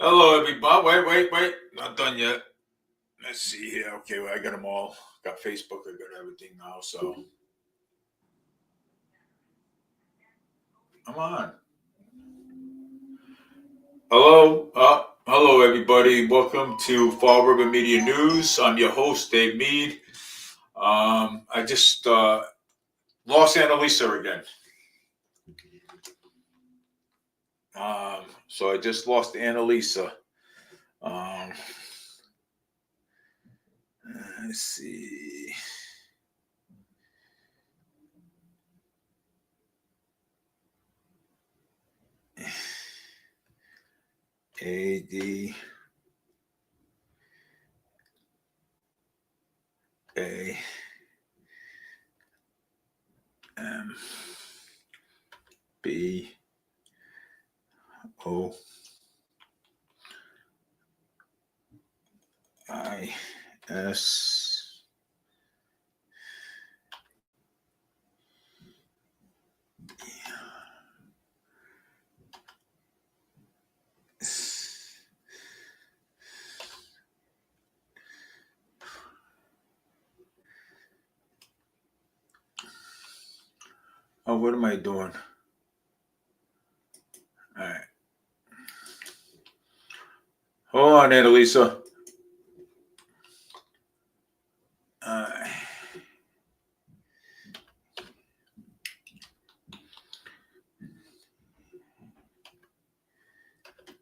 Hello, everybody. Wait. Not done yet. Let's see here. Okay, well, I got them all. Got Facebook. I got everything now. So, come on. Hello, everybody. Welcome to Fall River Media News. I'm your host, Dave Mead. I just lost Annalisa again. So I just lost Annalisa. Let's see. AD A M B O I S. Oh, what am I doing? All right. Hold on, Annalisa.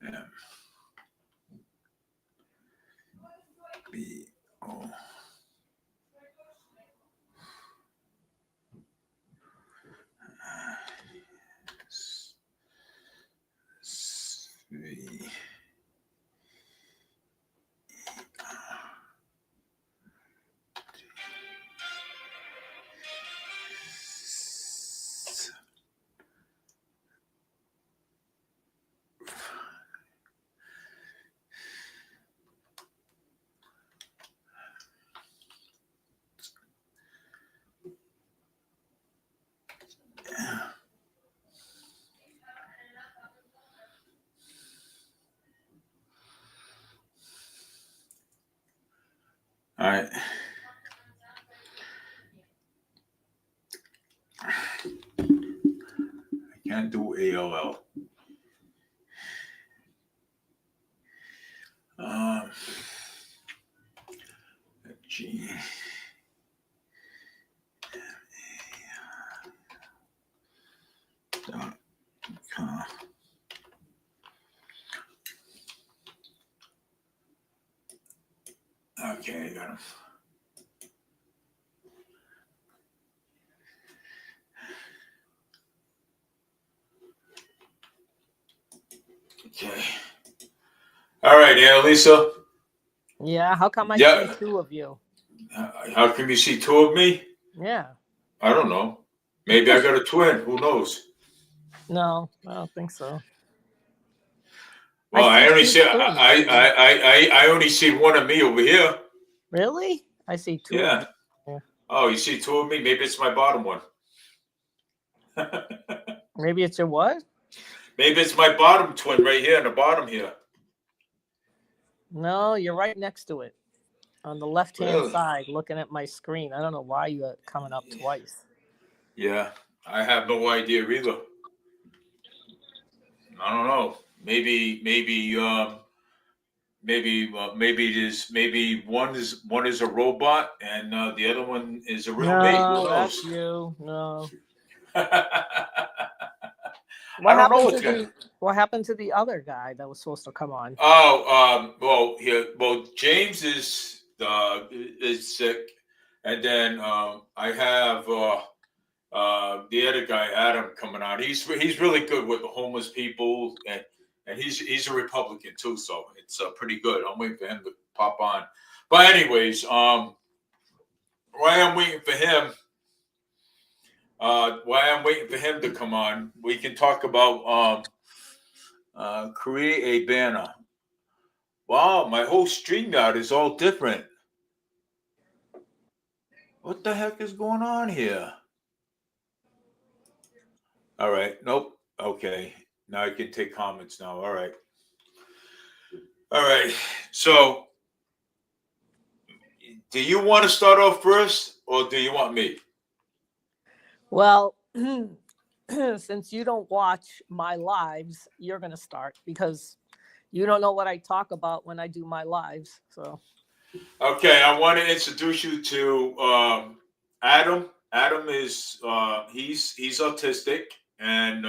M B O S V. All right. I can't do AOL. G. Dot com. Okay, I got him. Okay. All right, Annalisa. Yeah, how come I see two of you? How come you see two of me? Yeah. I don't know. Maybe I got a twin. Who knows? No, I don't think so. Well, I only see I only see one of me over here. Really? I see two. Yeah. Oh, you see two of me? Maybe it's my bottom one. Maybe it's your what? Maybe it's my bottom twin right here in the bottom here. No, you're right next to it. On the left-hand side, looking at my screen. I don't know why you're coming up twice. Yeah, I have no idea either. I don't know. Maybe it is. Maybe one is a robot and the other one is a real mate. Who knows? That's you. No. What happened to the other guy that was supposed to come on? Oh, well, James is sick, and then I have the other guy, Adam, coming on. He's really good with the homeless people, and he's a Republican too, so it's pretty good. I'm waiting for him to pop on. But anyways, while I'm waiting for him, to come on, we can talk about create a banner. Wow, my whole StreamYard is all different. What the heck is going on here? All right. Nope. Okay. Now I can take comments now. All right. All right. So, do you want to start off first, or do you want me? Well, since you don't watch my lives, you're going to start because you don't know what I talk about when I do my lives. So, Okay, I want to introduce you to Adam. Adam is he's autistic, and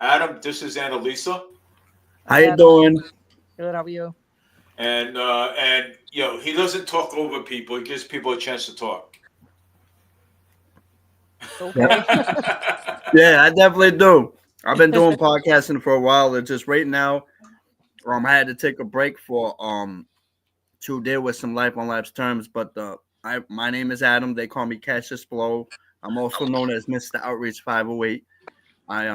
Adam, this is Annalisa, How hi, you Adam. doing? Good. How are you? and you know he doesn't talk over people. He gives people a chance to talk. Okay. Yeah, I definitely do. I've been doing podcasting for a while. It's just right now, I had to take a break for to deal with some life on life's terms. But my name is Adam. They call me Cassius Blow. I'm also known as Mr. Outreach 508. I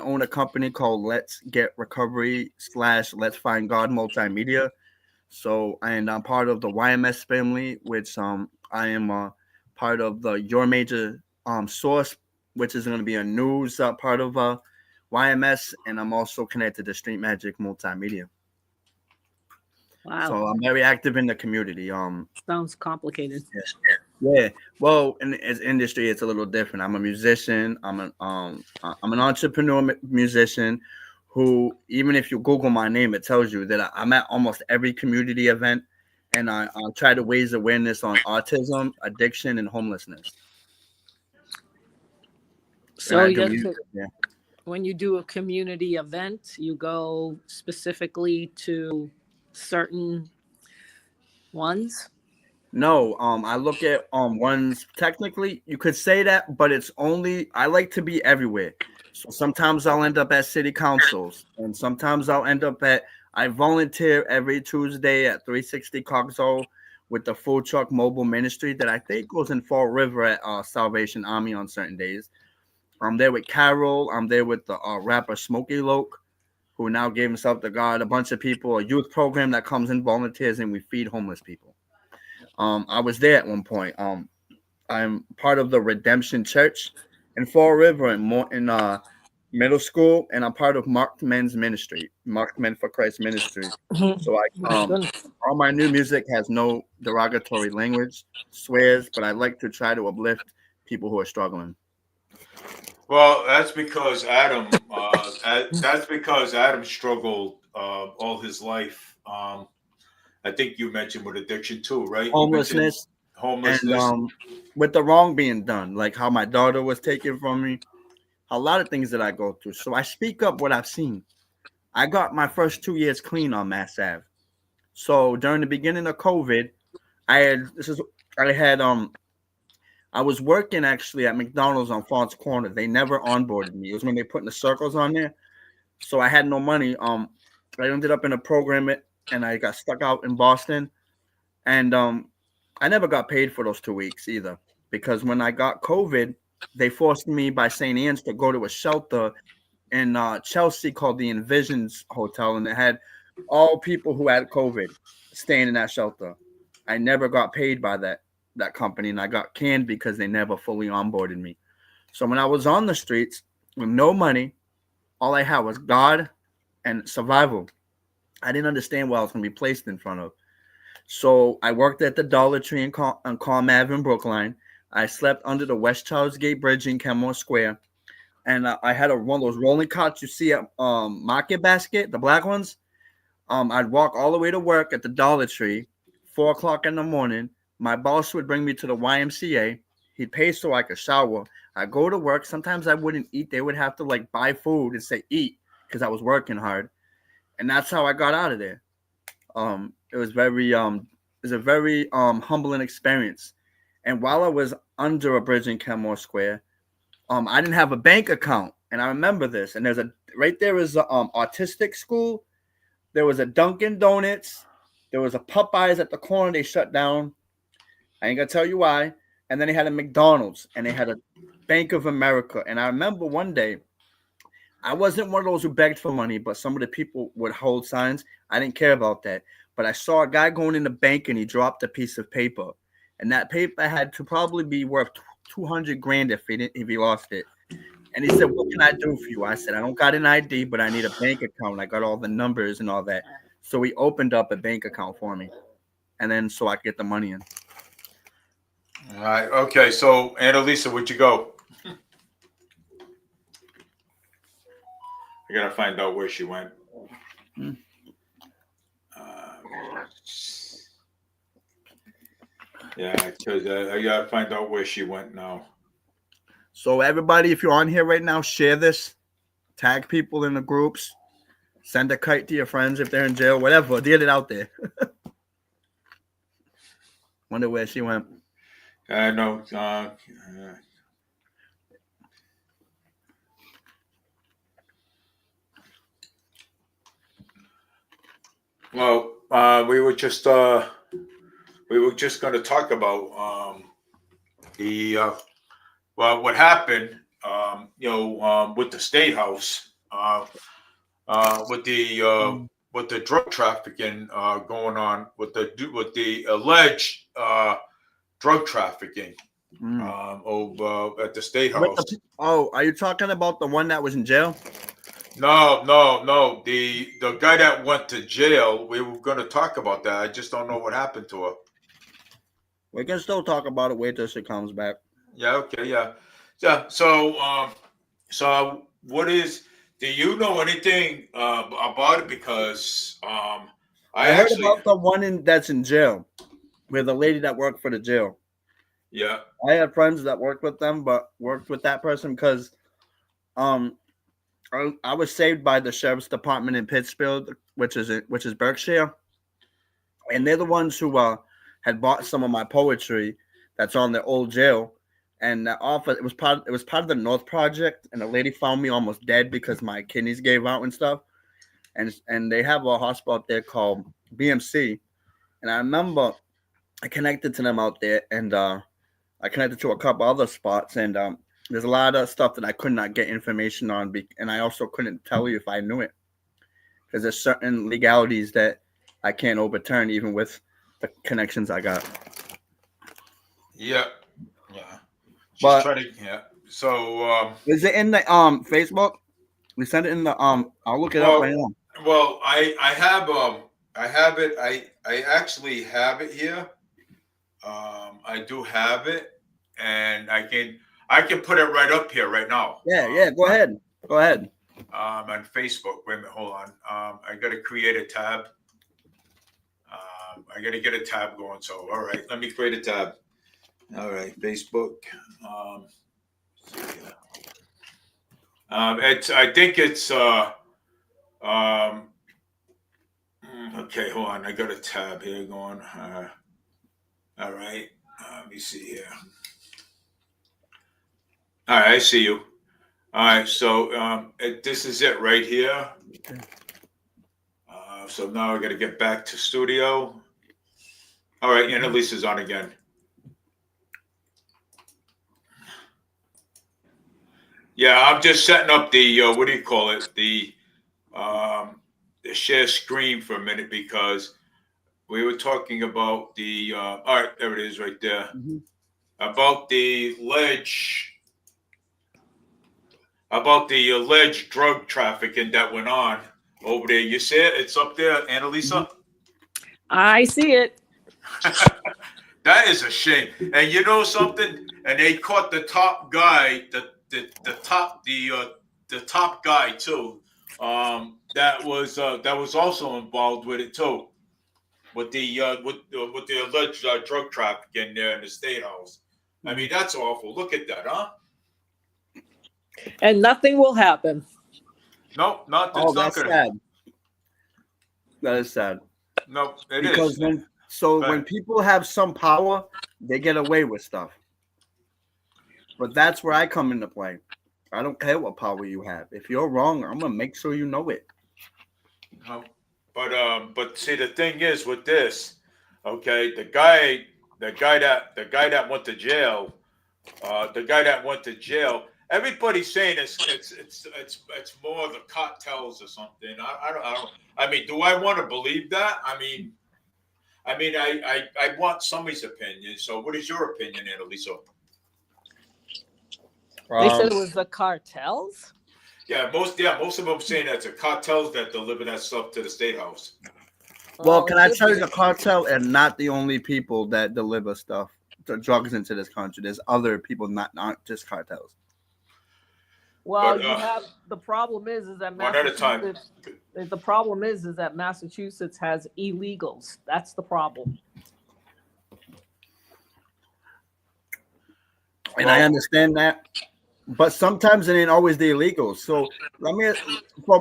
own a company called Let's Get Recovery / Let's Find God Multimedia. So and I'm part of the YMS family, which I am part of the Your Major Source, which is going to be a news part of YMS, and I'm also connected to Street Magic Multimedia. Wow, So I'm very active in the community. sounds complicated. Yeah. Well, in this industry, it's a little different. I'm a musician. I'm an entrepreneur musician who, even if you Google my name, it tells you that I'm at almost every community event, and I try to raise awareness on autism, addiction, and homelessness. So And I do you music. Yeah. When you do a community event, you go specifically to certain ones. No, I look at ones technically you could say that, but it's only I like to be everywhere. So sometimes I'll end up at city councils, and sometimes I'll end up at I volunteer every Tuesday at 360 Coxo with the food truck mobile ministry that I think goes in Fall River at Salvation Army on certain days. I'm there with Carol. I'm there with the rapper Smokey Loke, who now gave himself to God. A bunch of people, a youth program that comes in volunteers, and we feed homeless people. I was there at one point. I'm part of the Redemption Church in Fall River in middle school, and I'm part of Marked Men's Ministry, Marked Men for Christ Ministry. So My goodness. all my new music has no derogatory language, swears, but I like to try to uplift people who are struggling. Well, that's because Adam struggled all his life. I think you mentioned with addiction too, right? You mentioned Homelessness and homelessness. with the wrong being done, like how my daughter was taken from me, a lot of things that I go through. So I speak up what I've seen. I got my first 2 years clean on Mass Ave. So during the beginning of COVID, I was working actually at McDonald's on Fons Corner. They never onboarded me. It was when they put the circles on there. So I had no money. I ended up in a program and I got stuck out in Boston. And I never got paid for those 2 weeks either. Because when I got COVID, they forced me by St. Anne's to go to a shelter in Chelsea called the Envisions Hotel, and it had all people who had COVID staying in that shelter. I never got paid by that company, and I got canned because they never fully onboarded me. So when I was on the streets with no money, all I had was God and survival. I didn't understand what I was going to be placed in front of. So I worked at the Dollar Tree on Calm Ave in Brookline. I slept under the West Charles Gate Bridge in Kenmore Square. And I had one of those rolling cots you see at Market Basket, the black ones. I'd walk all the way to work at the Dollar Tree, 4 o'clock in the morning. My boss would bring me to the YMCA. He'd pay so I could shower. I'd go to work. Sometimes I wouldn't eat. They would have to like buy food and say eat because I was working hard. And that's how I got out of there. It was a very humbling experience. And while I was under a bridge in Kenmore Square, I didn't have a bank account, and I remember this. And right there is a autistic school. There was a Dunkin' Donuts. There was a Popeyes at the corner. They shut down. I ain't gonna tell you why. And then they had a McDonald's, and they had a Bank of America. And I remember one day, I wasn't one of those who begged for money, but some of the people would hold signs. I didn't care about that. But I saw a guy going in the bank, and he dropped a piece of paper, and that paper had to probably be worth 200 grand if he lost it. And he said, "What can I do for you?" I said, "I don't got an ID, but I need a bank account. I got all the numbers and all that." So he opened up a bank account for me, and then so I could get the money in. All right. Okay. So, Annalisa, where'd you go? I gotta find out where she went. Hmm. Yeah, because I gotta find out where she went now. So everybody, if you're on here right now, share this, tag people in the groups, send a kite to your friends if they're in jail, whatever. Get it out there. Wonder where she went. I know. Well, we were just going to talk about what happened, with the state house, with the drug trafficking going on, with the alleged drug trafficking over at the state house. Are you talking about the one that was in jail? No. The guy that went to jail, we were going to talk about that. I just don't know what happened to her. We can still talk about it. Wait till she comes back. Yeah. Okay. Yeah. So what is? Do you know anything about it? Because I heard about the one that's in jail, with the lady that worked for the jail. Yeah. I had friends that worked with them, but worked with that person because, I was saved by the sheriff's department in Pittsfield, which is Berkshire, and they're the ones who had bought some of my poetry that's on the old jail, and that offer it was part of the North Project, and the lady found me almost dead because my kidneys gave out and stuff, and they have a hospital out there called BMC, and I remember I connected to them out there, and I connected to a couple other spots, and there's a lot of stuff that I could not get information on, and I also couldn't tell you if I knew it, because there's certain legalities that I can't overturn, even with the connections I got. Yeah. But so is it in the Facebook? We sent it in the I'll look it up right now. Well, I have it. I actually have it here. I do have it, and I can put it right up here right now. Yeah. Go ahead. On Facebook. Wait a minute. Hold on. I got to create a tab. I got to get a tab going. So, all right, let me create a tab. All right, Facebook. I think it's. Okay, hold on. I got a tab here going. All right. Let me see here. All right, I see you. All right, so this is it right here. So now I got to get back to studio. All right, and Annalisa's on again. Yeah, I'm just setting up the what do you call it? The share screen for a minute, because we were talking about the all right, there it is right there. Mm-hmm. About the alleged drug trafficking that went on over there. You see it? It's up there, Annalisa. I see it. That is a shame. And you know something? And they caught the top guy, the top guy too. That was also involved with it too, with the alleged drug trafficking there in the state house. I mean, that's awful. Look at that, huh? And nothing will happen. No, not Oh, that's that's not sad. That is sad. No, it Because is. when people have some power, they get away with stuff. But that's where I come into play. I don't care what power you have. If you're wrong, I'm gonna make sure you know it. No, but see, the thing is with this, okay, the guy that went to jail, everybody's saying it's more of the cartels or something. I mean, do I want to believe that? I mean, I want somebody's opinion. So, what is your opinion, Annalisa? They said it was the cartels. Yeah, most of them saying that's the cartels that deliver that stuff to the state house. Well, Well, can it I could tell you be. the cartel are not the only people that deliver stuff, the drugs into this country. There's other people, not just cartels. Well, But you have the problem is that one at a time. Massachusetts. The problem is that Massachusetts has illegals. That's the problem. And I Well, understand that, but sometimes it ain't always the illegals. So let me,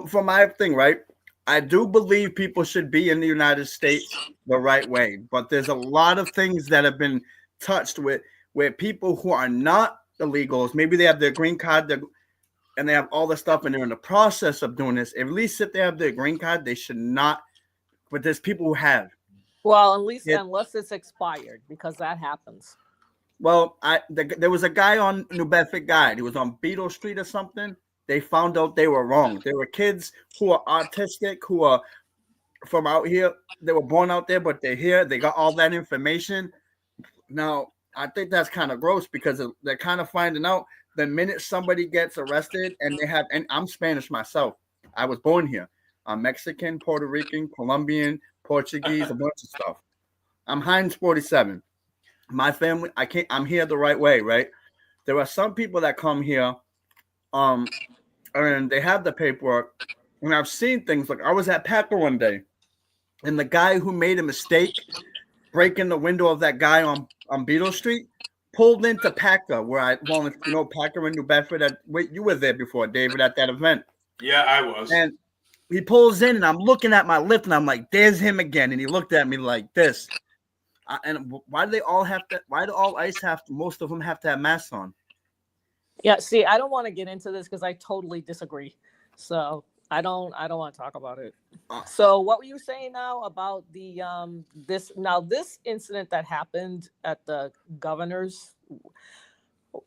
for my thing, right? I do believe people should be in the United States the right way, but there's a lot of things that have been touched with where people who are not illegals, maybe they have their green card, and they have all the stuff, and they're in the process of doing this. At least if they have their green card, they should not. But there's people who have. Well, at least It- unless it's expired, because that happens. Well, there was a guy on New Bedford Guide. He was on Beetle Street or something. They found out they were wrong. There were kids who are autistic, who are from out here. They were born out there, but they're here. They got all that information. Now, I think that's kind of gross because they're kind of finding out the minute somebody gets arrested and they have, and I'm Spanish myself. I was born here. I'm Mexican, Puerto Rican, Colombian, Portuguese, a bunch of stuff. I'm Heinz 47. My family, I'm here the right way, right? There are some people that come here, and they have the paperwork, and I've seen things like I was at Packer one day, and the guy who made a mistake breaking the window of that guy on Beetle Street pulled into Packer, Packer in New Bedford. Wait, you were there before, David, at that event. yeah, I was. And he pulls in, and I'm looking at my lift, and I'm like, "There's him again." And he looked at me like this. And why do they all have to? Why do all ICE have to? Most of them have to have masks on. Yeah, see, I don't want to get into this because I totally disagree. So I don't want to talk about it. So what were you saying now about the this incident that happened at the governor's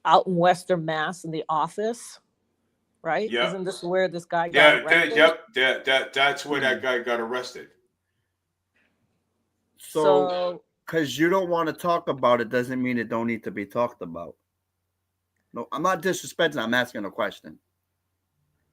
out in Western Mass in the office, right? Yeah. Isn't this where this guy got Yeah, arrested? that's where that guy got arrested. So, because you don't want to talk about it doesn't mean it don't need to be talked about. No, I'm not disrespecting. I'm asking a question.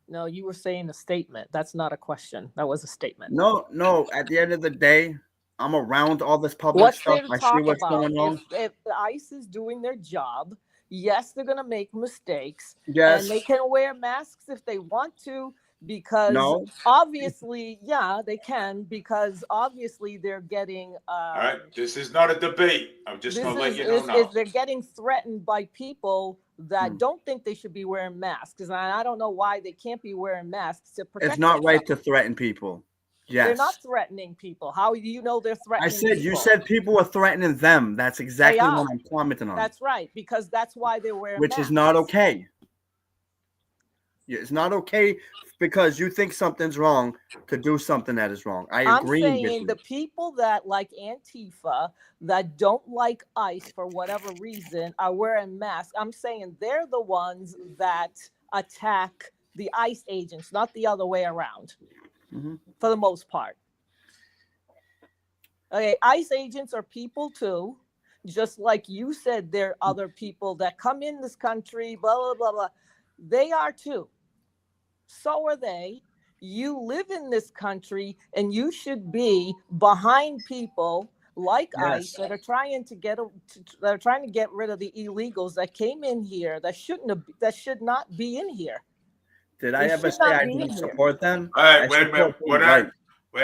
No, you were saying a statement. That's not a question. That was a statement. No. At the end of the day, I'm around all this public What's stuff. there to I see talk what's about? going on. If the ICE is doing their job, yes, they're going to make mistakes. Yes. And they can wear masks if they want to, because No. obviously, yeah, they can, because obviously they're getting. All right, this is not a debate. I'm just gonna let you know now. They're getting threatened by people that don't think they should be wearing masks, and I don't know why they can't be wearing masks to protect. It's not right themselves. to threaten people. Yes. They're not threatening people. How do you know they're threatening? You people? said people were threatening them. That's exactly are. what I'm commenting on. That's right, because that's why they're wearing Which masks. is not okay. Yeah, it's not okay because you think something's wrong to do something that is wrong. I agree. I'm saying the people that like Antifa, that don't like ICE for whatever reason, are wearing masks. I'm saying they're the ones that attack the ICE agents, not the other way around, for the most part. Okay, ICE agents are people too, just like you said, there are other people that come in this country, blah, blah, blah, blah. They are too. So are they. You live in this country and you should be behind people like ICE that are trying to get rid of the illegals that came in here that should not be in here. Did I ever say I didn't support them? All right, wait a minute. Wait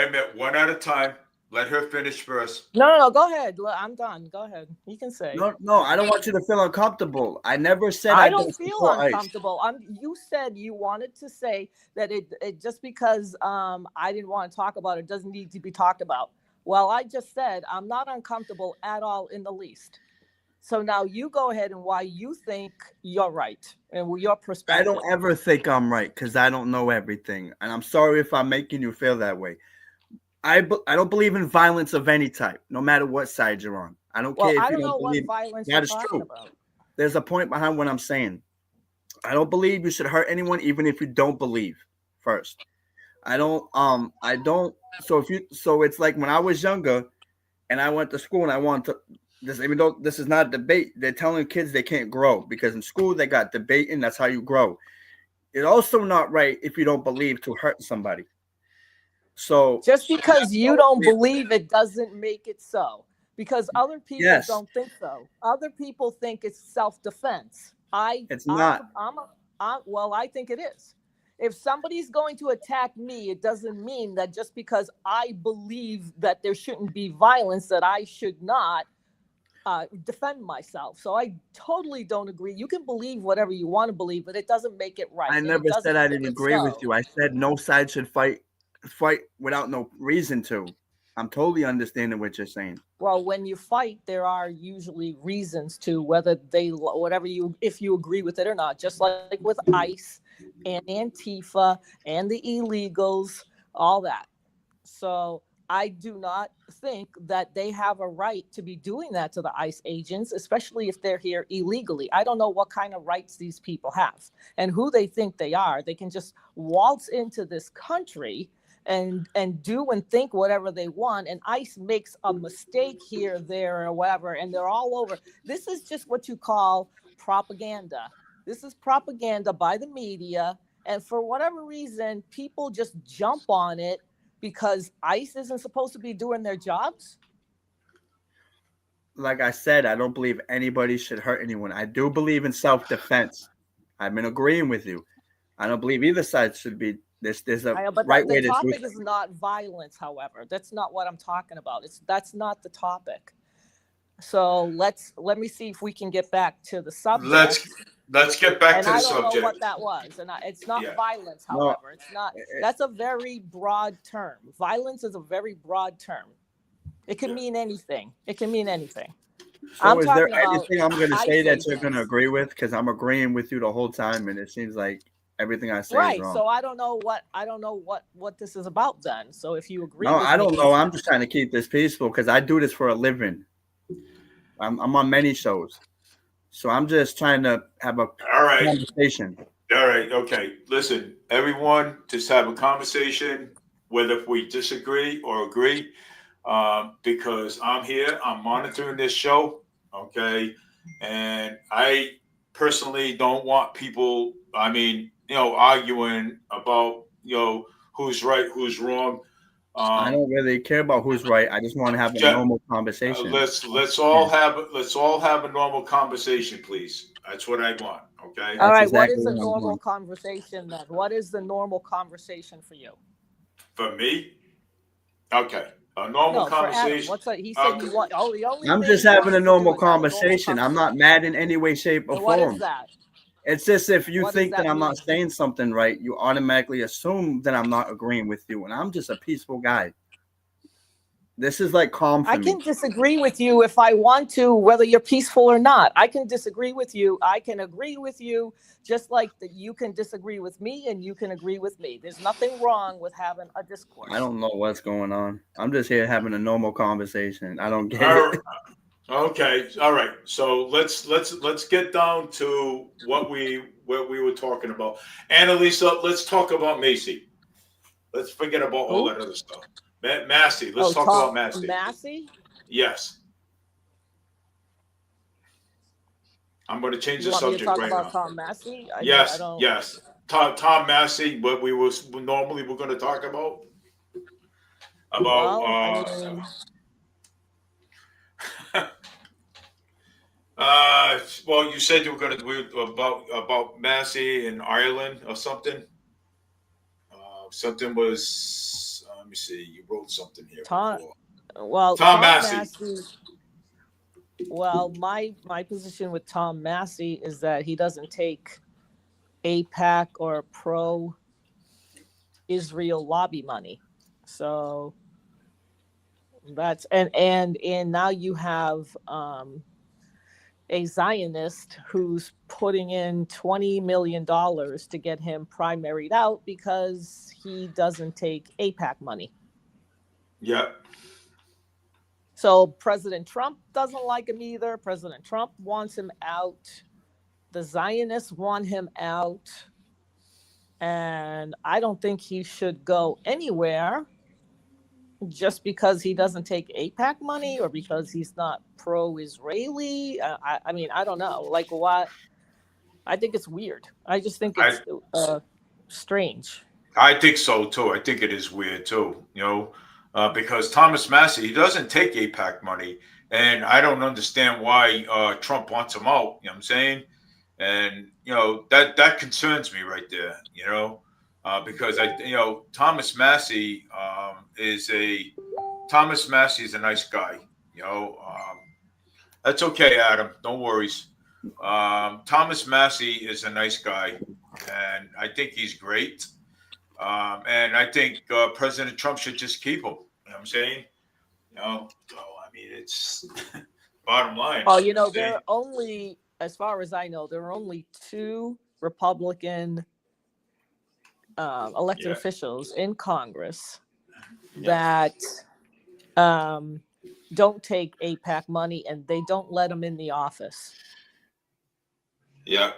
a minute. One at a time. Let her finish first. No. Go ahead. I'm done. Go ahead. You can say. No. I don't want you to feel uncomfortable. I never said I I don't feel uncomfortable. You said you wanted to say that it just because I didn't want to talk about it doesn't need to be talked about. Well, I just said I'm not uncomfortable at all in the least. So now you go ahead and why you think you're right and your perspective. I don't ever think I'm right because I don't know everything, and I'm sorry if I'm making you feel that way. I don't believe in violence of any type, no matter what side you're on. I don't care if you don't believe. That is true. There's a point behind what I'm saying. I don't believe you should hurt anyone, even if you don't believe. First, I don't. So it's like when I was younger, and I went to school, and I wanted to. Even though this is not a debate, they're telling kids they can't grow because in school they got debating. That's how you grow. It's also not right if you don't believe to hurt somebody. So Just because you don't believe it doesn't make it so. Because other people Yes. don't think so. Other people think it's self-defense. It's not. Well, I think it is. If somebody's going to attack me, it doesn't mean that just because I believe that there shouldn't be violence, that I should not defend myself. So I totally don't agree. You can believe whatever you want to believe, but it doesn't make it right. I and it never doesn't said I make didn't it agree with so. you. I said no side should fight without no reason to. I'm totally understanding what you're saying. Well, when you fight, there are usually reasons to whether if you agree with it or not, just like with ICE and Antifa and the illegals, all that. So I do not think that they have a right to be doing that to the ICE agents, especially if they're here illegally. I don't know what kind of rights these people have and who they think they are. They can just waltz into this country and do and think whatever they want, and ICE makes a mistake here, there, or whatever, and they're all over. This is just what you call propaganda. This is propaganda by the media, and for whatever reason, people just jump on it because ICE isn't supposed to be doing their jobs. Like I said, I don't believe anybody should hurt anyone. I do believe in self-defense. I've been agreeing with you. I don't believe either side should be. There's a But right the way to do topic it. is not violence, however. That's not what I'm talking about. That's not the topic. So let me see if we can get back to the subject. Let's get back And to the I don't know subject. what that was. And it's not Yeah. violence, No. however. It's not. That's a very broad term. Violence is a very broad term. It can mean anything. It can mean anything. So I'm is there talking about anything I'm going to say ICE that you're going to agents. agree with? Because I'm agreeing with you the whole time, and it seems like everything I say is Right. wrong. So I don't know what this is about then. So if you agree No, with I don't me, know. I'm just trying to keep this peaceful because I do this for a living. I'm on many shows. So I'm just trying to have a All right. conversation. All right. Okay. Listen, everyone, just have a conversation, whether we disagree or agree, because I'm here. I'm monitoring this show. Okay. And I personally don't want people, arguing about, who's right, who's wrong. I don't really care about who's right. I just want to have a Ju- normal conversation. Let's all have a normal conversation, please. That's what I want. Okay. all right. What exactly is a what I'm normal doing. conversation then? What is the normal conversation for you? For me, okay, a normal No, for Adam. conversation. He said Okay. he want. Oh, the only. I'm thing just he wants having a to do normal is have a conversation. I'm not mad in any way, shape, or And what form. is that? It's just if you What does think that that I'm not mean? saying something right, you automatically assume that I'm not agreeing with you. And I'm just a peaceful guy. This is like calm for I me. can disagree with you if I want to, whether you're peaceful or not. I can disagree with you. I can agree with you, just like that you can disagree with me and you can agree with me. There's nothing wrong with having a discourse. I don't know what's going on. I'm just here having a normal conversation. I don't get All it. right. Okay. All right. So let's get down to what we were talking about. Annalisa, let's talk about Macy. Let's forget about all that other stuff. Massey. Let's talk about Massey. Massey? Yes. I'm going to change You the want me to subject talk right about now. Tom Massey? Yes. Yes. Tom Massey. What we were normally we're going to talk about. Well, you said you were going to do about Massey in Ireland or something. Something was. Let me see. You wrote something here. Tom Massey. Well, my position with Tom Massey is that he doesn't take AIPAC or pro-Israel lobby money. So that's and now you have a Zionist who's putting in $20 million to get him primaried out because he doesn't take AIPAC money. Yep. So President Trump doesn't like him either. President Trump wants him out. The Zionists want him out. And I don't think he should go anywhere just because he doesn't take AIPAC money or because he's not pro-Israeli. I mean, I don't know. Like what? I think it's weird. I just think it's strange. I think so too. I think it is weird too. Because Thomas Massey, he doesn't take AIPAC money, and I don't understand why Trump wants him out. You know what I'm saying? And that concerns me right there. Because Thomas Massey Thomas Massey is a nice guy. That's okay, Adam. No worries. Thomas Massey is a nice guy, and I think he's great. And I think President Trump should just keep him. You know what I'm saying? So I mean, it's bottom line. Oh, there are only, as far as I know, there are only 2 Republican elected officials in Congress that don't take AIPAC money, and they don't let them in the office. Yeah.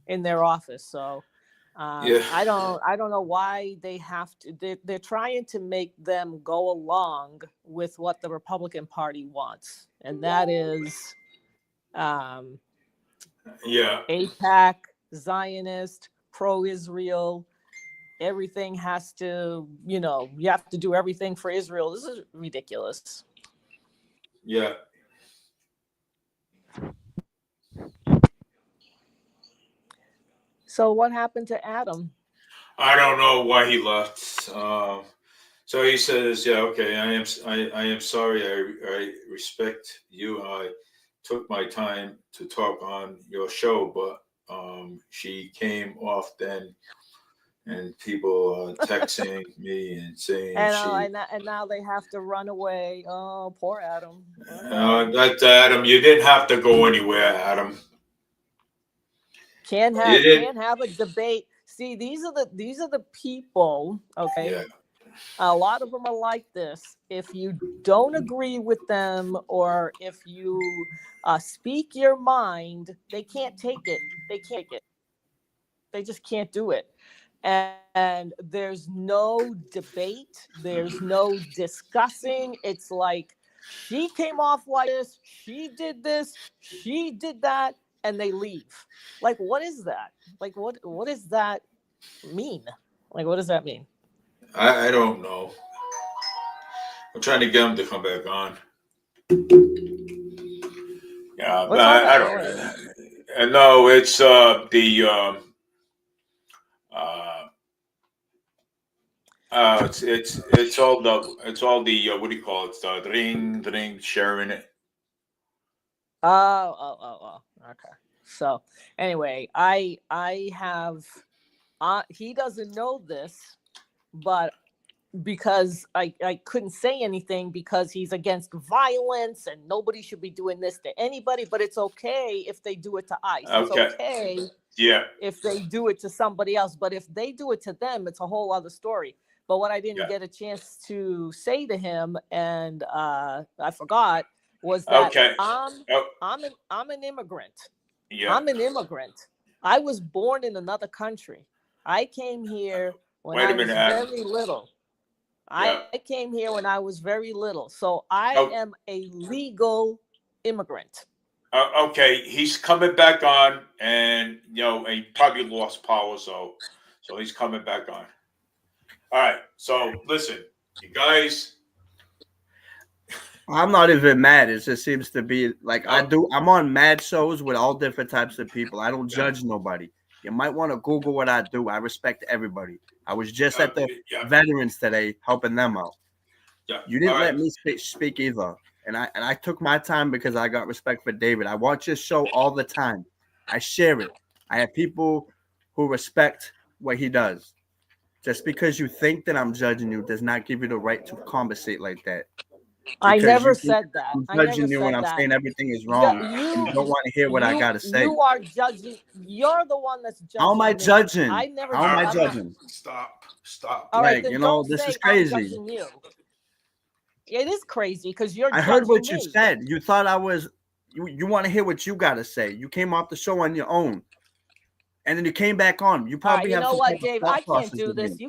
In their office. So I don't know why they have to. They're trying to make them go along with what the Republican Party wants, and that is AIPAC, Zionist, pro-Israel. Everything has to, you have to do everything for Israel. This is ridiculous. Yeah. So what happened to Adam? I don't know why he left. So he says, "Yeah, okay. I am sorry. I respect you. I took my time to talk on your show, but she came off then, and people texting me and saying and now they have to run away. Oh, poor Adam. That's Adam. You didn't have to go anywhere, Adam. Can't have a debate. See, these are the people. Okay, Yeah. A lot of them are like this. If you don't agree with them, or if you speak your mind, they can't take it. They just can't do it. And there's no debate. There's no discussing. It's like, she came off like this. She did this. She did that. And they leave. Like, what is that? Like, what does that mean? Like, what does that mean? I don't know. I'm trying to get him to come back on. Yeah, but I don't. No, it's it's all the what do you call it? The ring sharing it. Oh. Okay. So anyway, I have. He doesn't know this, but because I couldn't say anything because he's against violence and nobody should be doing this to anybody. But it's okay if they do it to ICE. It's okay. Yeah. If they do it to somebody else, but if they do it to them, it's a whole other story. But what I didn't get a chance to say to him, and I forgot, was that I'm an immigrant. Yeah. I'm an immigrant. I was born in another country. I came here when I was very little. I came here when I was very little. So I am a legal immigrant. Okay, he's coming back on, and he probably lost power, so he's coming back on. All right, so listen, you guys. I'm not even mad. It just seems to be like I'm on mad shows with all different types of people. I don't judge nobody. You might want to Google what I do. I respect everybody. I was just at the veterans today helping them out. Yeah. You didn't let me speak either. And I took my time because I got respect for David. I watch his show all the time. I share it. I have people who respect what he does. Just because you think that I'm judging you does not give you the right to conversate like that. I never said that. I'm judging you when I'm saying everything is wrong. You don't want to hear what I got to say. You are judging. You're the one that's judging. How am I judging? I never. How am I judging? Stop. All right, this is crazy. It is crazy because you're. I heard what you said. You thought I was. You want to hear what you got to say. You came off the show on your own. And then you came back on. You probably have. You know what, Dave? I can't do this. You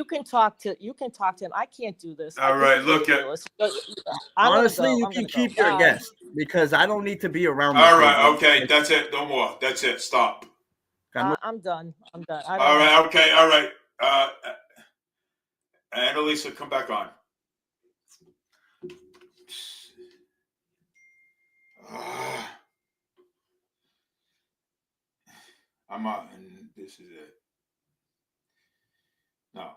can talk to him. I can't do this. All right, look at. Honestly, you can keep your guest because I don't need to be around. All right, okay, that's it. No more. That's it. Stop. I'm done. All right, okay, all right. Annalisa, come back on. I'm out, and this is it. No.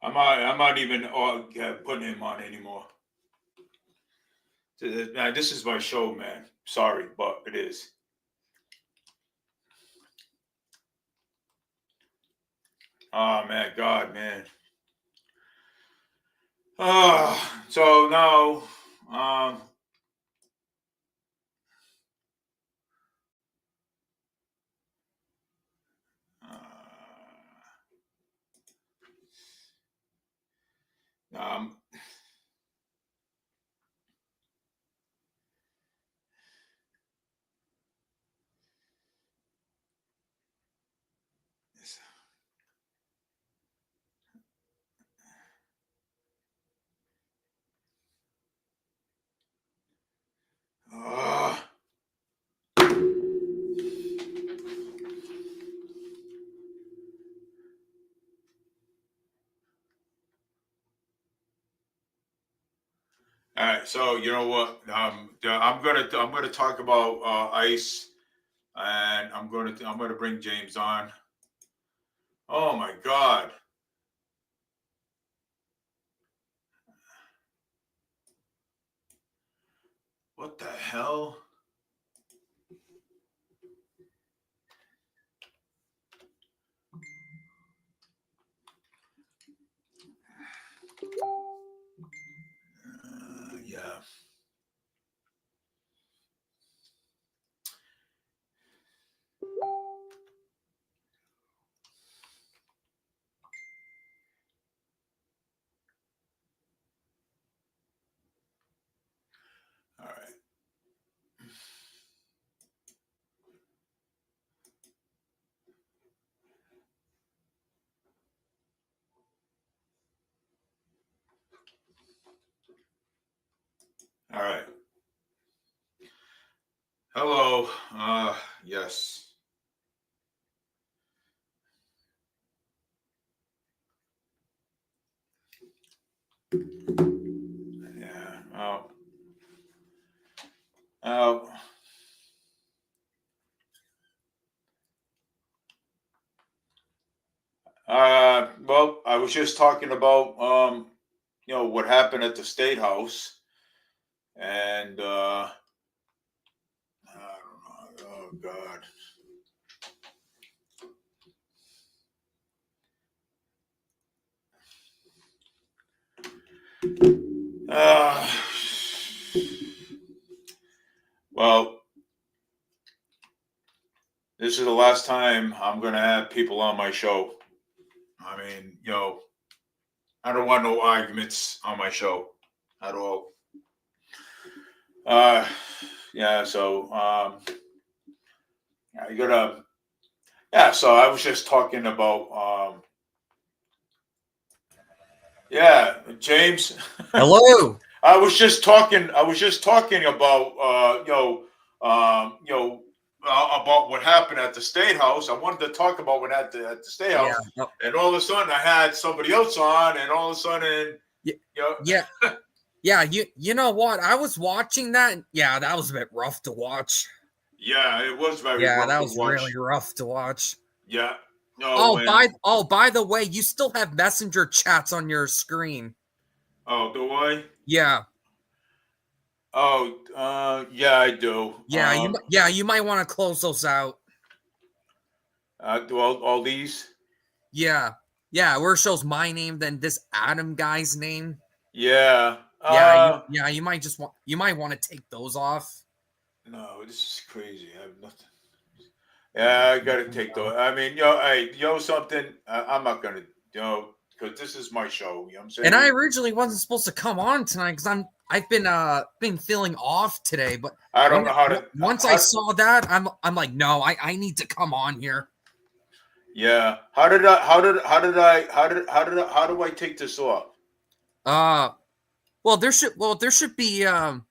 I'm not even putting him on anymore. Man, this is my show, man. Sorry, but it is. Oh man, God, man. So now, um, uh, all right, so you know what? I'm gonna talk about ICE, and I'm gonna bring James on. Oh my God! What the hell? Yeah. All right. All right. Hello. Yes. Yeah. Oh. Oh. Well, I was just talking about what happened at the State House, and I don't know. Oh God. Uh, well, this is the last time I'm gonna have people on my show. I mean, I don't want no arguments on my show at all. Yeah. So, you gotta. Yeah. So I was just talking about. Yeah, James. Hello. I was just talking. I was just talking about about what happened at the State House. I wanted to talk about what happened at the State House, Yeah. and all of a sudden I had somebody else on, and all of a sudden, Yeah. Yeah. You know what? I was watching that. Yeah, that was a bit rough to watch. yeah, it was very Yeah, rough that to was watch. really rough to watch. Yeah. No. By the way, you still have messenger chats on your screen. Oh, do I? Yeah. Oh, yeah, I do. Yeah, you might want to close those out. Do all these? Yeah. Yeah, where it shows my name, then this Adam guy's name. Yeah. You might want to take those off. No, this is crazy. I have nothing. Yeah, I gotta take those. I mean, something. I'm not gonna, because this is my show. You know what I'm saying? And I originally wasn't supposed to come on tonight because I've been feeling off today. But I don't know how to. Once I saw that, I'm like, no, I need to come on here. Yeah. How do I take this off? Well, there should be there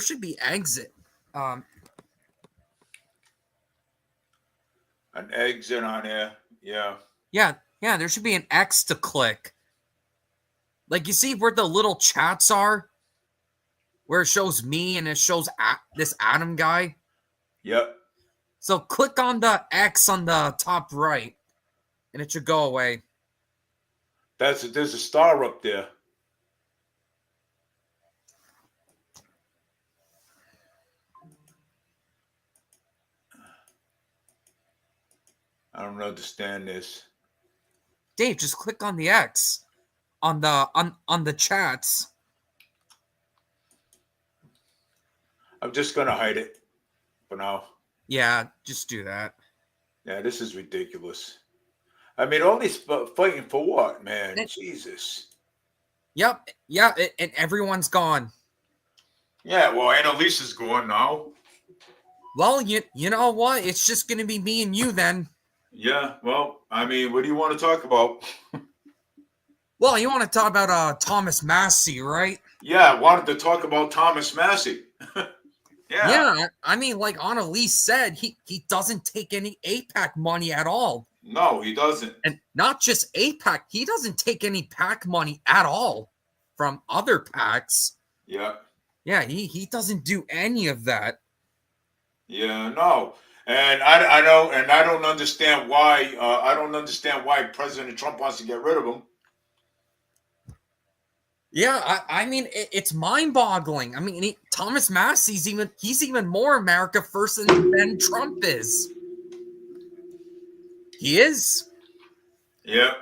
should be exit. An exit on there. Yeah. Yeah, there should be an X to click. Like, you see where the little chats are? Where it shows me and it shows this Adam guy? Yep. So click on the X on the top right, and it should go away. There's a star up there. I don't understand this. Dave, just click on the X on the chats. I'm just gonna hide it for now. Yeah, just do that. Yeah, this is ridiculous. I mean, all this fighting for what, man? Jesus. Yep. Yeah, and everyone's gone. Yeah, well, Annalisa's gone now. Well, you know what? It's just gonna be me and you then. Yeah, well, I mean, what do you want to talk about? Well, you want to talk about Thomas Massey, right? Yeah, I wanted to talk about Thomas Massey. Yeah, I mean, like Annalise said, he doesn't take any APAC money at all. No, he doesn't. And not just APAC, he doesn't take any PAC money at all from other PACs. Yeah. Yeah, he doesn't do any of that. Yeah, no. And I know, and I don't understand why. I don't understand why President Trump wants to get rid of him. Yeah, I mean, it's mind-boggling. I mean, Thomas Massey's he's even more America first than Trump is. He is. Yeah.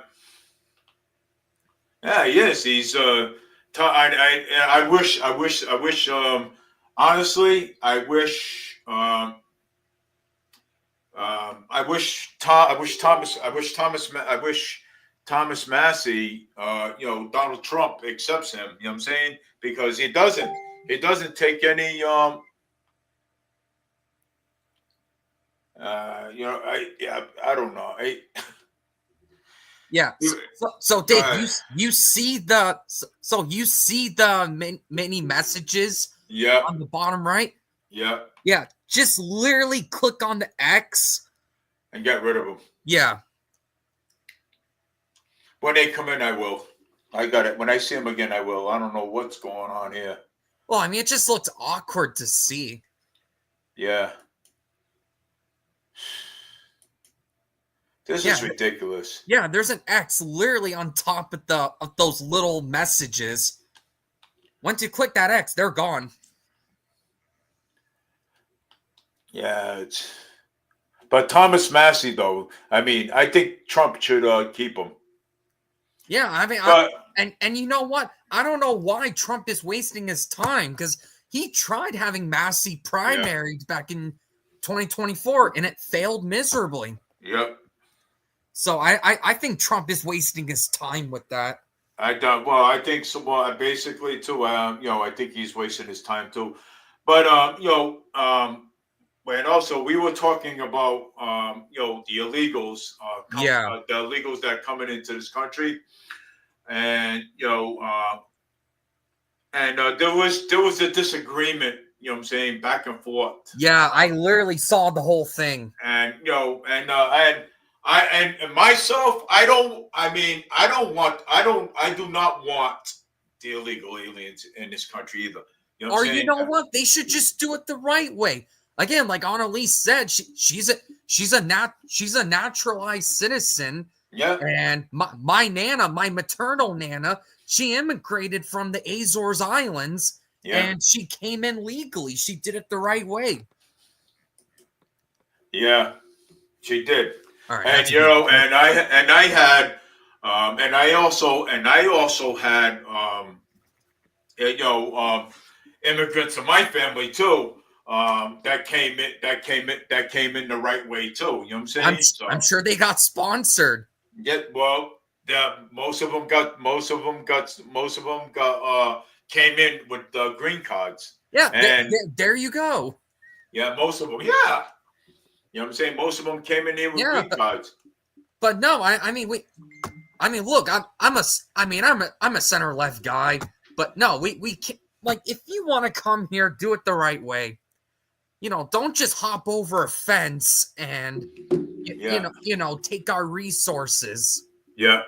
Yeah, he is. He's. I wish. Honestly, I wish Thomas Massey, Donald Trump accepts him. You know what I'm saying? Because he doesn't take any, I don't know. Yeah. So Dave, you see the many messages. Yeah. On the bottom right. Yeah. Yeah. Just literally click on the X and get rid of them. Yeah. When they come in, I will. I got it. When I see them again, I will. I don't know what's going on here. Well, I mean, it just looks awkward to see. Yeah. This is ridiculous. Yeah, there's an X literally on top of those little messages. Once you click that X, they're gone. Yeah, but Thomas Massey, though, I mean, I think Trump should keep him. Yeah, I mean, and you know what? I don't know why Trump is wasting his time, because he tried having Massey primaried back in 2024, and it failed miserably. Yep. So I think Trump is wasting his time with that. I don't. Well, I think so. Well, basically, too. I think he's wasting his time too. But and also we were talking about the illegals. The illegals that are coming into this country, and there was a disagreement. You know what I'm saying, back and forth. Yeah, I literally saw the whole thing. And and myself, I do not want the illegal aliens in this country either. You know you know what? They should just do it the right way. Again, like Annalise said, she's a naturalized citizen. Yeah. And my nana, my maternal nana, she immigrated from the Azores Islands. Yeah. And she came in legally. She did it the right way. Yeah, she did. All right, and I also had immigrants in my family too. that came in the right way too. You know what I'm saying? I'm sure they got sponsored. Yeah, well, most of them came in with green cards. Yeah, And there you go. yeah, most of them. Yeah, you know what I'm saying. Most of them came in there with green cards. But no, I mean, look, I'm a center left guy, but no, we can't, like, if you want to come here, do it the right way. You know, don't just hop over a fence and you know take our resources. Yeah.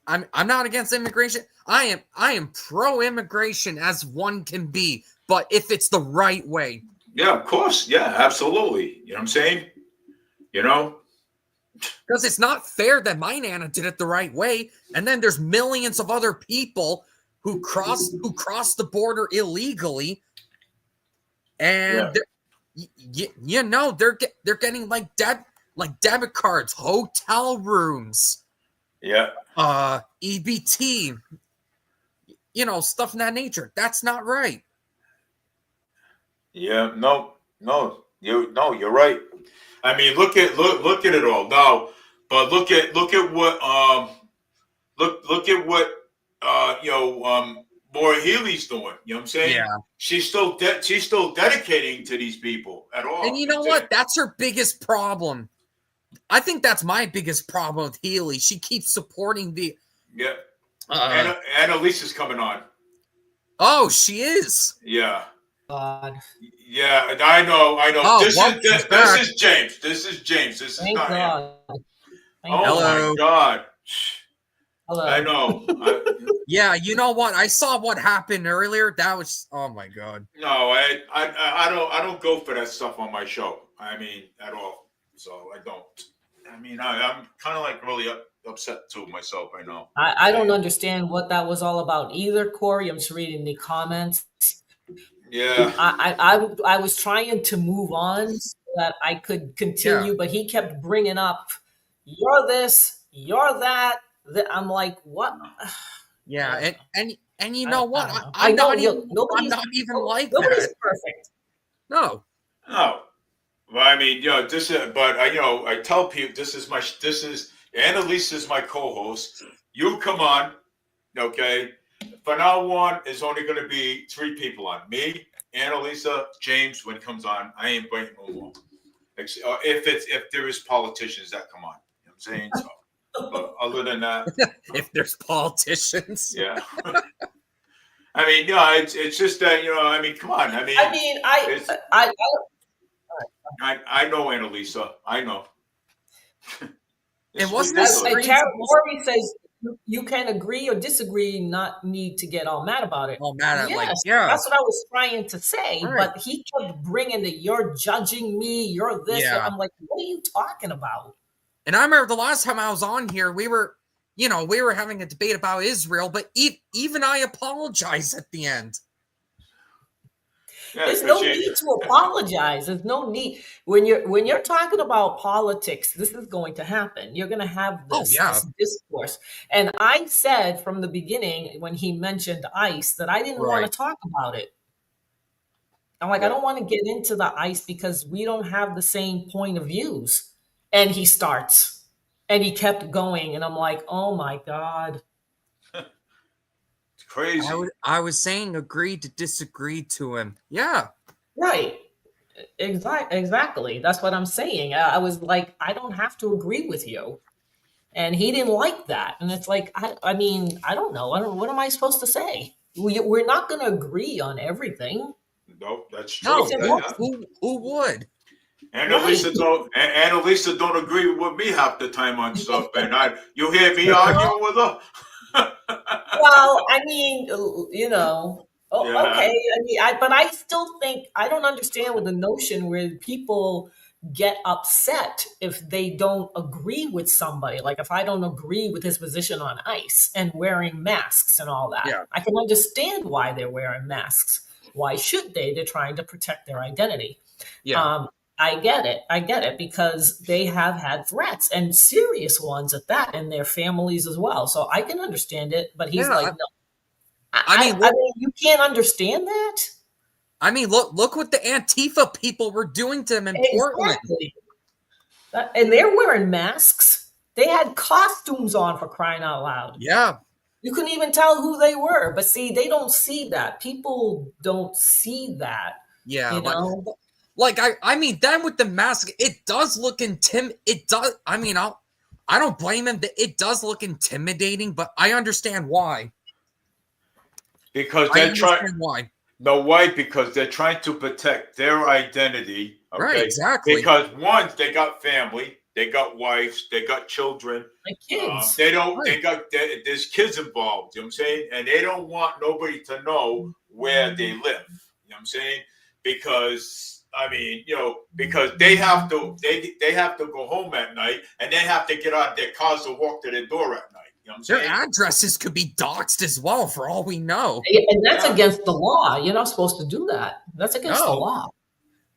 I'm not against immigration. I am pro immigration as one can be, but if it's the right way. Yeah, of course. Yeah, absolutely. You know what I'm saying? You know? Because it's not fair that my Nana did it the right way, and then there's millions of other people who cross the border illegally, and you know they're getting like debit cards, hotel rooms, EBT, you know, stuff in that nature. That's not right. Yeah, you're right. I mean, look at it all now, but look at what Maura Healey's doing. You know what I'm saying? Yeah. She's still dedicating to these people at all. And you know what? That's her biggest problem. I think that's my biggest problem with Healey. She keeps supporting the. Yeah. Annalisa's coming on. Oh, she is. Yeah. God. Yeah, I know. Oh, This is James. This is Thank not God. him. Thank Oh Hello. my God. Hello. I know. Yeah, you know what? I saw what happened earlier. That was, oh my God. No, I don't go for that stuff on my show. I mean, at all. So I don't. I mean, I'm kind of like really upset too myself. I know. I don't understand what that was all about either, Corey. I'm just reading the comments. Yeah. I was trying to move on so that I could continue, but he kept bringing up, you're this, you're that. I'm like, what? Yeah, and you know what? I I'm know not even like nobody's that. perfect. No. No. Well, I mean, this is, but I tell people this is Annalisa's my co-host. You come on, okay? From now on, it's only going to be 3 people on. Me, Annalisa, James. When it comes on, I ain't inviting no more. If there is politicians that come on, you know what I'm saying? So, but other than that, If there's politicians. yeah. I mean, it's just that I mean, come on. I mean, I know Annalisa. I know. And wasn't ridiculous. this Corey says you can agree or disagree, not need to get all mad about it. Oh, man, Yes, that's what I was trying to say. Right. But he kept bringing the "you're judging me," "you're this." Yeah. I'm like, what are you talking about? And I remember the last time I was on here, we were having a debate about Israel, but even I apologized at the end. Yeah, There's but no need to apologize. There's no need when you're talking about politics. This is going to happen. You're going to have this discourse. And I said from the beginning when he mentioned ICE that I didn't want to talk about it. I'm like, I don't want to get into the ICE because we don't have the same point of views. And he starts, and he kept going, and I'm like, oh my God. Crazy. I was saying agree to disagree to him. Yeah. Right. Exactly. That's what I'm saying. I was like, I don't have to agree with you. And he didn't like that. And it's like, I mean, I don't know. What am I supposed to say? We're not going to agree on everything. Nope, that's true. No, who would? Annalisa don't agree with me half the time on stuff. And you hear me arguing with her? Well, I mean, okay. I mean, but I still think I don't understand with the notion where people get upset if they don't agree with somebody. Like if I don't agree with his position on ICE and wearing masks and all that, I can understand why they're wearing masks. Why should they? They're trying to protect their identity. Yeah. I get it because they have had threats and serious ones at that and their families as well. So I can understand it, but he's like, no. I mean, you can't understand that? I mean, look what the Antifa people were doing to him in Portland. Exactly. And they're wearing masks. They had costumes on, for crying out loud. Yeah. You couldn't even tell who they were. But see, they don't see that. People don't see that. Yeah. You know? Like I mean, then with the mask, it does look it does. I mean, I don't blame him. It does look intimidating, but I understand why. Because I they're trying. understand why. No, why? Because they're trying to protect their identity. Okay? Right, exactly. Because one, they got family, they got wives, they got children. Like kids. They don't. They got. There's kids involved. You know what I'm saying? And they don't want nobody to know where they live. You know what I'm saying? Because I mean, because they have to. They have to go home at night, and they have to get out of their cars to walk to their door at night. You know what I'm saying? Their addresses could be doxed as well, for all we know. And that's against the law. You're not supposed to do that. That's against the law.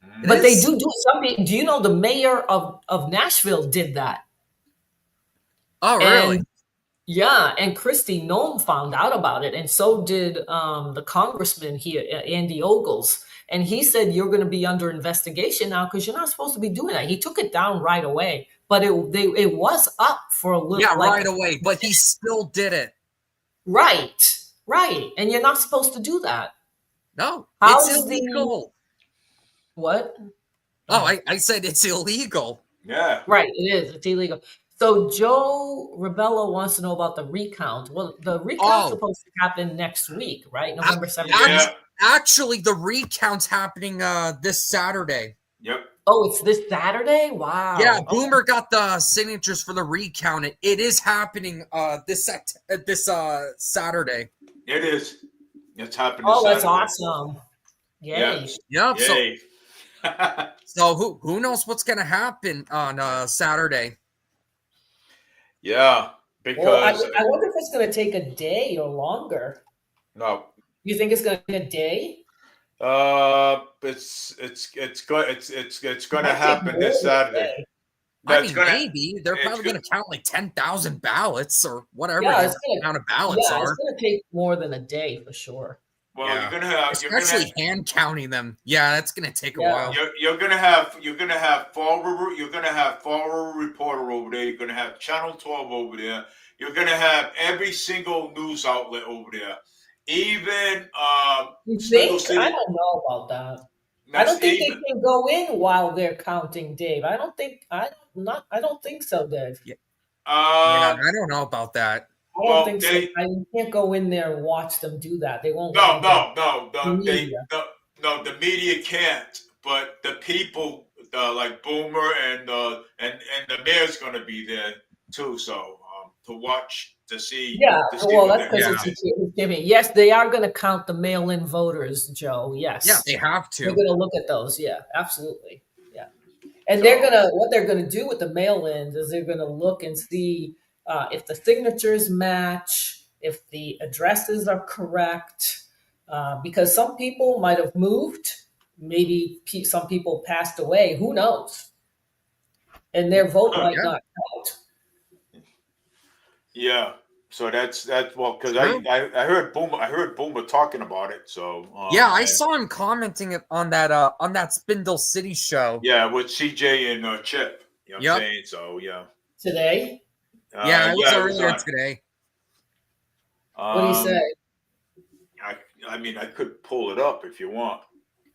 It But they is. do something. Do you know the mayor of Nashville did that? Oh, really? And, yeah, and Kristi Noem found out about it, and so did the congressman here, Andy Ogles. And he said, you're going to be under investigation now because you're not supposed to be doing that. He took it down right away, but it was up for a little. Yeah, right away. But he still did it. Right. And you're not supposed to do that. No, How's it's illegal. What? Oh, I said it's illegal. Yeah. Right, it is. It's illegal. So Joe Rebello wants to know about the recount. Well, the recount's supposed to happen next week, right? November 17th. Yeah. Actually, the recount's happening this Saturday. Yep. Oh, it's this Saturday? Wow. Yeah, Boomer got the signatures for the recount. It is happening this Saturday. It is. It's happening. Oh, that's Saturday. awesome. Yay. Yeah. Yep. Yay. So who knows what's gonna happen on Saturday? Yeah, because Well, I wonder if it's going to take a day or longer. no, You think it's going to be a day? it's going to happen this Saturday. I mean, maybe they're probably going to count like 10,000 ballots or whatever the amount of ballots are. It's going to take more than a day for sure. Well, Yeah. you're gonna have, Especially hand counting them. Yeah, that's going to take a while. you're gonna have fall reporter over there. You're gonna have Channel 12 over there. You're gonna have every single news outlet over there. Even You think? I don't know about that. I don't think they can go in while they're counting, Dave. I don't think so, Dave. Yeah, I don't know about that. I don't think so. You can't go in there and watch them do that. They won't. No. The The media can't. But the people, like Boomer and the mayor's going to be there too. So to watch, to see. Yeah. To see Well, that's because it's Thanksgiving. Yes, they are going to count the mail-in voters, Joe. Yes. Yeah, they have to. They're going to look at those. Yeah, absolutely. Yeah. And what they're going to do with the mail-ins is they're going to look and see if the signatures match, if the addresses are correct, because some people might have moved, maybe some people passed away, who knows? And their vote might not count. Yeah, so that's well, because I heard Boomer talking about it. So I saw him commenting on that Spindle City show. Yeah, with CJ and Chip. You know what I'm saying? So yeah. Today. It was earlier today. What did he say? I mean, I could pull it up if you want.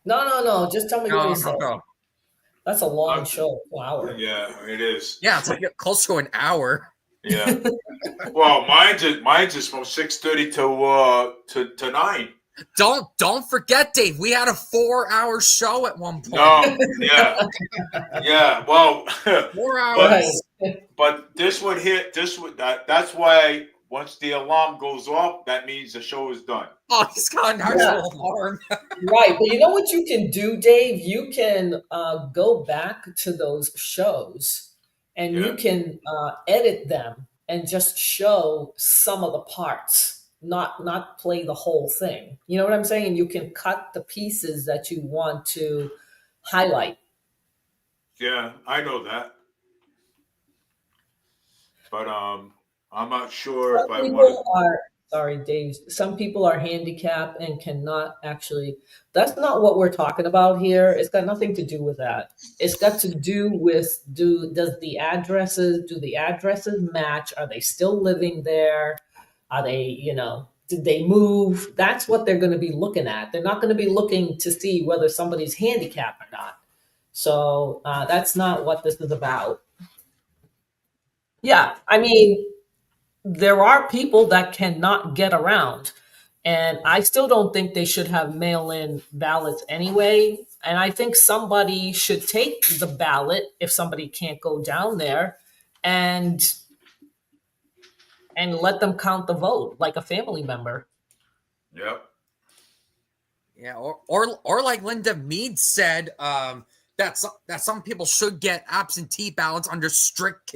No. Just tell me what he said. No. That's a long show, 1 hour. Yeah, it is. Yeah, it's like close to an hour. Yeah. Well, mine's just from 6:30 to 9. Don't forget, Dave. We had a 4-hour show at one point. No. Yeah. Well, 4 hours. But this one here, that's why once the alarm goes off, that means the show is done. Oh, he's got an actual alarm. Right. But you know what you can do, Dave? You can go back to those shows and you can edit them and just show some of the parts, not play the whole thing. You know what I'm saying? You can cut the pieces that you want to highlight. Yeah, I know that. But I'm not sure if I want to. Sorry, Dave. Some people are handicapped and cannot actually. That's not what we're talking about here. It's got nothing to do with that. It's got to do with do the addresses match? Are they still living there? Are they, did they move? That's what they're going to be looking at. They're not going to be looking to see whether somebody's handicapped or not. So that's not what this is about. Yeah, I mean, there are people that cannot get around. And I still don't think they should have mail-in ballots anyway. And I think somebody should take the ballot if somebody can't go down there and let them count the vote like a family member. Yep. Yeah, or like Linda Mead said, that some people should get absentee ballots under strict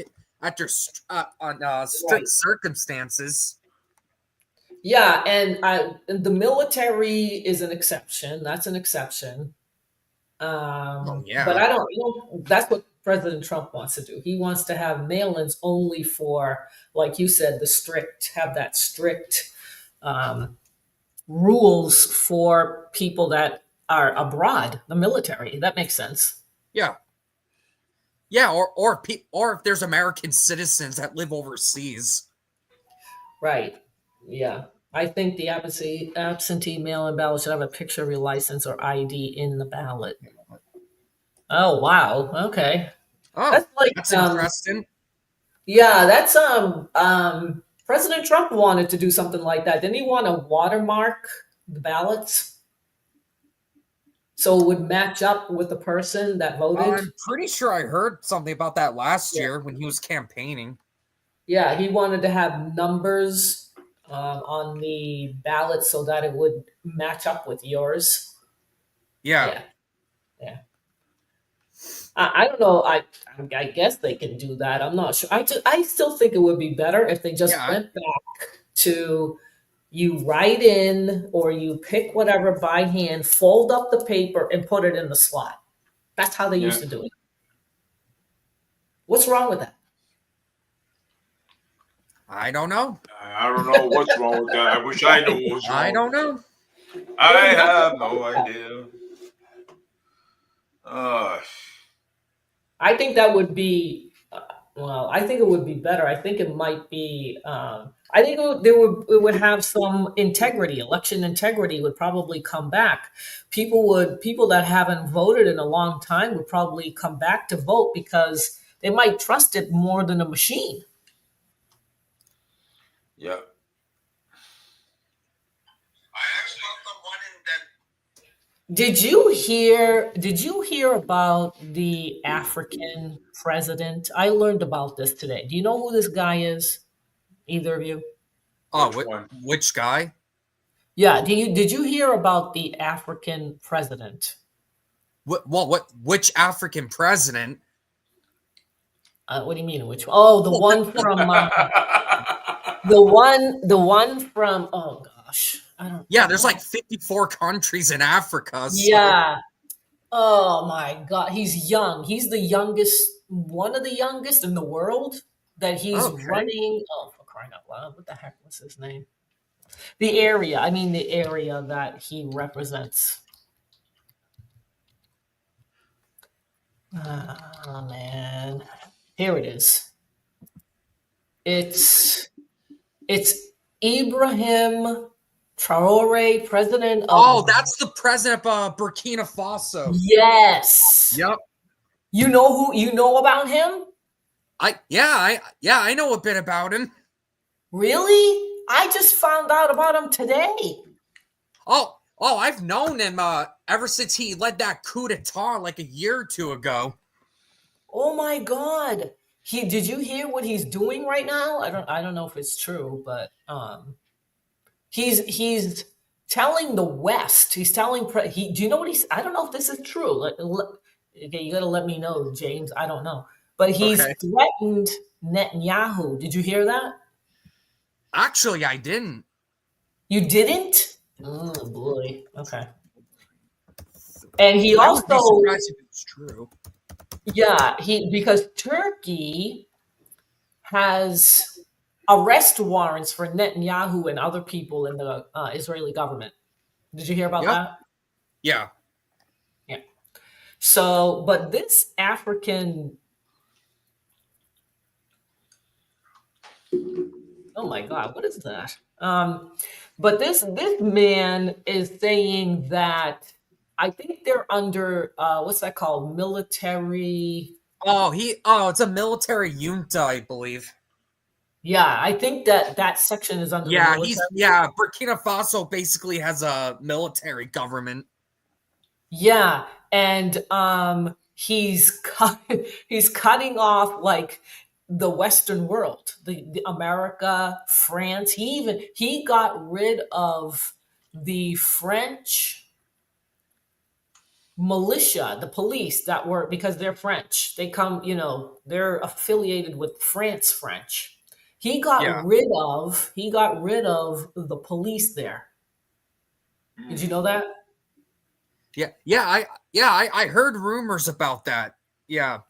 circumstances. Yeah, and the military is an exception. That's an exception. Yeah. But I don't. That's what President Trump wants to do. He wants to have mail-ins only for, like you said, have that strict rules for people that are abroad, the military. That makes sense. Yeah. Yeah, or if there's American citizens that live overseas. Right. Yeah. I think the absentee mail-in ballot should have a picture of your license or ID in the ballot. Oh, wow. Okay. Oh, that's interesting. Yeah, that's President Trump wanted to do something like that. Didn't he want to watermark the ballots so it would match up with the person that voted? I'm pretty sure I heard something about that last year when he was campaigning. Yeah, he wanted to have numbers on the ballot so that it would match up with yours. Yeah. I don't know. I guess they can do that. I'm not sure. I still think it would be better if they just went back to you write in or you pick whatever by hand, fold up the paper and put it in the slot. That's how they used to do it. What's wrong with that? I don't know. I don't know what's wrong with that. I wish I knew what was wrong. I don't know. I have no idea. I think that would be, I think it would be better. I think it might be, I think it would have some integrity. Election integrity would probably come back. People that haven't voted in a long time would probably come back to vote because they might trust it more than a machine. Yeah. Did you hear about the African president? I learned about this today. Do you know who this guy is? Either of you? Oh, which guy? Yeah. Did you hear about the African president? Which African president? What do you mean? Which one? Oh, the one from the one from. Oh gosh. Yeah, there's like 54 countries in Africa. So. Yeah. Oh my God. He's young. He's the youngest, one of the youngest in the world that he's running. Oh, for crying out loud. What the heck was his name? The area that he represents. Oh man. Here it is. It's Ibrahim Traore, president of. Oh, that's the president of Burkina Faso. Yes. Yep. You know about him? I know a bit about him. Really? I just found out about him today. Oh, I've known him ever since he led that coup d'etat like a year or two ago. Oh my God. Did you hear what he's doing right now? I don't know if it's true, but he's telling the West. He's telling do you know what he's? I don't know if this is true. Okay, you got to let me know, James. I don't know, but he's threatened Netanyahu. Did you hear that? Actually, I didn't. You didn't? Oh boy. Okay. And he also. I would be surprised if it's true. Yeah, because Turkey has arrest warrants for Netanyahu and other people in the Israeli government. Did you hear about that? Yeah. Yeah. So, but this African, oh my God, what is that? But this man is saying that I think they're under what's that called? Military. It's a military junta, I believe. Yeah, I think that section is under the military. Burkina Faso basically has a military government. Yeah, and he's cutting off like the Western world, the America, France. He got rid of the French militia, the police that were, because they're French. They come, they're affiliated with French. He got rid of the police there. Did you know that? I heard rumors about that. Yeah.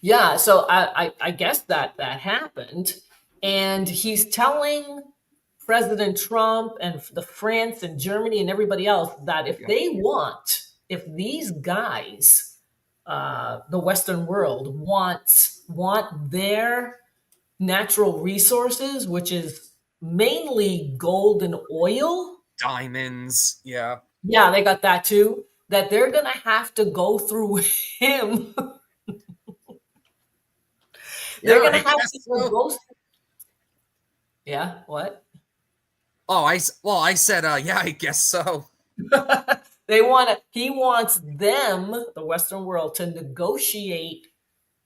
Yeah, so I guess that happened, and he's telling President Trump and the France and Germany and everybody else that if these guys, the Western world want their natural resources, which is mainly gold and oil, diamonds, yeah, they got that too, that they're gonna have to go through him. They're gonna have to go. Yeah, what? Oh, I said, I guess so. He wants them, the Western world, to negotiate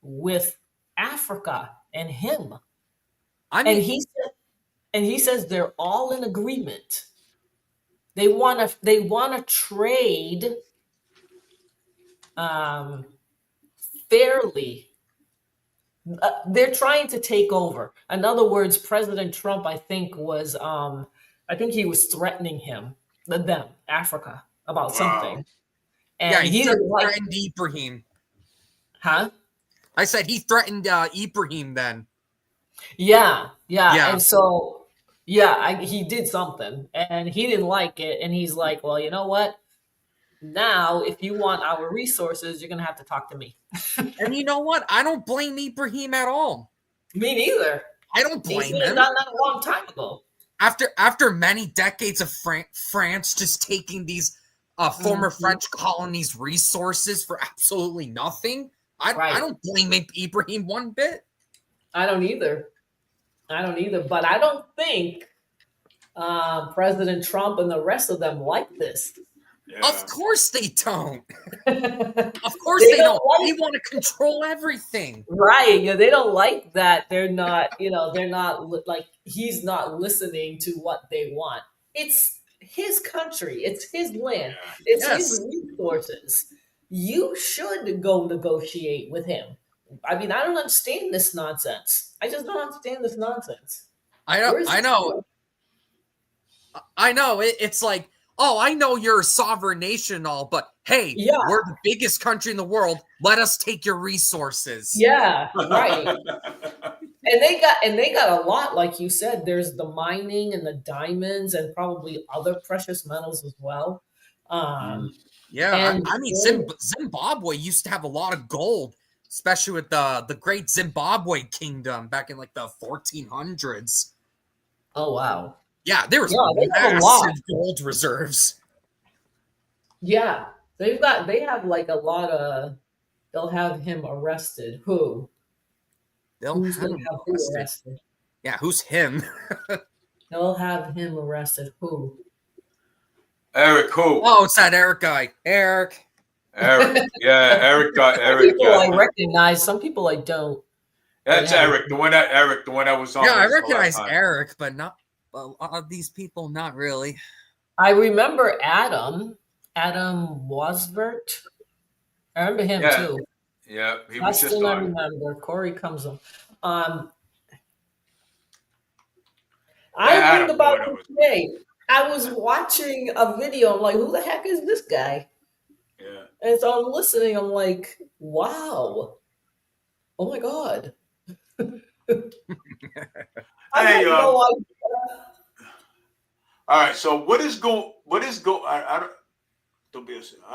with Africa and him. And he says they're all in agreement. They want to trade fairly. They're trying to take over. In other words, President Trump, I think he was threatening them, Africa, about something. And he threatened Ibrahim. Huh? I said he threatened Ibrahim then. Yeah. And so, he did something, and he didn't like it, and he's like, well, you know what? Now, if you want our resources, you're going to have to talk to me. And you know what? I don't blame Ibrahim at all. Me neither. I don't blame him. He done that a long time ago. After many decades of France just taking these former French colonies' resources for absolutely nothing, I don't blame Ibrahim one bit. I don't either. But I don't think President Trump and the rest of them like this. Yeah. Of course they don't. Of course they don't. They want to control everything. Right. Yeah, they don't like that. They're not, they're not like, he's not listening to what they want. It's his country. It's his land. It's his resources. You should go negotiate with him. I mean, I don't understand this nonsense. I just don't understand this nonsense. I know. It's like, oh, I know you're a sovereign nation and all, but hey, we're the biggest country in the world. Let us take your resources. Yeah, right. and they got a lot, like you said. There's the mining and the diamonds and probably other precious metals as well. Zimbabwe used to have a lot of gold, especially with the Great Zimbabwe Kingdom back in like the 1400s. Oh wow. Yeah, there was massive gold reserves. Yeah, they have like a lot of. They'll have him arrested. Who? Who's going to have who arrested? Yeah, who's him? They'll have him arrested. Who? Eric who? Oh, it's that Eric guy. Eric. Yeah, Eric got Eric. Some people I recognize. Some people I don't. That's Eric, the one that was on. Yeah, I recognize Eric, but not a lot of these people. Not really. I remember Adam Wasvert. I remember him too. Yeah, he was just on. I remember. Corey comes on. I heard about him today. I was watching a video. I'm like, who the heck is this guy? Yeah. And so I'm listening. I'm like, wow. Oh my God. I Hey, had no idea. all right. So what is go? I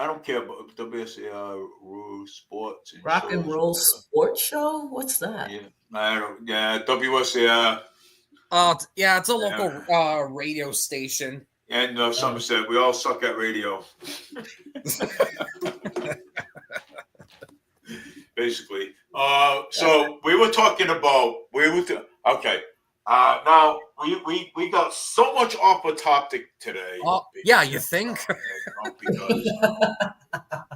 don't care about WSA rules, sports, and Rock and shows. roll sports show? What's that? Yeah, I don't. Yeah, WSA. Yeah, it's a local radio station. And Somerset, we all suck at radio. Basically. So we were talking about okay. Now we got so much off the topic today. Yeah, you think? Because,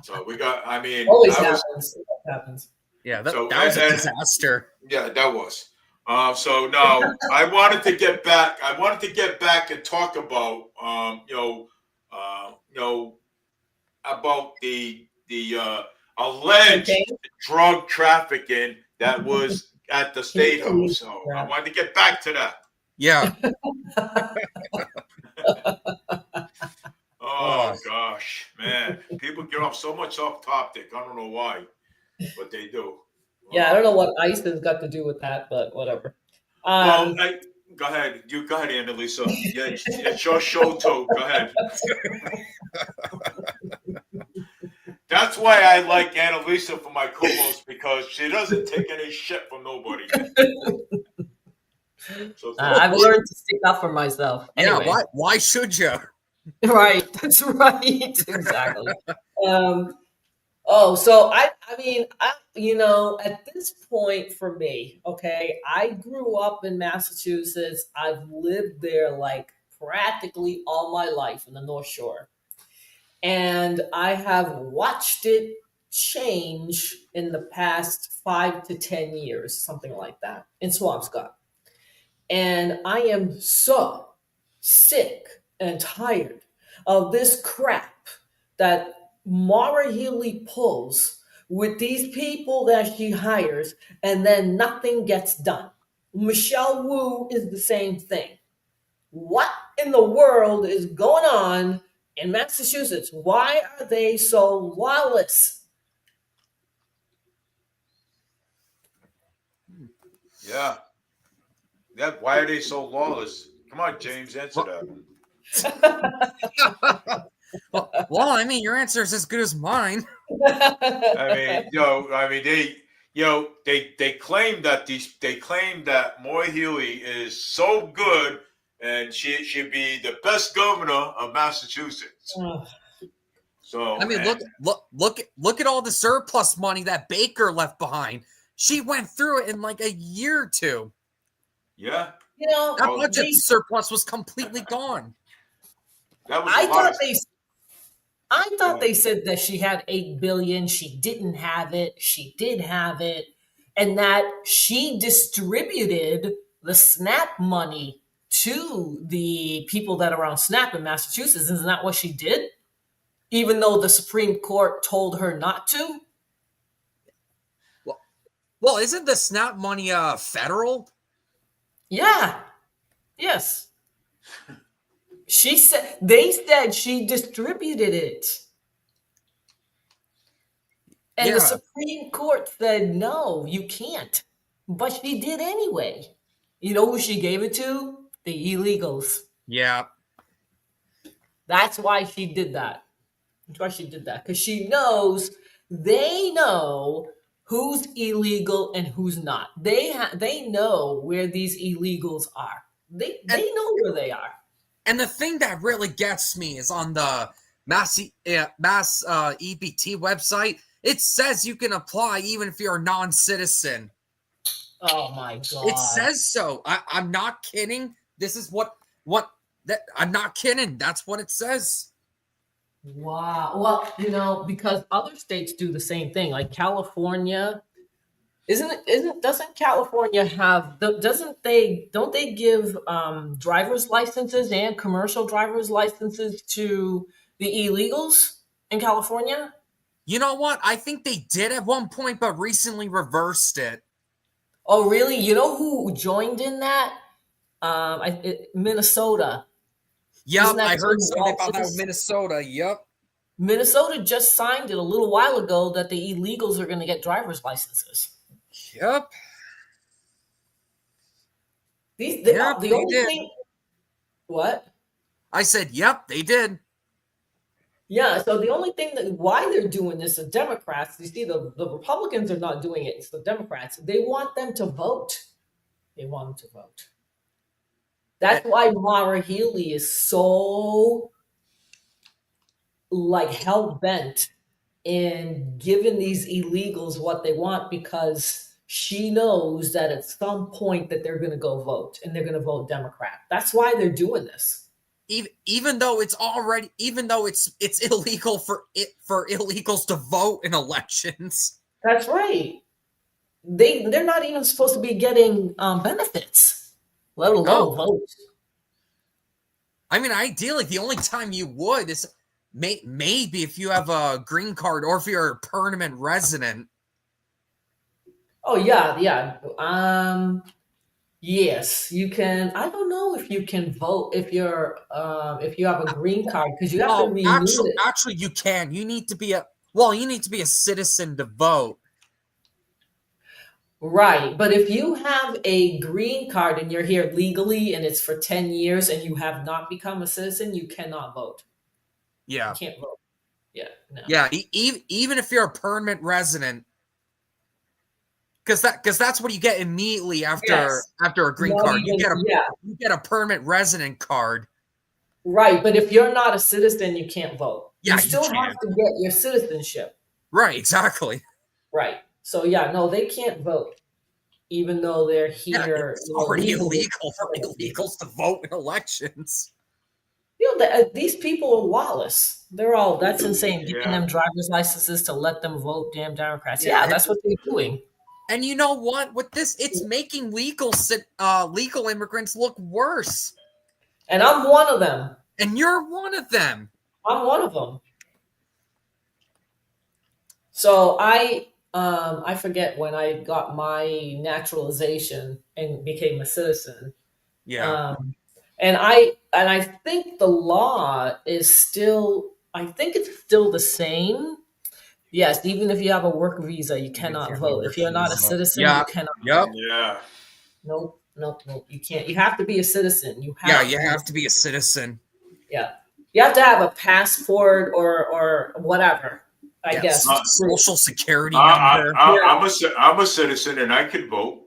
so we got. I mean, Always happens. Yeah, that was a disaster. Yeah, that was. So now I wanted to get back. I wanted to get back and talk about, about the alleged drug trafficking that was at the State House. So I wanted to get back to that. Yeah. Oh gosh, man, people get off so much off topic. I don't know why, but they do. Yeah, I don't know what ICE has got to do with that, but whatever. Go ahead. You go ahead, Annalisa. Yeah, it's your show too. Go ahead. That's why I like Annalisa for my co-host, because she doesn't take any shit from nobody. So, I've learned to stick up for myself. Anyway. Yeah, why should you? Right, that's right. Exactly. So I mean, at this point for me, okay, I grew up in Massachusetts. I've lived there like practically all my life in the North Shore. And I have watched it change in the past 5 to 10 years, something like that, in Swampscott. And I am so sick and tired of this crap that Maura Healey pulls with these people that she hires, and then nothing gets done. Michelle Wu is the same thing. What in the world is going on in Massachusetts? Why are they so lawless? yeah. Why are they so lawless? Come on, James, answer that. Well, I mean, your answer is as good as mine. I mean, they claim that Maura Healey is so good, and she should be the best governor of Massachusetts. So I mean, look at all the surplus money that Baker left behind. She went through it in like a year or two. Yeah, that budget surplus was completely gone. That was I thought they said that she had $8 billion. She didn't have it. She did have it, and that she distributed the SNAP money to the people that are on SNAP in Massachusetts. Isn't that what she did? Even though the Supreme Court told her not to. Well, isn't the SNAP money federal? Yeah. Yes. They said she distributed it. And the Supreme Court said, no, you can't. But she did anyway. You know who she gave it to? The illegals. Yeah. That's why she did that. That's why she did that. Because they know who's illegal and who's not. They know where these illegals are. They know where they are. And the thing that really gets me is on the Mass EBT website, it says you can apply even if you're a non-citizen. Oh my God. It says so. I'm not kidding. This is I'm not kidding. That's what it says. Wow. Well, because other states do the same thing. Like California, doesn't California have, don't they give driver's licenses and commercial driver's licenses to the illegals in California? You know what? I think they did at one point, but recently reversed it. Oh, really? You know who joined in that? Minnesota. Yep, I heard something about that with Minnesota. Yep. Minnesota just signed it a little while ago that the illegals are going to get driver's licenses. Yep. Yeah, the they only did. thing. What? I said, yep, they did. Yeah, so the only thing that why they're doing this, the Democrats, you see, the Republicans are not doing it, it's the Democrats. They want them to vote. They want them to vote. That's why Mara Healy is so like hell bent in giving these illegals what they want, because she knows that at some point that they're going to go vote and they're going to vote Democrat. That's why they're doing this. Even though it's illegal for illegals to vote in elections. That's right. They're not even supposed to be getting benefits, let alone vote. I mean, ideally, the only time you would is maybe if you have a green card or if you're a permanent resident. Oh yeah. Yes, you can. I don't know if you can vote if you have a green card, because you have to renew it. Actually, you can. You need to be a citizen to vote. Right, but if you have a green card and you're here legally and it's for 10 years and you have not become a citizen, you cannot vote. Yeah. You can't vote. Yeah. No. Yeah, even if you're a permanent resident, because that's what you get immediately after a green card. You get a permanent resident card. Right, but if you're not a citizen, you can't vote. Yeah, you still have to get your citizenship. Right, exactly. Right. So yeah, no, they can't vote, even though they're here. It's already illegal for illegals to vote in elections. You know, these people are lawless. They're all, that's insane. Giving them driver's licenses to let them vote, damn Democrats. Yeah, that's what they're doing. And you know what? With this, it's making legal immigrants look worse. And I'm one of them. And you're one of them. I'm one of them. So I forget when I got my naturalization and became a citizen. Yeah. And I think the law is still, I think it's still the same. Yes, even if you have a work visa, you cannot vote. If you're not a citizen, you cannot vote. Yeah. Nope, you can't. You have to be a citizen. You have to be a citizen. Yeah. You have to have a passport or whatever, I guess. Social security number. I'm a citizen and I could vote.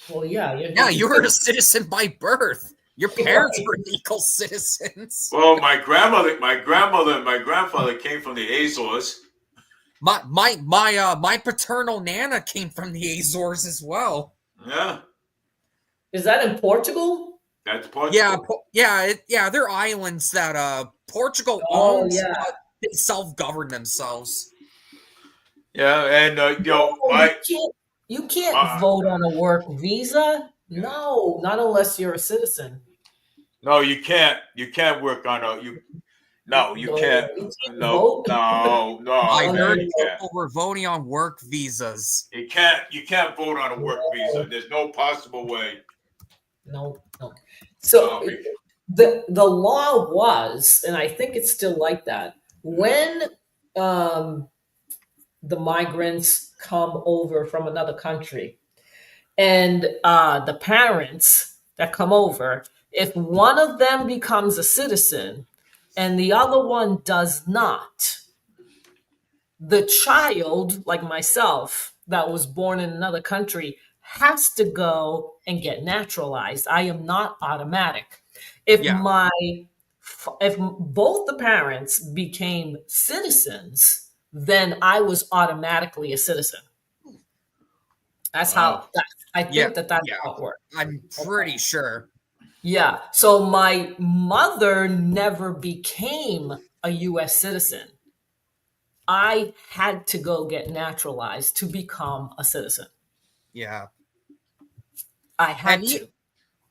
Well, yeah. You were a citizen by birth. Your parents were legal citizens. Well, my grandmother and my grandfather came from the Azores. My paternal nana came from the Azores as well. Yeah. Is that in Portugal? That's Portugal. Yeah. They're islands that Portugal owns. Yeah. They self-govern themselves. Yeah, and you can't vote on a work visa. No, not unless you're a citizen. No, you can't. You can't work on you can't. No. I heard people were voting on work visas. You can't vote on a work visa. There's no possible way. No. So the law was, and I think it's still like that, when the migrants come over from another country, and the parents that come over, if one of them becomes a citizen and the other one does not, the child, like myself, that was born in another country, has to go and get naturalized. I am not automatic. If both the parents became citizens, then I was automatically a citizen. That's how I think that's how it works. I'm pretty sure. Yeah. So my mother never became a U.S. citizen. I had to go get naturalized to become a citizen. Yeah. I had to.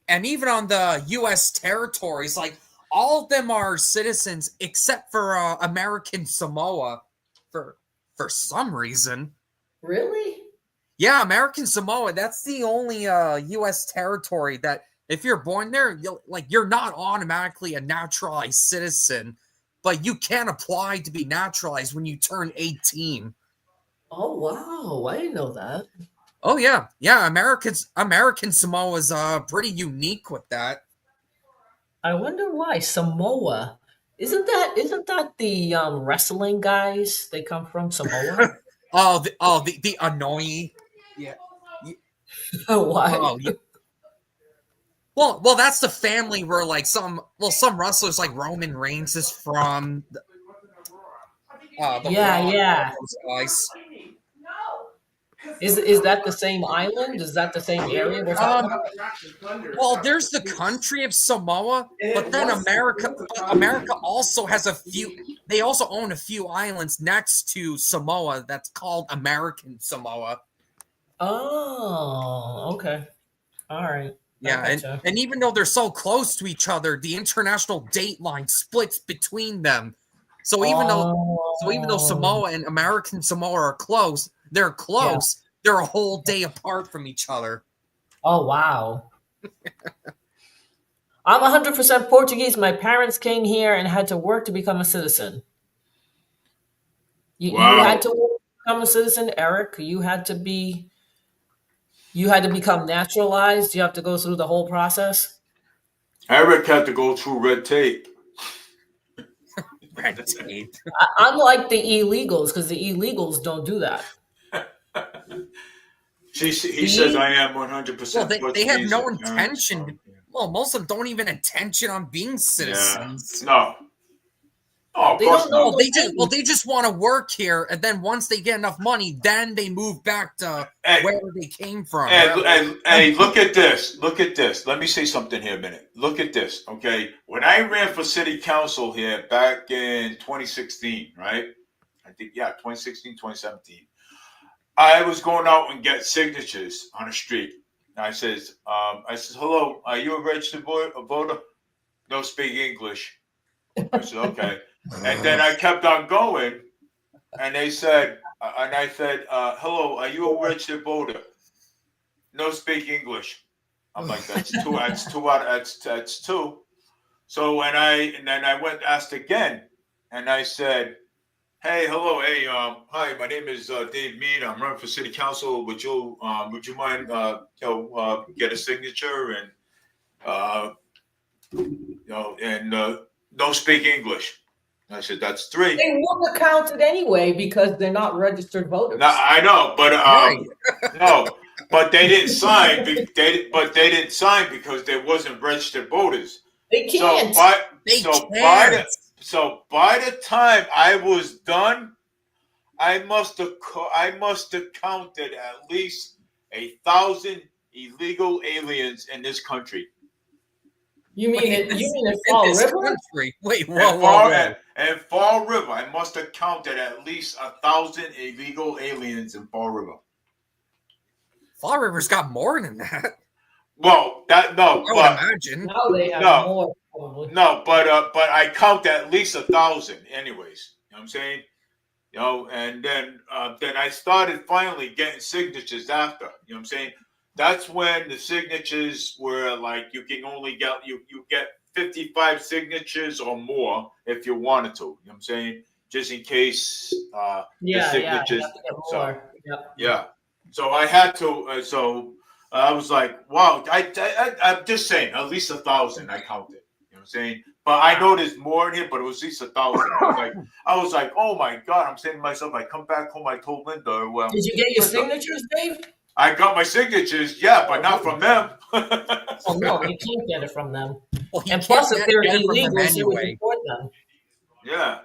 And even on the U.S. territories, like all of them are citizens except for American Samoa for some reason. Really? Yeah, American Samoa. That's the only U.S. territory that if you're born there, you're not automatically a naturalized citizen, but you can apply to be naturalized when you turn 18. Oh, wow. I didn't know that. Oh yeah, American Samoa is pretty unique with that. I wonder why Samoa. Isn't that the wrestling guys? They come from Samoa. The annoying. Yeah. Why? Oh yeah. Well, that's the family where like some wrestlers like Roman Reigns is from. The Yeah, Rock, yeah. those guys. Is that the same island? Is that the same area we're talking about? Well, there's the country of Samoa, but then America also has a few. They also own a few islands next to Samoa that's called American Samoa. Oh, okay. All right. Yeah, and even though they're so close to each other, the international date line splits between them. So even though Samoa and American Samoa are close, they're close. Yeah. They're a whole day apart from each other. Oh wow. I'm 100% Portuguese. My parents came here and had to work to become a citizen. You had to work to become a citizen, Eric. You had to become naturalized. You have to go through the whole process. Eric had to go through red tape. Red tape. Unlike the illegals, because the illegals don't do that. He says I am 100%. Well, they have no intention. Well, most of them don't even intention on being citizens. Yeah. No. Oh, of course not. They just want to work here, and then once they get enough money, then they move back to where they came from. Hey, look at this. Look at this. Let me say something here a minute. Look at this, okay? When I ran for city council here back in 2016, right? I think, 2016, 2017. I was going out and get signatures on the street. And I says, hello, are you a registered voter? No speak English. I said, okay. And then I kept on going, and they said, and I said, hello, are you a registered voter? No speak English. I'm like, that's two. So then I went asked again, and I said, hey, hello, hi, my name is Dave Mead. I'm running for city council. Would you mind get a signature and don't speak English? I said, that's 3. They wouldn't have counted anyway because they're not registered voters. No, I know, but no, but they didn't sign. But they didn't sign because they wasn't registered voters. They can't. So by the time I was done, I must have counted at least 1,000 illegal aliens in this country. You mean in Fall River? Country. Wait, whoa. In Fall River, I must have counted at least 1,000 illegal aliens in Fall River. Fall River's got more than that. Well, I would imagine. Now they have more. Probably. No, but I count at least 1,000, anyways. You know what I'm saying? And then I started finally getting signatures after. You know what I'm saying? That's when the signatures were like you can only get you get 55 signatures or more if you wanted to. You know what I'm saying? Just in case the signatures. So I had to. So I was like, wow. I'm just saying, at least 1,000. I counted. You know what I'm saying? But I know there's more in here, but it was at least 1,000. I was like, oh my God. I'm saying to myself, I come back home. I told Linda, well, did you get your signatures, Dave? I got my signatures, but not from them. Oh no, you can't get it from them. Well, and plus, if they're illegal, you would report them. Yeah,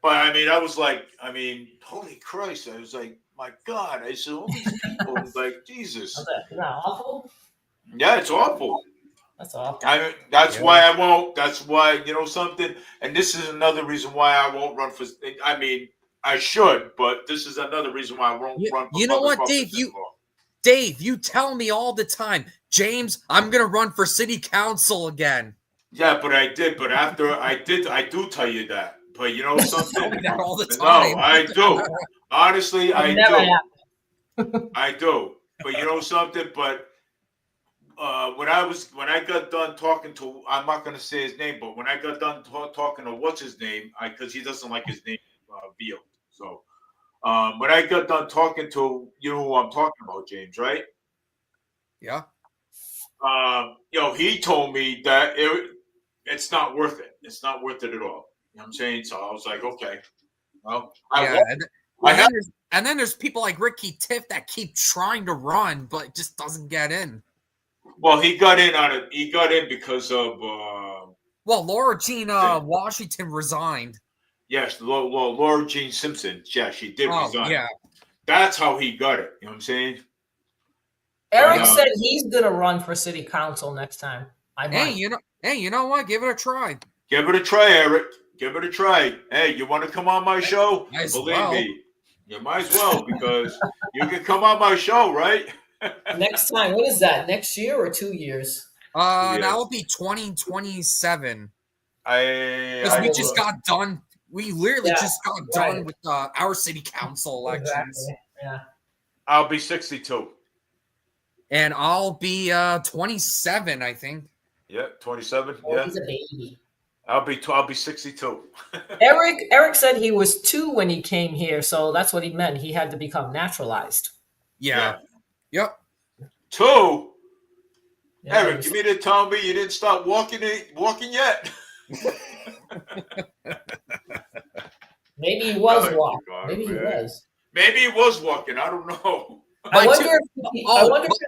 but I was like, holy Christ! I was like, my God! I said, all these people, like Jesus. Is that awful? Yeah, it's awful. That's awful. That's why I won't. That's why something. And this is another reason why I won't run for. I should, but this is another reason why I won't run for. You know what, Dave, you tell me all the time, James, I'm going to run for city council again. Yeah, but I did. But after I do tell you that. But you know something? Tell me that all the time. No, I do. Honestly, I do. I do. But you know something? But when I got done talking to, I'm not going to say his name, but when I got done talking to what's his name, because he doesn't like his name veiled. So When I got done talking to you know who I'm talking about, James, right? Yeah. He told me that it's not worth it. It's not worth it at all. You know what I'm saying? So I was like, okay. Well, and then there's people like Ricky Tiff that keep trying to run but just doesn't get in. Well, he got in on it. He got in because of Laura Jean Washington resigned. yes, Laura Jean Simpson. Yeah, she did resign. Yeah. That's how he got it. You know what I'm saying? Eric said he's gonna run for city council next time. Hey, you know what? Give it a try. Give it a try, Eric. Give it a try. Hey, you want to come on my show? Believe me, you might as well because you can come on my show, right? Next time. What is that? Next year or 2 years? That will be 2027. Because we just got done. We literally just got done with our city council elections. Exactly. Yeah. I'll be 62. And I'll be 27, I think. Yeah, 27. Oh, yeah. He's a baby. I'll be 62. Eric said he was 2 when he came here, so that's what he meant. He had to become naturalized. Yeah. Yep. 2. Yeah, Eric, you mean to tell me you didn't start walking yet? Maybe he was Oh, walking. God, Maybe he man. was. Maybe he was walking. I don't know. I wonder if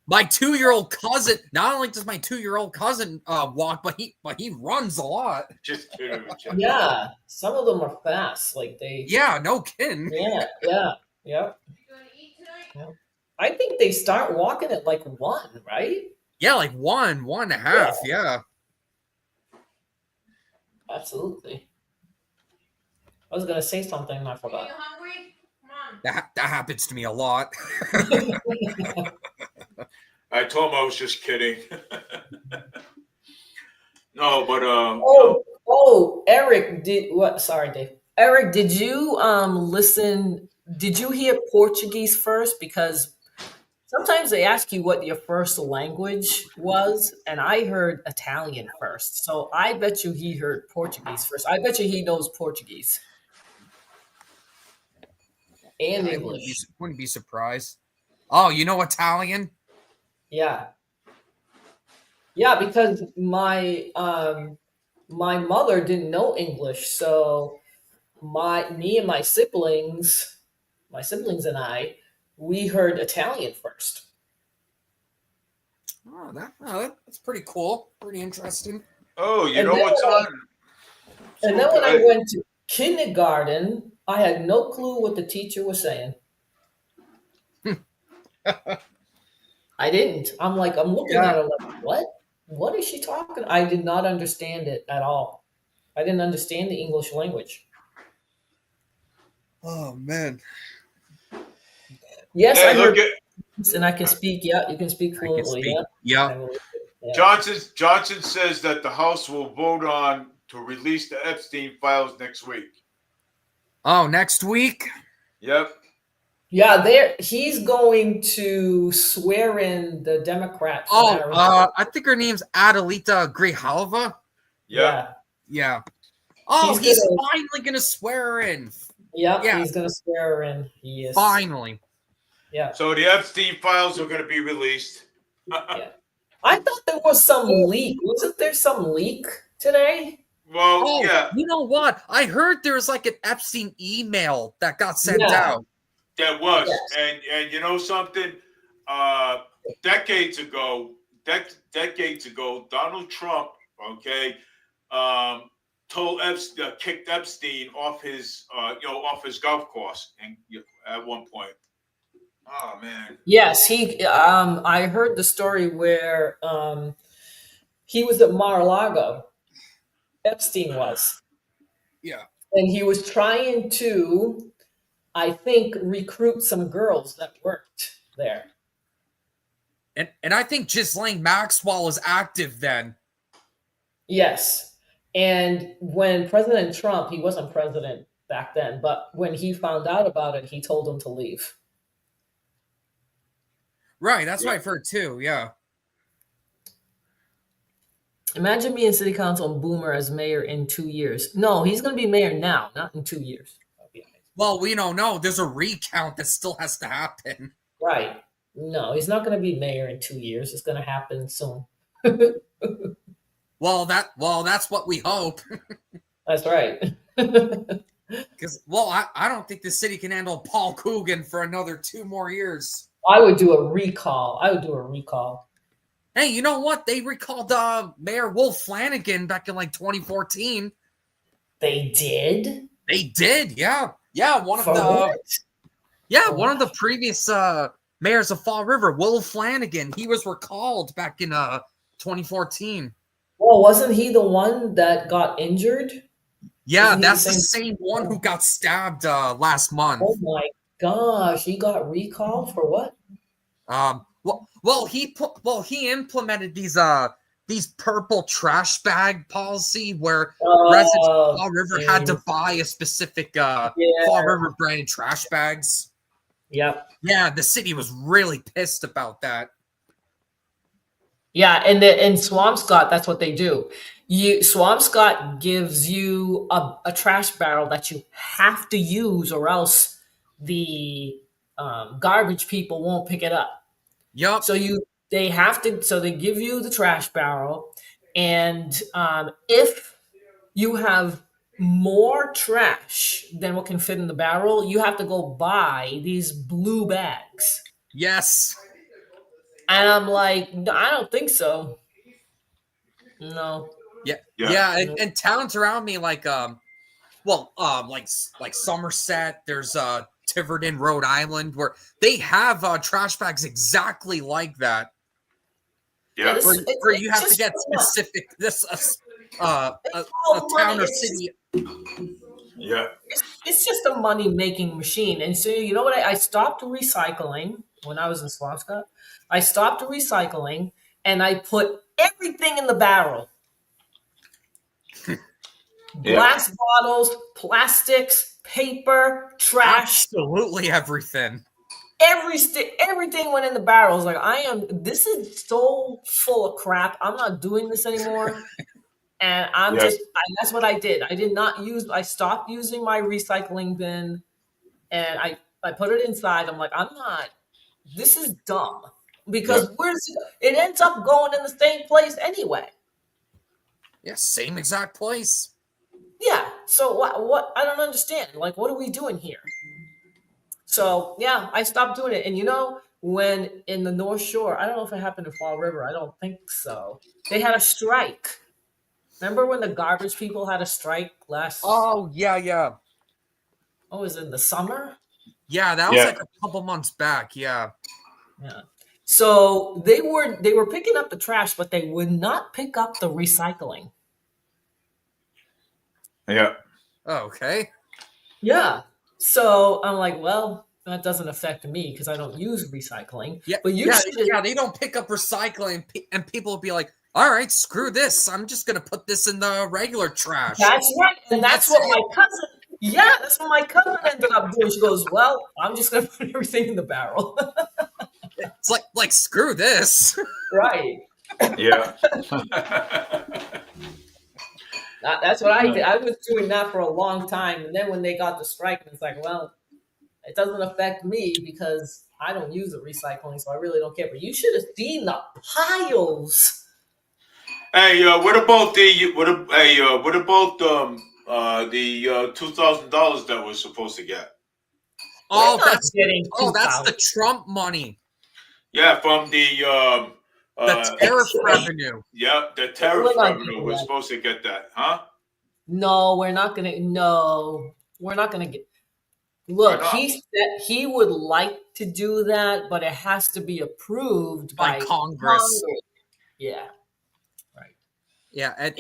my 2-year-old cousin. Not only does my 2-year-old cousin walk, but he runs a lot. Just kidding. Yeah, some of them are fast. Like they. Yeah, no kidding. Yeah. I think they start walking at like 1, right? Yeah, like 1.5. Yeah. Absolutely. I was gonna say something and I forgot. Are you hungry? Come on. That happens to me a lot. I told him I was just kidding. No, but Eric did what? Sorry, Dave. Eric, did you listen? Did you hear Portuguese first? Because sometimes they ask you what your first language was, and I heard Italian first. So I bet you he heard Portuguese first. I bet you he knows Portuguese and English. Wouldn't be surprised. Oh, you know Italian? Yeah, because my mother didn't know English, so me and my siblings and I, we heard Italian first. Oh, that's pretty cool. Pretty interesting. oh, you know what's on? And then when I went to kindergarten, I had no clue what the teacher was saying. I didn't. I'm looking at her like, what? What is she talking? I did not understand it at all. I didn't understand the English language. Oh man. Yes, Hey, I heard, look and I can speak. Yeah, you can speak fluently. Yeah. Johnson says that the House will vote on to release the Epstein files next week. Oh, next week? Yep. Yeah, he's going to swear in the Democrat. I think her name's Adelita Grijalva. Yep. Yeah. Oh, he's gonna- finally gonna swear her in. Yep, Yeah. he's going to swear her in. He is. Finally. Yeah. So the Epstein files are going to be released. Yeah. I thought there was some leak. Wasn't there some leak today? Well, Oh, yeah, you know what? I heard there was like an Epstein email that got sent Yeah. out. there was, Yes. and you know something? Decades ago, Donald Trump, okay, told kicked Epstein off his golf course, and at one point. Oh man. Yes, I heard the story where he was at Mar-a-Lago. Epstein was. Yeah. And he was trying to, I think, recruit some girls that worked there. And I think Ghislaine Maxwell was active then. Yes. And when President Trump, he wasn't president back then, but when he found out about it, he told him to leave. Right, that's what I've heard too, yeah. Imagine being city council and Boomer as mayor in 2 years. No, he's going to be mayor now, not in 2 years. That'd be amazing. Well, we don't know. There's a recount that still has to happen. Right. No, he's not going to be mayor in 2 years. It's going to happen soon. Well, that's what we hope. That's right. Because, well, I don't think the city can handle Paul Coogan for another 2 more years. I would do a recall. Hey, you know what? They recalled Mayor Wolf Flanagan back in like 2014. They did? They did, yeah. Yeah, one of the previous mayors of Fall River, Will Flanagan, he was recalled back in 2014. Well, wasn't he the one that got injured? Yeah, that's the same one who got stabbed last month. Oh my gosh, he got recalled for what? He implemented these purple trash bag policy where residents of Fall River had to buy a specific Fall River branded trash bags. Yep. Yeah, the city was really pissed about that. Yeah, and in Swampscott, that's what they do. Swampscott gives you a trash barrel that you have to use, or else the garbage people won't pick it up. Yep. So they have to. So they give you the trash barrel, and if you have more trash than what can fit in the barrel, you have to go buy these blue bags. Yes. And I'm like, no, I don't think so. No. Yeah. And towns around me, like Somerset, there's Tiverton, Rhode Island, where they have trash bags exactly like that. Yeah, where you have to get specific a town or city. Yeah, it's just a money making machine. And so you know what? I stopped recycling when I was in Swampscott. I stopped recycling and I put everything in the barrel. Glass bottles, plastics, paper, trash. Absolutely everything. Everything went in the barrels. Like, this is so full of crap. I'm not doing this anymore. And that's what I did. I stopped using my recycling bin, and I put it inside. I'm like, this is dumb, because it ends up going in the same place anyway. Yeah, same exact place. Yeah. So what I don't understand. Like, what are we doing here? So yeah, I stopped doing it. And when in the North Shore, I don't know if it happened in Fall River. I don't think so. They had a strike. Remember when the garbage people had a strike last? Oh yeah. Oh, was it in the summer? Yeah, that was like a couple months back. Yeah. Yeah. So they were picking up the trash, but they would not pick up the recycling. Yeah. Okay. Yeah. So I'm like, well, that doesn't affect me because I don't use recycling. Yeah. But they don't pick up recycling, and people will be like, all right, screw this. I'm just going to put this in the regular trash. That's right. And that's what my cousin ended up doing. She goes, well, I'm just going to put everything in the barrel. It's like screw this. Right. Yeah. That's what I did. I was doing that for a long time. And then when they got the strike, it's like, well, it doesn't affect me because I don't use the recycling, so I really don't care. But you should have seen the piles. Hey, what about the $2,000 that we're supposed to get? Oh, that's the Trump money. Yeah, from the tariff revenue. Yeah, the tariff revenue. We're supposed to get that, huh? No, we're not gonna. No, we're not gonna get. Look, he said he would like to do that, but it has to be approved by Congress. Yeah. Yeah, and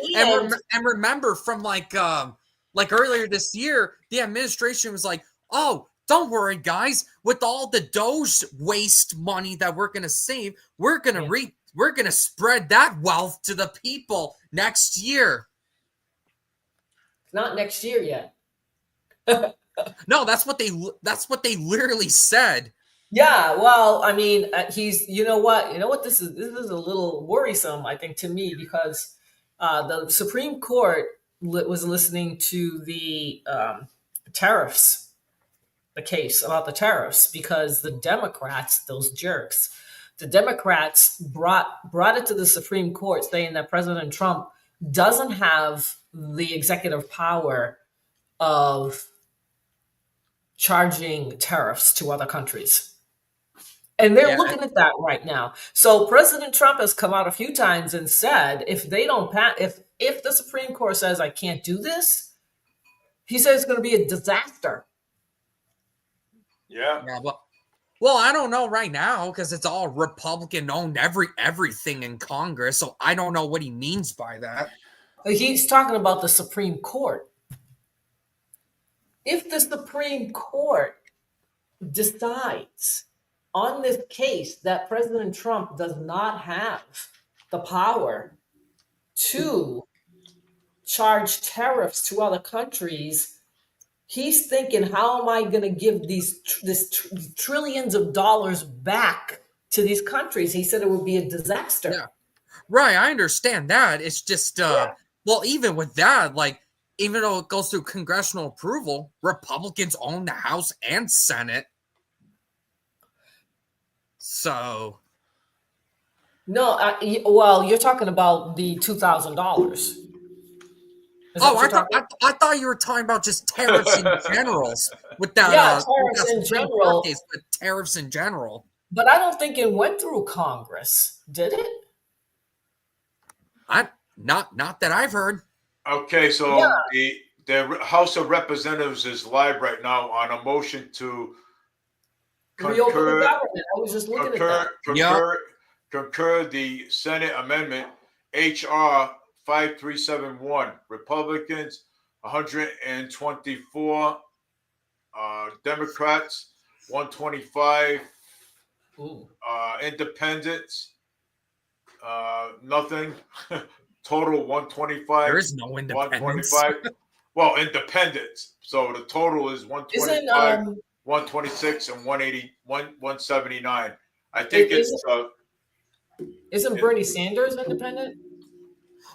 remember from like earlier this year, the administration was like, "Oh, don't worry, guys. With all the Doge waste money that we're gonna save, we're gonna spread that wealth to the people next year." Not next year yet. No, that's what they literally said. Yeah, well, I mean, you know what? This is a little worrisome, I think, to me, because the Supreme Court was listening to the tariffs the case about the tariffs because the Democrats, those jerks, the Democrats brought it to the Supreme Court saying that President Trump doesn't have the executive power of charging tariffs to other countries. And they're looking at that right now. So President Trump has come out a few times and said, if they don't pass, if the Supreme Court says I can't do this, he says it's going to be a disaster. Yeah. Well, I don't know right now because it's all Republican owned everything in Congress. So I don't know what he means by that. He's talking about the Supreme Court. If the Supreme Court decides on this case that President Trump does not have the power to charge tariffs to other countries, he's thinking, how am I going to give these trillions of dollars back to these countries? He said it would be a disaster. Yeah. Right, I understand that. It's just, well, even with that, like, even though it goes through congressional approval, Republicans own the House and Senate. So. No, well, you're talking about the $2,000. Oh, I thought you were talking about just tariffs in general. With that, tariffs in general. Case, but tariffs in general. But I don't think it went through Congress, did it? Not that I've heard. Okay, so the House of Representatives is live right now on a motion to reopen the government. I was just looking at that. Concur the Senate amendment HR 5371. Republicans 124, Democrats 125, Independents nothing. Total 125. There is no independence. 125. Well, independents. So the total is 125, 126, and 180, 179. I think Isn't Bernie Sanders independent?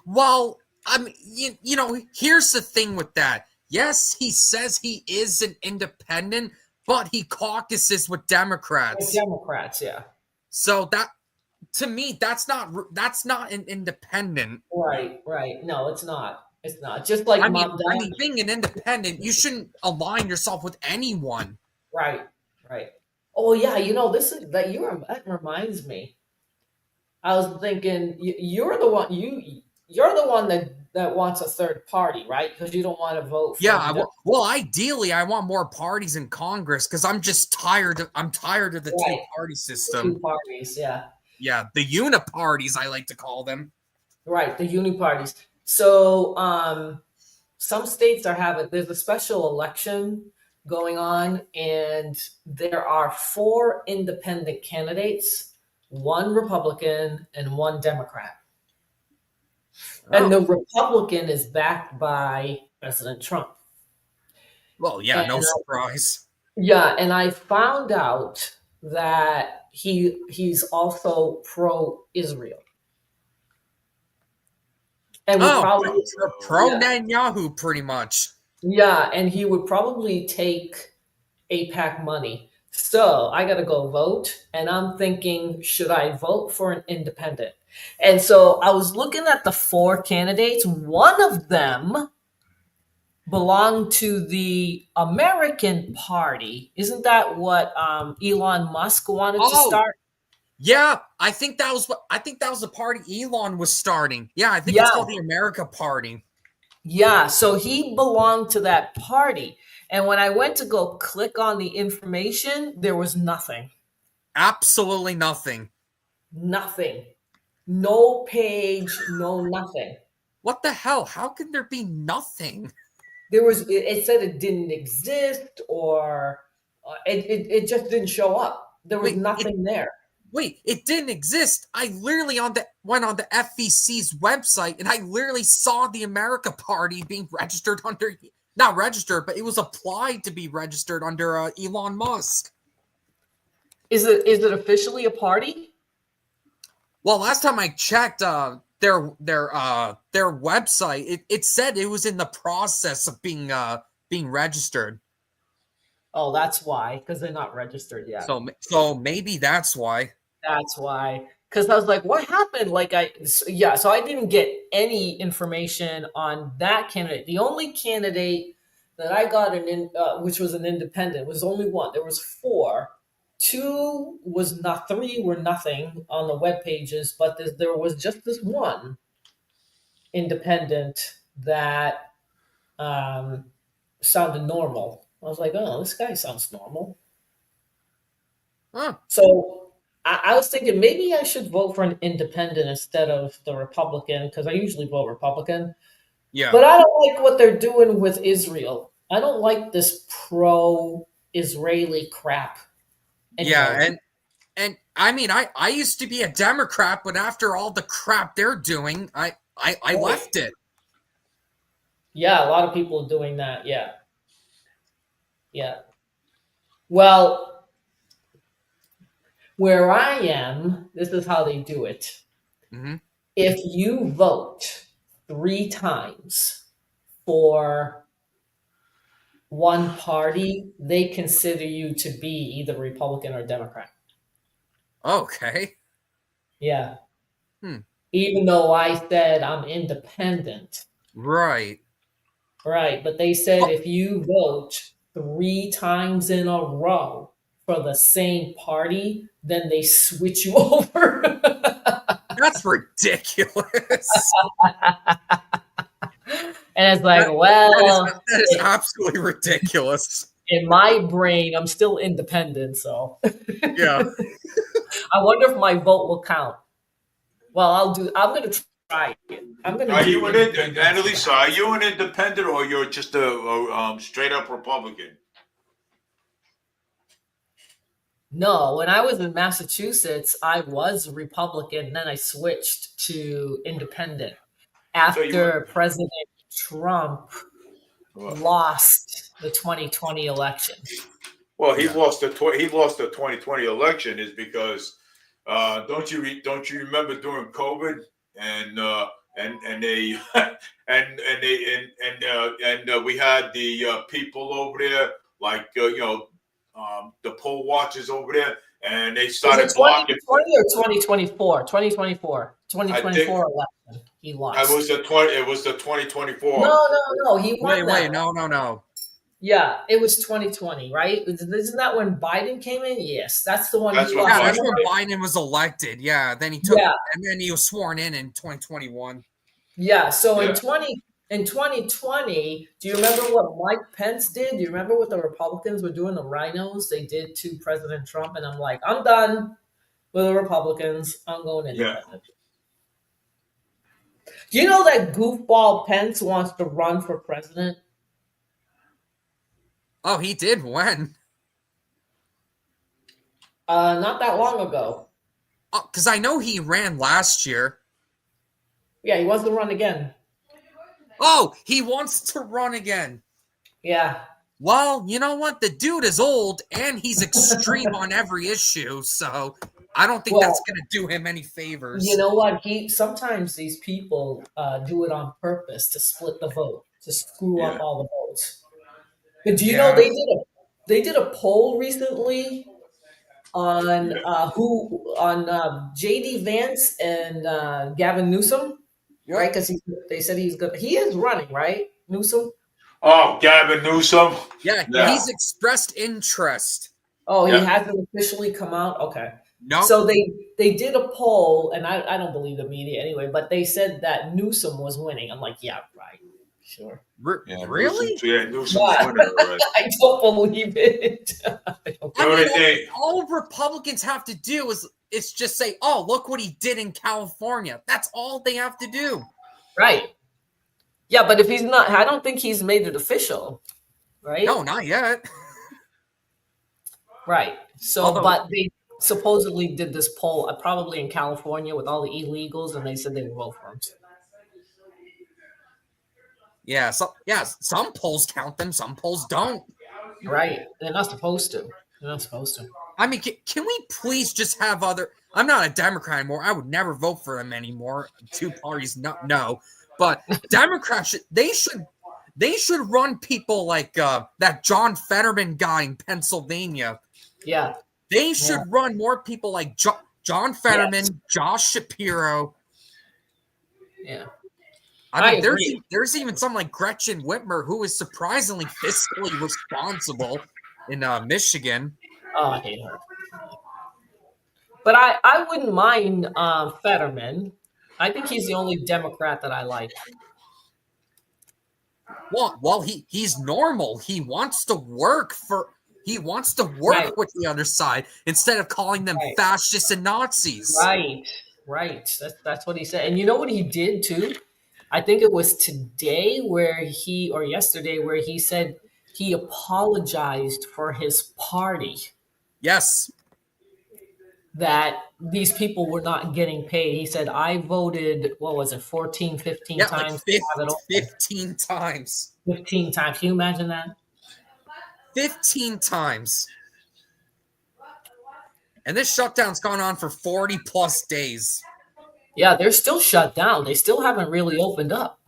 Well, I mean, you know, here's the thing with that. Yes, he says he is an independent, but he caucuses with Democrats. With Democrats, yeah. So that, to me, that's not an independent. Right. No, it's not. It's not. Just like I mean, being an independent, you shouldn't align yourself with anyone. Right. Oh yeah, you know, that reminds me. I was thinking you're the one that wants a third party, right? Because you don't want to vote for well, ideally I want more parties in Congress because I'm just tired of the two-party system. Two parties, yeah. Yeah, the uniparties, I like to call them. Right, the uniparties. So some states there's a special election going on, and there are 4 independent candidates, 1 Republican and 1 Democrat. And the Republican is backed by President Trump. Well, yeah, no surprise. Yeah, and I found out that he's also pro-Israel. And probably pro-Netanyahu, pretty much. Yeah, and he would probably take AIPAC money. So I got to go vote, and I'm thinking, should I vote for an independent? And so I was looking at the 4 candidates. One of them belonged to the American Party. Isn't that what Elon Musk wanted to start? Yeah, I think that was the party Elon was starting. Yeah, I think it's called the America Party. Yeah, so he belonged to that party. And when I went to go click on the information, there was nothing. Absolutely nothing. Nothing. No page, no nothing. What the hell? How can there be nothing? It said it didn't exist, or it just didn't show up. There was nothing there. Wait, it didn't exist. I literally went on the FEC's website, and I literally saw the America Party being registered under, not registered, but it was applied to be registered under Elon Musk. Is it officially a party? Well, last time I checked their website, it said it was in the process of being registered. Oh, that's why, because they're not registered yet. So maybe that's why. That's why. Because I was like, what happened? So I didn't get any information on that candidate. The only candidate that I got which was an independent, was only one. There was 4. 2 was not, 3 were nothing on the web pages, but there was just this one independent that sounded normal. I was like, oh, this guy sounds normal. Huh. So I was thinking maybe I should vote for an independent instead of the Republican, because I usually vote Republican. Yeah. But I don't like what they're doing with Israel. I don't like this pro-Israeli crap anymore. Yeah, and I mean, I used to be a Democrat, but after all the crap they're doing, I left it. Yeah, a lot of people are doing that. Yeah. Yeah. Well, where I am, this is how they do it. Mm-hmm. If you vote 3 times for one party, they consider you to be either Republican or Democrat. Okay. Yeah. Hmm. Even though I said I'm independent. Right. Right. But they said if you vote 3 times in a row for the same party, then they switch you over. That's ridiculous. And it's like, well, that is absolutely ridiculous. In my brain, I'm still independent, so yeah. I wonder if my vote will count. Well, I'm going to try it. Are you Annalisa, are you an independent or you're just a straight up Republican? No, when I was in Massachusetts, I was Republican. Then I switched to independent after President Trump lost the 2020 election. Well, he lost the 2020 election is because don't you remember during COVID and they and we had the people over there like the poll watchers over there, and they started blocking. 2020 or 2024? 2024 election. He lost. It was the 2024. No. He won. Wait. No. Yeah, it was 2020, right? Isn't that when Biden came in? Yes, that's the one. That's when Biden was elected. Yeah, then he took, and then he was sworn in 2021. Yeah, so in 2020, do you remember what Mike Pence did? Do you remember what the Republicans were doing? The rhinos they did to President Trump, and I'm like, I'm done with the Republicans. I'm going independent. Do you know that goofball Pence wants to run for president? Oh, he did when? Not that long ago. Because I know he ran last year. Yeah, he wants to run again. Oh, he wants to run again. Yeah. Well, you know what? The dude is old and he's extreme on every issue, so I don't think that's going to do him any favors. You know what? Sometimes these people do it on purpose to split the vote, to screw up all the votes. But do you know they did a poll recently on JD Vance and Gavin Newsom, right? Because they said he's good. He is running, right, Newsom? Oh, Gavin Newsom. Yeah, he's expressed interest. Oh, he hasn't officially come out. Okay. No. So they did a poll, and I don't believe the media anyway, but they said that Newsom was winning. I'm like, yeah, right. Sure. Really? Newsom's winning already. I don't believe it. All Republicans have to do is just say, "Oh, look what he did in California." That's all they have to do. Right. Yeah, but if he's not, I don't think he's made it official. Right? No, not yet. Right. So, but they supposedly did this poll, probably in California, with all the illegals, and they said they would vote for him. Yeah, some polls count them, some polls don't. Right. They're not supposed to. I mean, can we please just have other... I'm not a Democrat anymore. I would never vote for them anymore. Two parties, no. But Democrats, they should... They should run people like that John Fetterman guy in Pennsylvania. Yeah. They should run more people like John Fetterman, Josh Shapiro. Yeah. I mean, agree. there's even some like Gretchen Whitmer, who is surprisingly fiscally responsible in Michigan. Oh, I hate her. But I wouldn't mind Fetterman. I think he's the only Democrat that I like. Well, he's normal. He wants to work Right. with the other side instead of calling them Right. fascists and Nazis. Right. That's what he said. And you know what he did too? I think it was today or yesterday where he said he apologized for his party Yes. that these people were not getting paid. He said, I voted, what was it, 14, 15 Yeah, times? like to have it open." 15 times. 15 times. Can you imagine that? 15 times. And this shutdown's gone on for 40 plus days. Yeah, they're still shut down. They still haven't really opened up.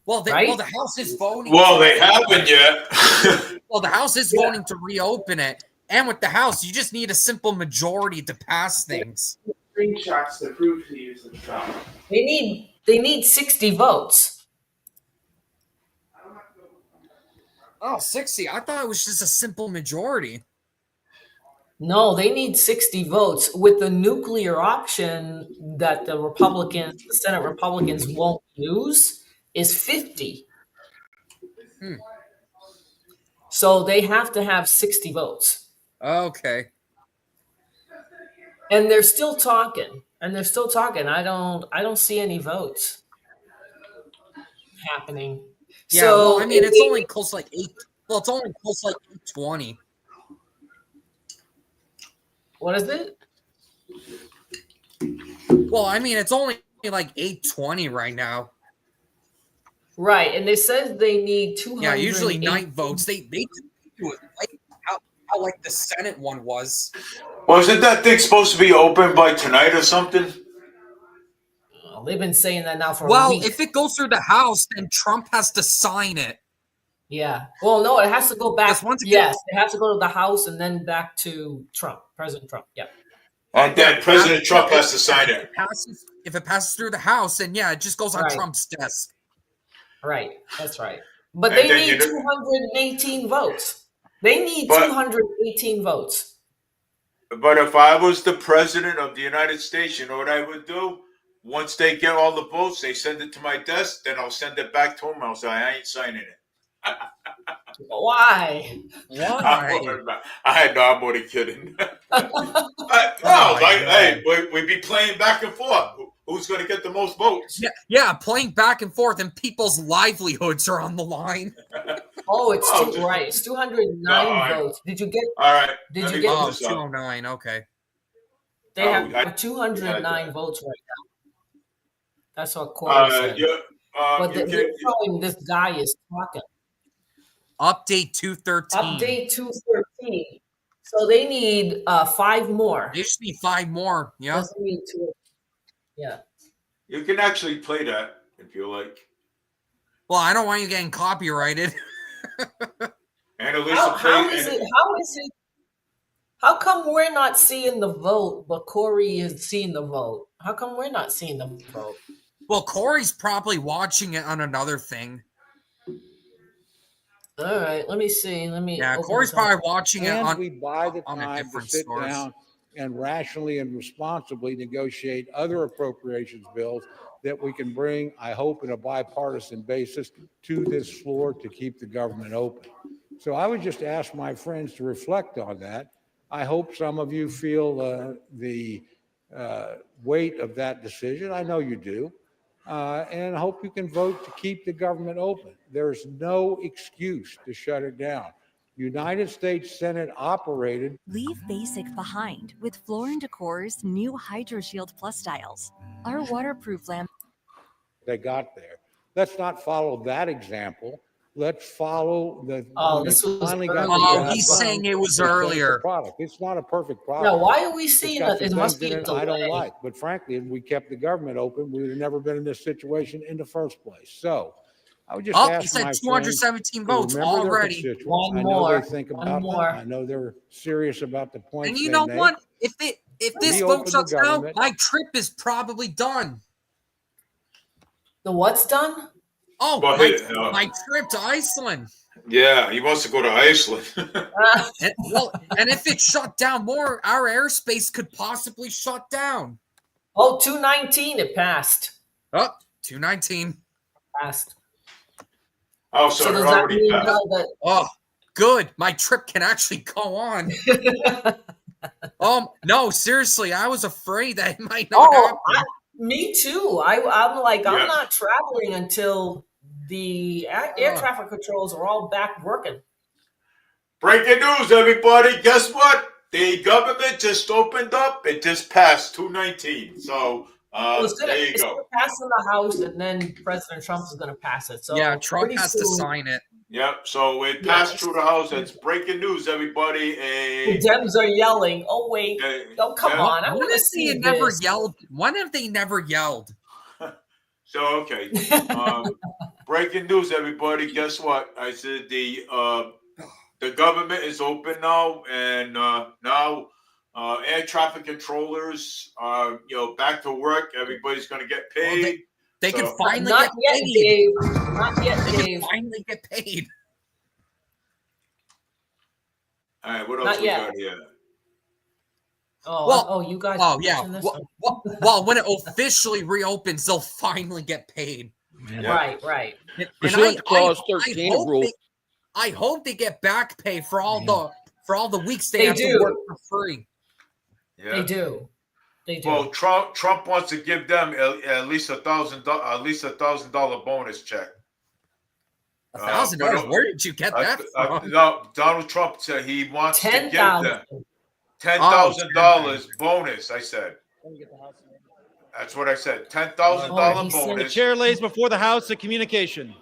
Well, Right? the House is voting. Well, they haven't yet. Well, the House is voting to reopen it. And with the House, you just need a simple majority to pass things. Screenshots to prove to use the stuff. They need 60 votes. Oh, 60. I thought it was just a simple majority. No, they need 60 votes. With the nuclear option that the Senate Republicans won't use, is 50. So they have to have 60 votes. Okay. And they're still talking. I don't see any votes happening. Yeah, So well, I mean, it's only close to like 8. Well, it's only close to like 820. what is it? Well, I mean, it's only like 820 right now. Right, and it says they need 200. Yeah, usually night votes. They do it like how like the Senate one was. Well, isn't that thing supposed to be open by tonight or something? They've been saying that now for a Well, week. if it goes through the House, then Trump has to sign it. Yeah. Well, no, it has to go back. Because once it Yes, it has to go to the House and then back to President Trump. Yeah. And then President Trump has to sign it. If it passes through the House, then yeah, it just goes on Right. Trump's desk. Right. That's right. But And they then need 218 votes. They need 218 votes. But if I was the president of the United States, you know what I would do? Once they get all the votes, they send it to my desk, then I'll send it back to them. I'll say, I ain't signing it. Why? Why? I'm only kidding. Hey, we'd be playing back and forth. Who's going to get the most votes? Yeah, playing back and forth, and people's livelihoods are on the line. Oh, it's right. It's 209 votes. Did you get? All right. Did let you me get? look Oh, this up. 209. Okay. They have 209 votes right now. That's what Corey said. But they're showing this guy is talking. Update 213. Update 213. So they need 5 more. They just need 5 more. Yeah. Doesn't need 2. Yeah. You can actually play that if you like. Well, I don't want you getting copyrighted. Annalisa How is it? How come we're not seeing the vote, but Corey is seeing the vote? How come we're not seeing the vote? Well, Corey's probably watching it on another thing. All right, let me see. Yeah, Corey's probably watching it And on. we buy the on a time to different sit source. down and rationally and responsibly negotiate other appropriations bills that we can bring, I hope, in a bipartisan basis to this floor to keep the government open. So I would just ask my friends to reflect on that. I hope some of you feel the weight of that decision. I know you do. And I hope you can vote to keep the government open. There's no excuse to shut it down. United States Senate operated. Leave basic behind with Floor & Decor's new HydroShield Plus styles. Our waterproof lamp. They got there. Let's not follow that example. Let's follow the. This was finally got earlier. the Oh, he's job saying done. it was It's a perfect earlier. product. It's not a perfect product. Now, why are we It's seeing got that? It some must things be in a it I don't delay. like. But frankly, if we kept the government open, we would have never been in this situation in the first place. So I would just Oh, he ask said my 217 friends votes to remember their already. constituents. One I know more. they think One about them. more. I know they're serious about the And points you they know make. what? If this They votes reopen the us out, government. my trip is probably done. The what's done? Oh, Well, my trip to Iceland. yeah, he wants to go to Iceland. And if it's shut down more, our airspace could possibly shut down. Oh, 219, it passed. Oh, 219. Passed. Oh, so So they're does that already mean passed. now that Oh, good. My trip can actually go on. No, seriously, I was afraid that it might not happen. Me too. I'm like, I'm Yeah. not traveling until the air traffic controls are all back working. Breaking news, everybody. Guess what? The government just opened up. It just passed 219. So there you It's go. gonna pass in the House, and then President Trump is going to pass it. So Yeah, Trump pretty has to soon, sign it. Yep. So it passed Yes. through the House. It's breaking news, everybody. the Dems are yelling. Oh wait, oh come on! I want to see this. When have they never yelled? So okay. Breaking news, everybody. Guess what? I said the government is open now, and now air traffic controllers are back to work. Everybody's going to get paid. They can finally Not get yet, paid. Dave. Not yet, They Dave. can finally get paid. All right, what else Not we yet. got here? You guys. Oh yeah. watching this? Well, when it officially reopens, they'll finally get paid. Right. And Pursuant to Clause 13 of Rule. I hope they get back pay for all the weeks they have do. to work for free. Yeah. They do. Well, Trump wants to give them at least $1,000 bonus check. $1,000? Where did you get that from? No, Donald Trump said he wants to give them $10,000 bonus. I said. That's what I said. $10,000 bonus. The chair lays before the House a communication.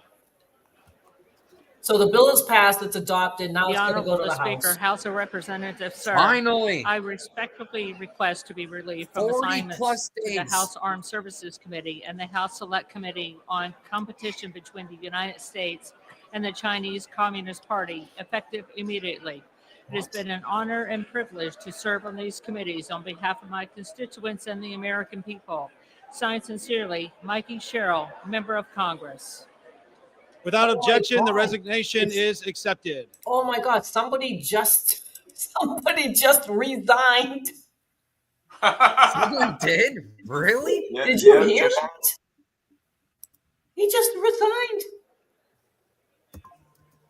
So the bill is passed. It's adopted. Now it's going to go to the Speaker, House. House of Representatives, sir. Finally. I respectfully request to be relieved from 40 assignments plus to the days. House Armed Services Committee and the House Select Committee on Competition between the United States and the Chinese Communist Party, effective immediately. It has been an honor and privilege to serve on these committees on behalf of my constituents and the American people. Signed sincerely, Mikey Sherrill, Member of Congress. Without objection, the resignation is accepted. Oh my God! Somebody just resigned. Someone did? Really? Yeah, Did you yeah, hear just- that? He just resigned.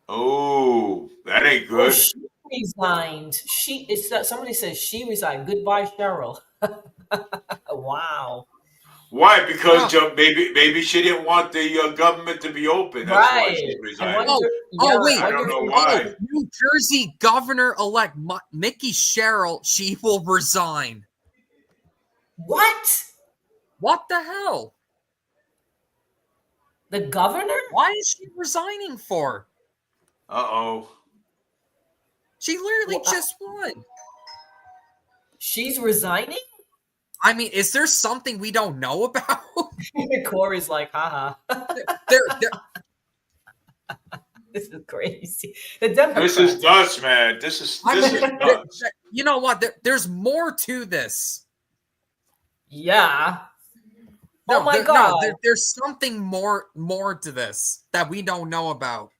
Oh, that ain't Oh, good. she resigned. Somebody says she resigned. Goodbye, Cheryl. Wow. Why? Because maybe she didn't want the government to be open. That's why she resigned. Wait. I don't know why. New Jersey Governor-elect Mickey Sherrill, she will resign. What? What the hell? The governor? Why is she resigning for? Uh-oh. She literally just won. She's resigning? I mean, is there something we don't know about? Corey's like, haha. This is crazy. The Democrats. This is nuts, man. This is nuts. You know what? There's more to this. Yeah. Oh my God. God. No, there's something more to this that we don't know about.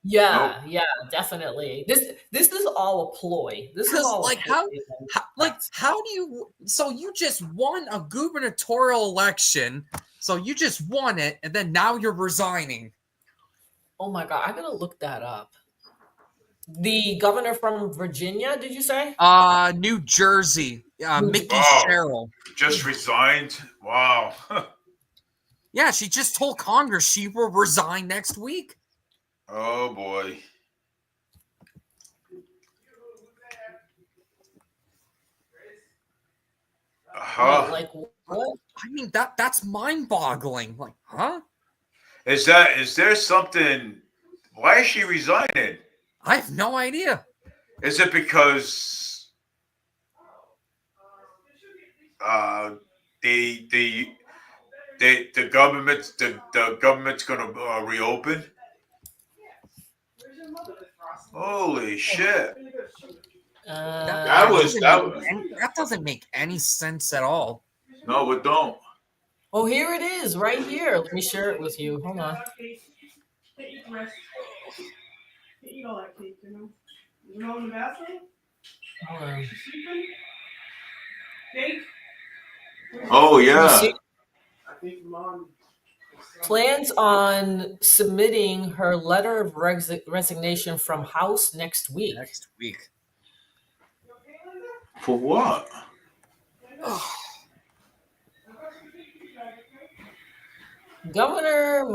Yeah, definitely. This is all a ploy. This is all how do you? So you just won a gubernatorial election. So you just won it, and then now you're resigning. Oh my God, I'm gonna look that up. The governor from Virginia, did you say? New Jersey. Mickey Sherrill just resigned. Wow. Yeah, she just told Congress she will resign next week. Oh boy. Like what? I mean that's mind-boggling. Like, huh? Is there something? Why is she resigning? I have no idea. Is it because the government's gonna reopen. Holy shit! That doesn't make any sense at all. No, it don't. Oh, here it is, right here. Let me share it with you. Hold on. Hold on. Oh yeah. Plans on submitting her letter of resignation from House next week. Next week. For what? Governor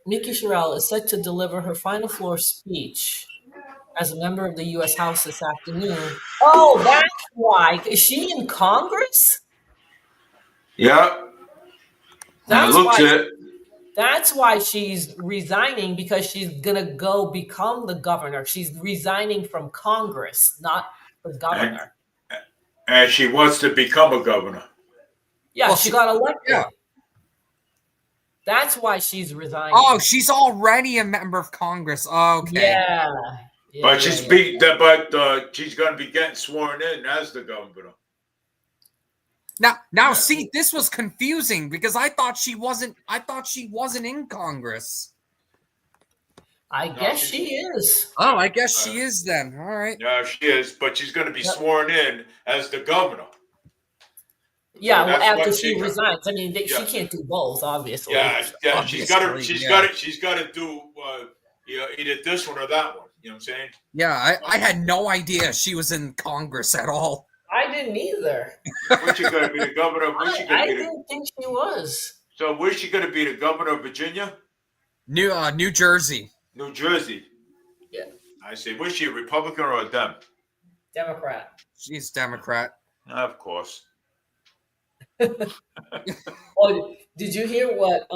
Mickey Sherrill is set to deliver her final floor speech as a member of the U.S. House this afternoon. Oh, that's why. Is she in Congress? Yeah. That's looks why. it. That's why she's resigning, because she's gonna go become the governor. She's resigning from Congress, not the governor. And she wants to become a governor. Yeah, Well, she got elected. Yeah. That's why she's resigning. Oh, she's already a member of Congress. Okay. Yeah. But she's she's going to be getting sworn in as the governor. Now, see, this was confusing because I thought she wasn't in Congress. I guess she is. Oh, I guess she is then. All right. Yeah, she is, but she's going to be sworn in as the governor. Yeah, So well, that's after what she resigns. I mean, she can't do both, obviously. Yeah, Obviously, she's got to do either this one or that one. You know what I'm saying? Yeah, I had no idea she was in Congress at all. I didn't either. Where's she going to be the governor? I didn't think she was. So where's she going to be the governor of Virginia? New Jersey. New Jersey. Yeah. I see. Was she a Republican or a Dem? Democrat. She's Democrat. Of course. Oh, did you hear what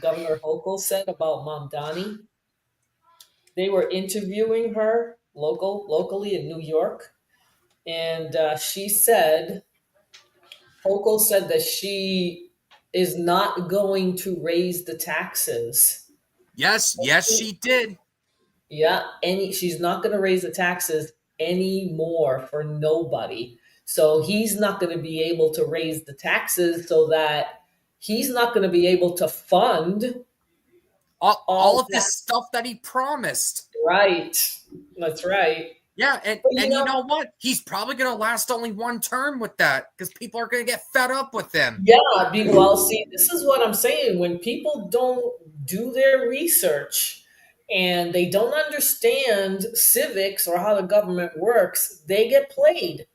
Governor Hochul said about Mamdani? They were interviewing her locally in New York, and she said, Hochul said that she is not going to raise the taxes. Yes, she did. Yeah, she's not going to raise the taxes anymore for nobody. So he's not going to be able to raise the taxes, so that he's not going to be able to fund all of this stuff that he promised. Right. That's right. Yeah, and you know what? He's probably going to last only one term with that because people are going to get fed up with him. Yeah, well, see, this is what I'm saying. When people don't do their research and they don't understand civics or how the government works, they get played.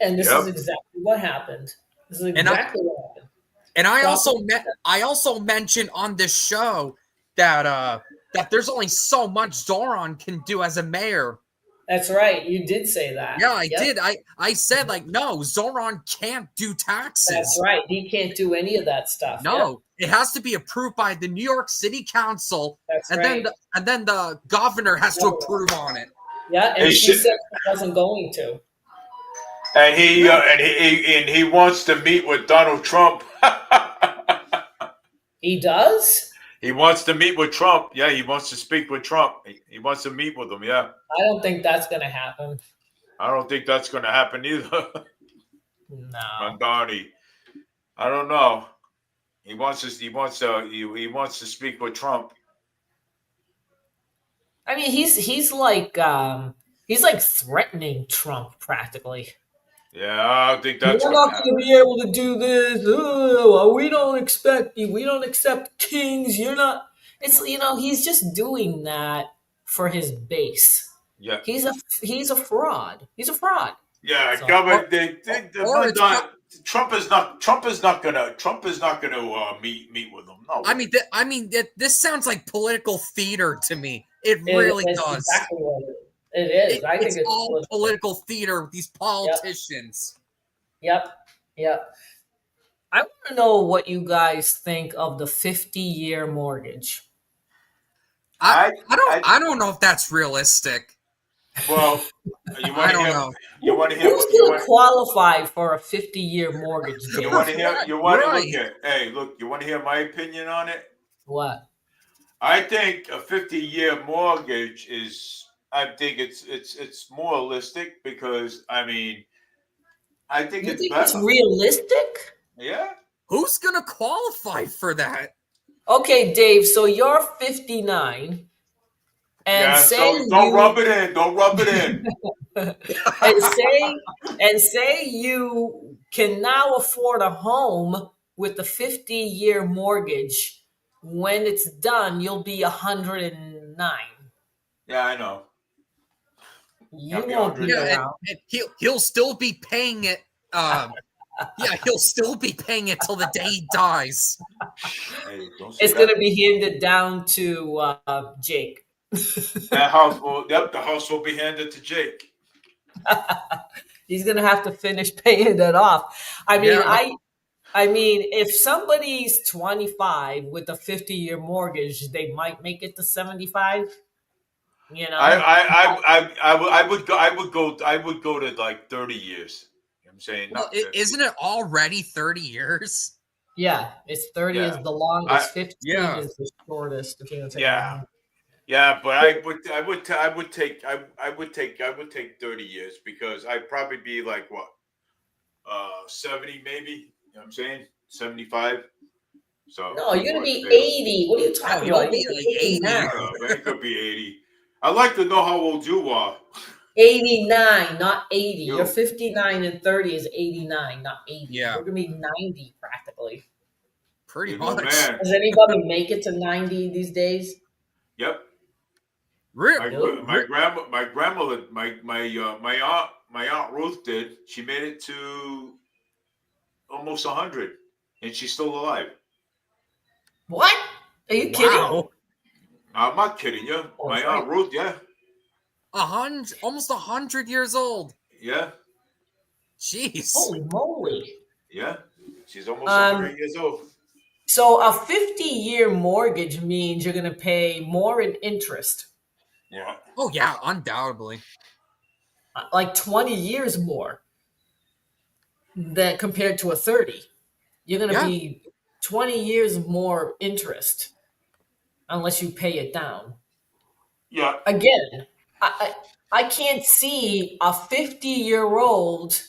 And this is exactly what happened. This is exactly what happened. And I also mentioned on this show that there's only so much Zoran can do as a mayor. That's right. You did say that. Yeah, I did. I said, no, Zoran can't do taxes. That's right. He can't do any of that stuff. No, it has to be approved by the New York City Council. That's right. Then the governor has to approve on it. Yeah, and she said she wasn't going to. And he wants to meet with Donald Trump. He does? He wants to meet with Trump. Yeah, he wants to speak with Trump. He wants to meet with him, yeah. I don't think that's going to happen. I don't think that's going to happen either. No. Mamdani. I don't know. He wants to speak with Trump. I mean, he's like threatening Trump practically. Yeah, I don't think that's. We're not going to be able to do this. We don't expect you. We don't accept kings. You're not. It's he's just doing that for his base. Yeah, he's a fraud. He's a fraud. Yeah, so, government. Trump is not gonna meet with them. No. I mean, this sounds like political theater to me. It really does. Exactly what it is. I think it's all political theater with these politicians. Yep. I want to know what you guys think of the 50-year mortgage. I don't know if that's realistic. Well, you want I to don't hear? know. You want to hear? Who's going to qualify for a 50-year mortgage? You Dave? want to hear? You want to Right. look at? Hey, look. You want to hear my opinion on it? What? I think a 50-year mortgage is. I think it's more realistic because I mean, I think You it's think better. it's realistic? Yeah. Who's gonna qualify for that? Okay, Dave. So you're 59, and Yeah. say So don't you rub it in. Don't rub it in. and say you can now afford a home with a 50-year mortgage. When it's done, you'll be 109. Yeah, I know. You I'll be won't be 109. around. And he'll still be paying it. Yeah, he'll still be paying it till the day he dies. Hey, don't say It's that. going to be handed down to Jake. That house will. Yep, the house will be handed to Jake. He's going to have to finish paying that off. I mean, Yeah. I mean, if somebody's 25 with a 50-year mortgage, they might make it to 75. You know, I would go to like 30 years. You know what I'm saying? Well, Not 50. isn't it already 30 years? yeah, it's 30 Yeah. is the longest, 15 yeah. is the shortest. If you're gonna take Yeah. it. Yeah, but I would take 30 years because I'd probably be like what 70 maybe. You know what I'm saying? 75. So No, you're gonna be Yeah. 80. What are you talking you'll about? be You're like 80. 89. It could be 80. I'd like to know how old you are. 89, not 80. You. You're 59 and 30 is 89, not 80. Yeah. We're gonna be 90 practically. Pretty You know, much. man. Does anybody make it to 90 these days? Yep. Really? My grandmother, my aunt Ruth did. She made it to almost 100, and she's still alive. What? Are you kidding? Wow. I'm not kidding you. Oh, My that's aunt Ruth, yeah, 100, almost 100 years old. yeah, Jeez. Holy moly. yeah. She's almost 100 years old. So a 50-year mortgage means you're gonna pay more in interest. Yeah. Oh yeah, undoubtedly. Like 20 years more than compared to a 30. You're going to Yeah. be 20 years more interest unless you pay it down. Yeah. Again, I can't see a 50-year-old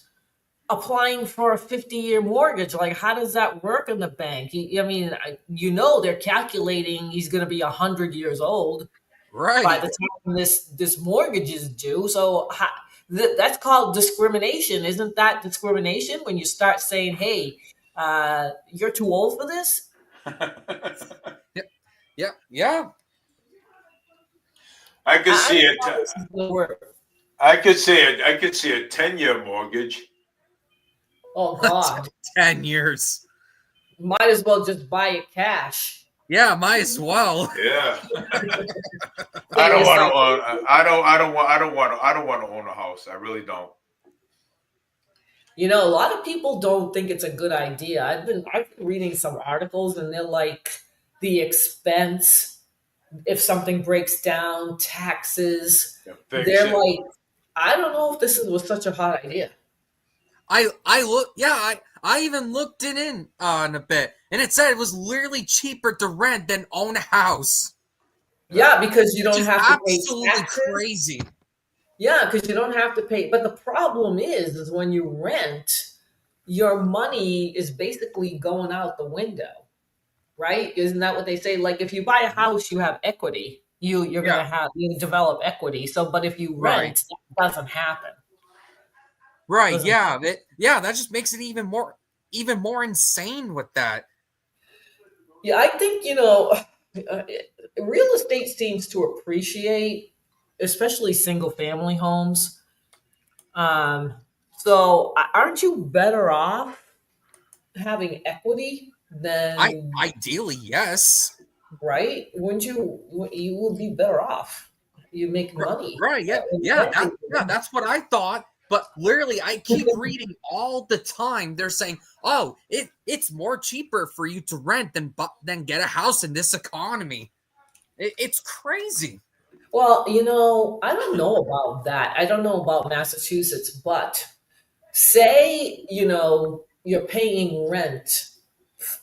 applying for a 50-year mortgage. Like, how does that work in the bank? I mean, they're calculating he's going to be 100 years old Right. by the time this mortgage is due. So that's called discrimination. Isn't that discrimination when you start saying, hey, you're too old for this? Yeah. I could see it. I could see it. I could see a 10-year mortgage. Oh, God. 10 years. Might as well just buy it cash. Yeah, might as well. Yeah. I don't want to own. I don't want to own a house. I really don't. You know, a lot of people don't think it's a good idea. I've been reading some articles, and they're like the expense if something breaks down, taxes. They're like, I don't know if this was such a hot idea. I even looked it in a bit, and it said it was literally cheaper to rent than own a house. Yeah, because you don't Which is have to pay absolutely taxes. crazy. Yeah, because you don't have to pay. But the problem is when you rent, your money is basically going out the window, right? Isn't that what they say? Like if you buy a house, you have equity. You're gonna develop equity. So, but if you rent, that doesn't happen. Right? Yeah. That just makes it even more insane with that. Yeah, I think real estate seems to appreciate, especially single family homes. So aren't you better off having equity than ideally, yes. Right? Wouldn't you would be better off. You make money. Right, yeah. That's what I thought. But literally, I keep reading all the time. They're saying, "Oh, it's more cheaper for you to rent than get a house in this economy." It's crazy. Well, I don't know about that. I don't know about Massachusetts, but say, you're paying rent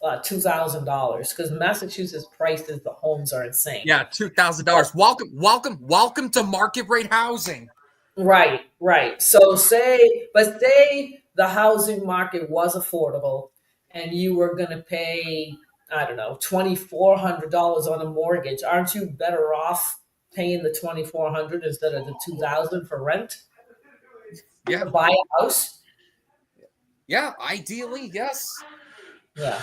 $2,000 because Massachusetts prices the homes are insane. Yeah, $2,000. Welcome to market rate housing. Right. So say the housing market was affordable and you were going to pay, I don't know, $2,400 on a mortgage. Aren't you better off paying the $2,400 instead of the $2,000 for rent? Yeah. To buy a house? Yeah, ideally, yes. Yeah.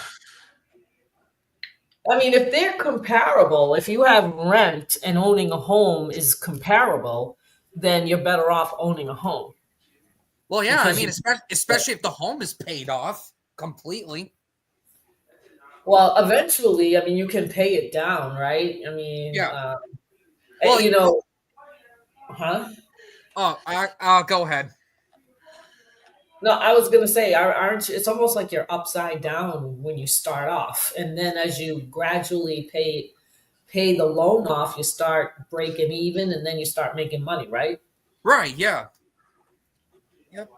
I mean, if they're comparable, if you have rent and owning a home is comparable, then you're better off owning a home. Well, yeah, I mean, especially if the home is paid off completely. Well, eventually, I mean, you can pay it down, right? I mean, yeah. Huh? Oh, I'll go ahead. No, I was gonna say, aren't you, it's almost like you're upside down when you start off, and then as you gradually pay the loan off, you start breaking even, and then you start making money, right? Right. Yeah. Yep.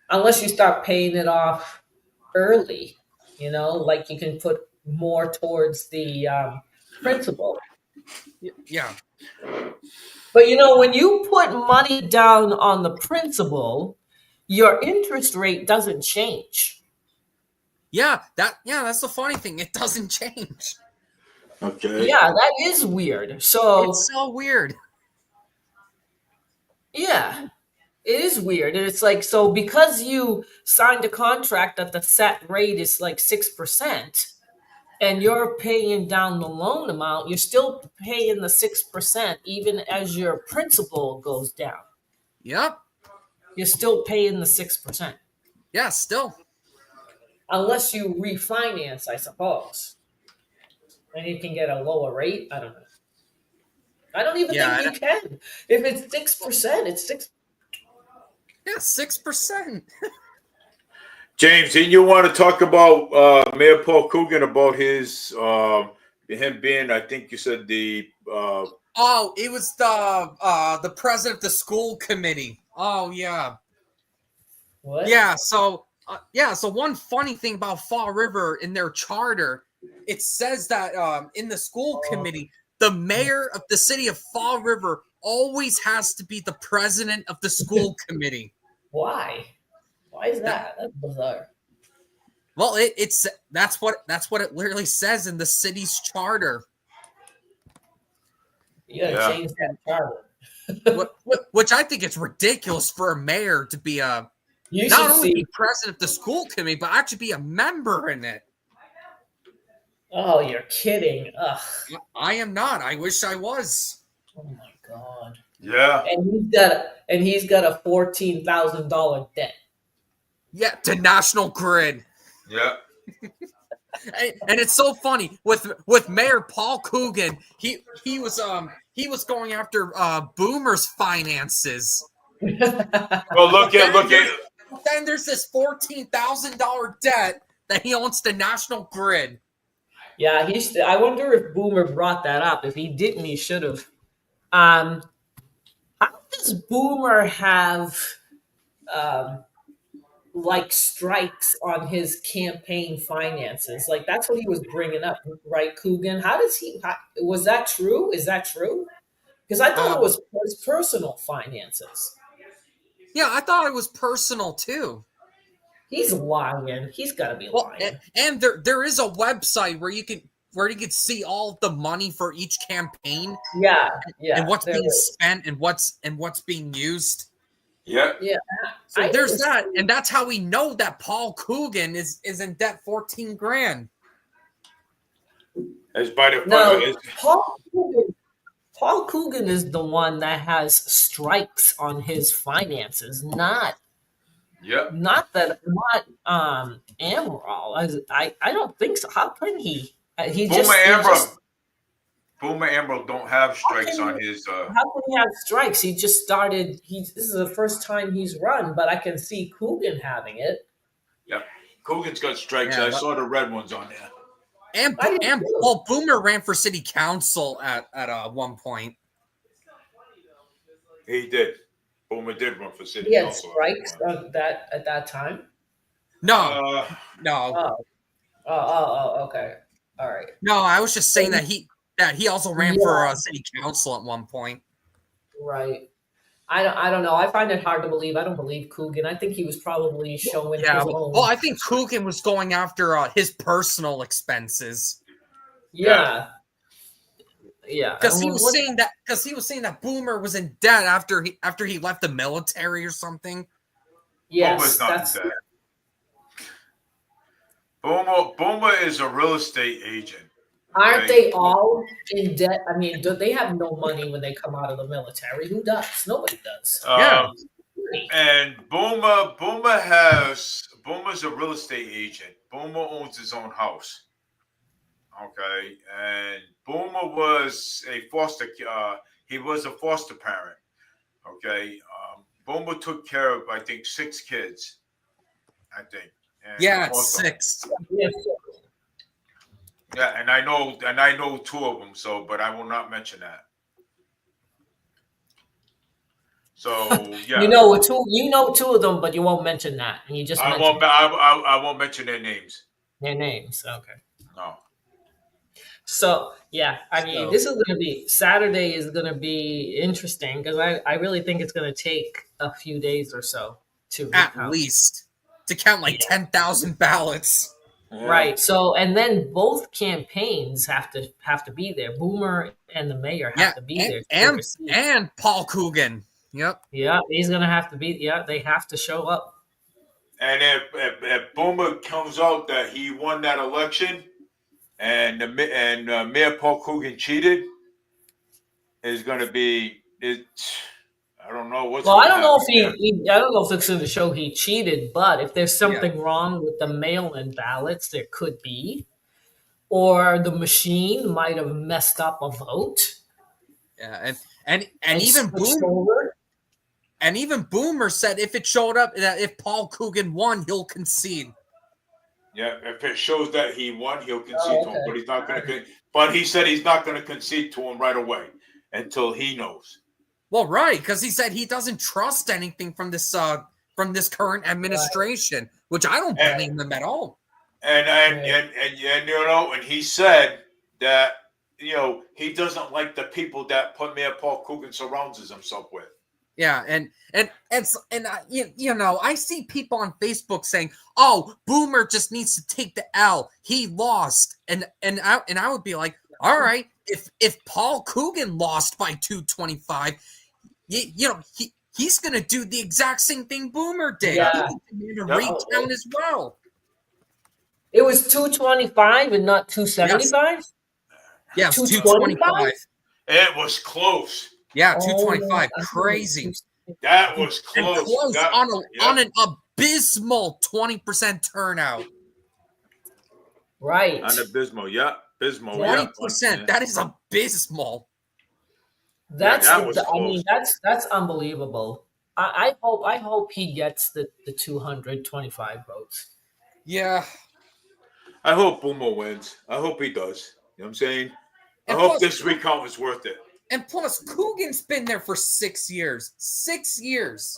Unless you start paying it off early, like you can put more towards the principal. Yeah. But when you put money down on the principal, your interest rate doesn't change. Yeah, that's the funny thing. It doesn't change. Okay. Yeah, that is weird. So it's so weird. Yeah, it is weird. And it's like, so because you signed a contract that the set rate is like 6%, and you're paying down the loan amount, you're still paying the 6% even as your principal goes down. Yep. You're still paying the 6%. Yeah, still. Unless you refinance, I suppose. And you can get a lower rate. I don't know. I don't even think you can. If it's 6%, it's 6%. Yeah, 6%. James, didn't you want to talk about Mayor Paul Coogan, about his him being, I think you said the oh, it was the president of the school committee. Oh yeah. What? Yeah, so so one funny thing about Fall River in their charter, it says that in the school committee, the mayor of the city of Fall River always has to be the president of the school committee. Why? Why is that? That's bizarre. Well, that's what it literally says in the city's charter. You gotta change that charter. Which I think it's ridiculous for a mayor to be not only be president of the school committee, but actually be a member in it. Oh, you're kidding. Ugh. I am not. I wish I was. Oh my God. Yeah. And he's got a $14,000 debt. Yeah, to National Grid. Yeah. And it's so funny with Mayor Paul Coogan, he was going after Boomer's finances. Well, look at. Then there's this $14,000 debt that he owns to National Grid. Yeah, I wonder if Boomer brought that up. If he didn't, he should have. How does Boomer have like strikes on his campaign finances? Like that's what he was bringing up, right, Coogan? Was that true? Is that true? Because I thought it was his personal finances. Yeah, I thought it was personal too. He's lying. He's got to be lying. And there is a website where you can see all the money for each campaign. Yeah. And what's being spent and what's being used. Yeah. Yeah. So there's that, and that's how we know that Paul Coogan is in debt $14,000. As by the no, Paul Coogan is the one that has strikes on his finances, not Amaral. I don't think so. How can he? Boomer Amaral don't have strikes on his. How can he have strikes? He just started. This is the first time he's run, but I can see Coogan having it. Yep, Coogan's got strikes. I saw the red ones on there. And well, Boomer ran for city council at one point. He did. Boomer did run for city He had council. strikes at that time. No. Okay. All right. No, I was just saying that he also ran for city council at one point. Right. I don't know. I find it hard to believe. I don't believe Coogan. I think he was probably showing his own. Well, I think Coogan was going after his personal expenses. Yeah. Because he was saying that Boomer was in debt after he left the military or something. Yes, Boomer's not in debt. Boomer is a real estate agent. Aren't they all in debt? I mean, they have no money when they come out of the military? Who does? Nobody does. And Boomer's a real estate agent. Boomer owns his own house. Okay, and Boomer was a foster parent. Okay, Boomer took care of, I think, 6 kids. I think. And 6. Yeah, and I know 2 of them. So, but I will not mention that. So yeah, you know 2 of them, but you won't mention that, and you just I won't mention their names. Their names, okay. No. So yeah, I mean, this is going to be Saturday is going to be interesting because I really think it's going to take a few days or so to least count like 10,000 ballots. Yeah. Right. So, and then both campaigns have to be there. Boomer and the mayor have to be there. And Paul Coogan. Yep. Yeah, he's gonna have to be. Yeah, they have to show up. And if Boomer comes out that he won that election, and Mayor Paul Coogan cheated, is going to be it. I don't know what's. Well, I don't know if I don't know if it's going to show he cheated, but if there's something wrong with the mail-in ballots, there could be, or the machine might have messed up a vote. Yeah, and even Boomer. And even Boomer said if it showed up that if Paul Coogan won, he'll concede. Yeah, if it shows that he won, he'll concede to him, but he's not going to. But he said he's not going to concede to him right away until he knows. Well, right, because he said he doesn't trust anything from this current administration, which I don't blame him at all. And you know, and he said that he doesn't like the people that Mayor Paul Coogan surrounds himself with. Yeah, and I see people on Facebook saying, "Oh, Boomer just needs to take the L. He lost," and I would be like, "All right, if Paul Coogan lost by 225, he's gonna do the exact same thing Boomer did. Yeah. He's gonna recount as well." It was 225 and not 275. Yes, 225. It was close. Yeah, 225. Crazy. That was close. On an abysmal 20% turnout. Right. On abysmal, abysmal. 20%. That is abysmal. That's that's unbelievable. I hope he gets the 225 votes. Yeah. I hope Boomer wins. I hope he does. You know what I'm saying? I hope this recount was worth it. And plus, Coogan's been there for 6 years. 6 years.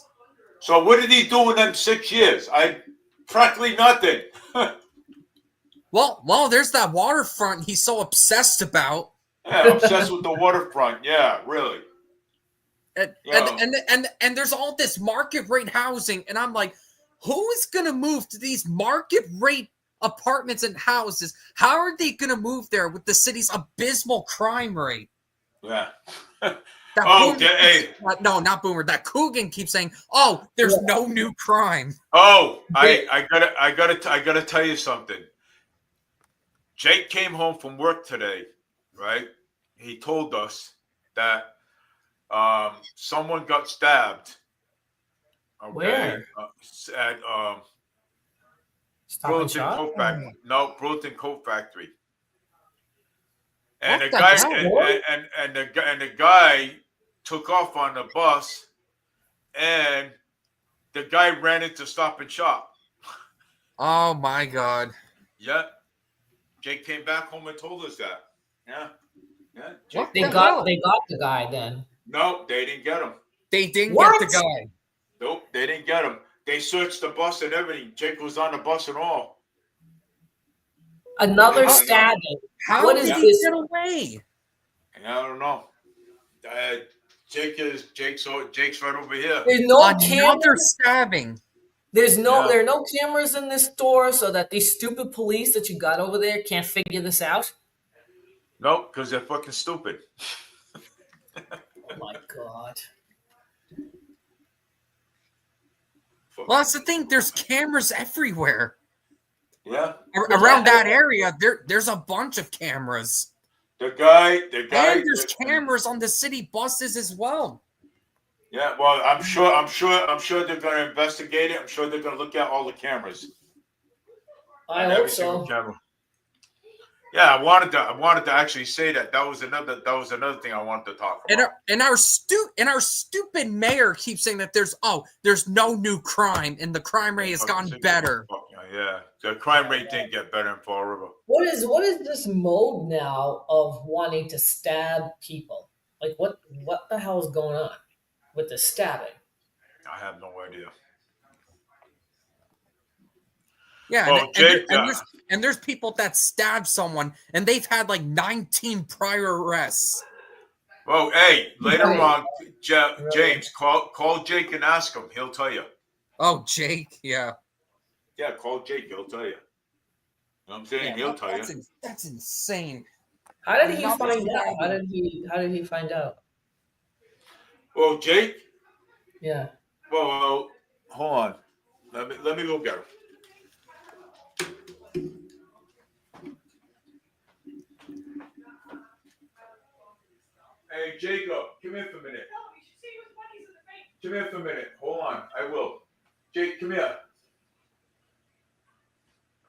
So what did he do in them 6 years? Practically nothing. Well, there's that waterfront he's so obsessed about. Yeah, obsessed with the waterfront. Yeah, really. And there's all this market rate housing, and I'm like, who is gonna move to these market rate apartments and houses? How are they gonna move there with the city's abysmal crime rate? Yeah. No, not Boomer. That Coogan keeps saying, "Oh, there's no new crime." Oh, I gotta tell you something. Jake came home from work today, right? He told us that someone got stabbed. Okay, Where? At Burlington Coat Factory. No, Burlington Coat Factory. And the guy took off on the bus, and the guy ran into Stop and Shop. Oh my God! Yeah. Jake came back home and told us that. Yeah. Yeah. What They the got hell? the guy then. No, they didn't get him. They didn't What? get the guy. Nope, they didn't get him. They searched the bus and everything. Jake was on the bus and all. Another Yeah. stabbing. How What did is he this? get away? And I don't know. Jake's right over here. There's no Another cameras. stabbing. There are Yeah. no cameras in this store, so that these stupid police that you got over there can't figure this out. Nope, because they're fucking stupid. Oh my god. Well, that's the thing. There's cameras everywhere. Yeah. Around that area, there's a bunch of cameras. The guy. And there's cameras on the city buses as well. Yeah, well, I'm sure they're gonna investigate it. I'm sure they're gonna look at all the cameras. I And hope every single so. camera. Yeah, I wanted to actually say that. That was another thing I wanted to talk about. And our stupid mayor keeps saying that there's no new crime and the crime rate has gotten better. Yeah, the crime rate didn't get better in Fall River. What is this mode now of wanting to stab people? Like what the hell is going on with the stabbing? I have no idea. Yeah, Oh, Jake, and there's people that stab someone and they've had like 19 prior arrests. Well, hey, later Right. on, James, call Jake and ask him. He'll tell you. Oh, Jake, yeah. Yeah, call Jake. He'll tell you. You know what I'm saying? He'll tell you. That's insane. How did he Another find out? stabbing. How did he find out? Well, Jake. Yeah. Well, hold on. Let me go get him. Hey, Jacob, come here for a minute. Come here for a minute. Hold on. I will. Jake, come here.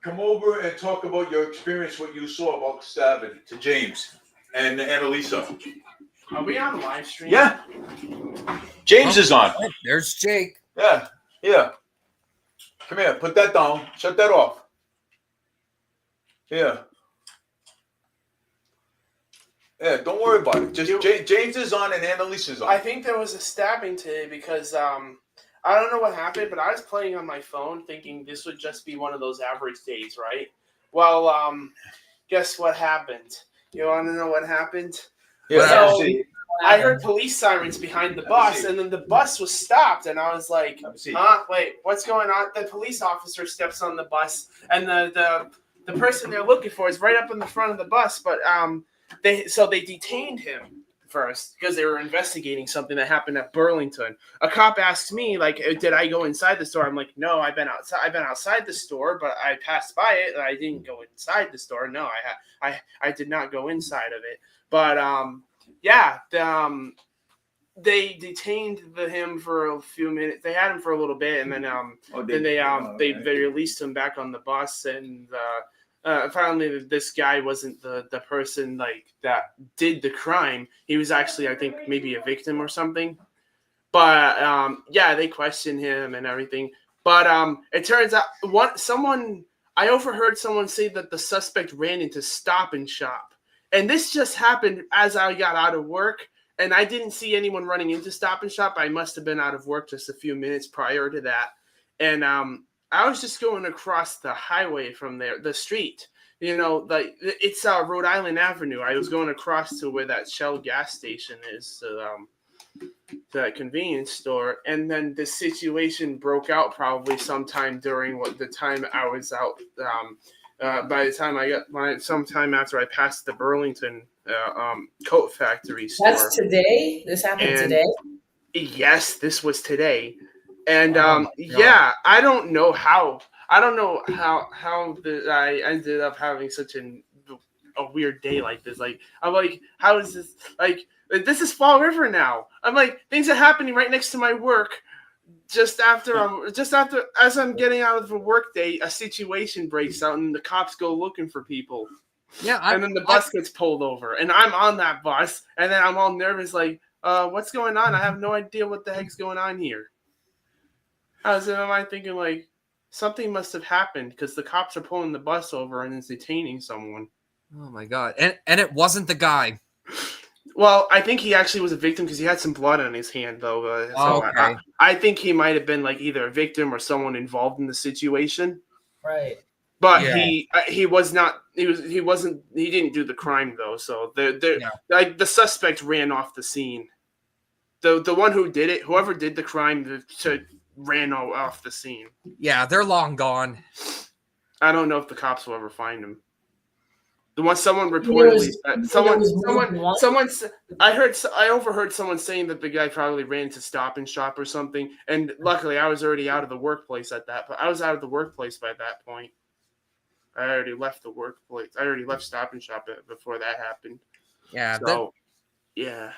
Come over and talk about your experience, what you saw about stabbing to James and Annalisa. Are we on live stream? Yeah. James is on. Oh, there's Jake. Yeah. Yeah. Come here. Put that down. Shut that off. Yeah. Yeah, don't worry about it. Just James is on and Annalisa's on. I think there was a stabbing today because I don't know what happened, but I was playing on my phone thinking this would just be one of those average days, right? Well, guess what happened? You want to know what happened? Yeah. So I heard police sirens behind the bus, and then the bus was stopped, and I was like, huh? Wait, what's going on? The police officer steps on the bus, and the person they're looking for is right up in the front of the bus, but they detained him first because they were investigating something that happened at Burlington. A cop asked me, like, did I go inside the store? I'm like, no, I've been outside the store, but I passed by it and I didn't go inside the store. No, I did not go inside of it. But they detained him for a few minutes. They had him for a little bit, and then they released him back on the bus, and apparently this guy wasn't the person like that did the crime. He was actually, I think, maybe a victim or something. But they questioned him and everything. But it turns out I overheard someone say that the suspect ran into Stop and Shop. And this just happened as I got out of work. And I didn't see anyone running into Stop and Shop. I must have been out of work just a few minutes prior to that. And I was just going across the highway from there, the street. You know, like it's Rhode Island Avenue. I was going across to where that Shell gas station is, to that convenience store, and then the situation broke out probably sometime during the time I was out. By the time sometime after I passed the Burlington coat factory store. That's today? This happened today? Yes, this was today. And I don't know how I ended up having such a weird day like this. Like, I'm like, how is this? Like, this is Fall River now. I'm like, things are happening right next to my work. Just after as I'm getting out of a work day, a situation breaks out and the cops go looking for people. Yeah, and then the bus gets pulled over, and I'm on that bus, and then I'm all nervous, like, what's going on? I have no idea what the heck's going on here. Am I thinking like something must have happened because the cops are pulling the bus over and is detaining someone. Oh my god! And it wasn't the guy. Well, I think he actually was a victim because he had some blood on his hand, though. Okay. I think he might have been like either a victim or someone involved in the situation. Right. But Yeah. he was not. He didn't do the crime though. So like the suspect ran off the scene. The one who did it, whoever did the crime, ran off the scene. Yeah, they're long gone. I don't know if the cops will ever find him. The one someone reportedly I overheard someone saying that the guy probably ran to Stop and Shop or something. And luckily, I was already out of the workplace at that. But I was out of the workplace by that point. I already left the workplace. I already left Stop and Shop before that happened. Yeah. So, yeah.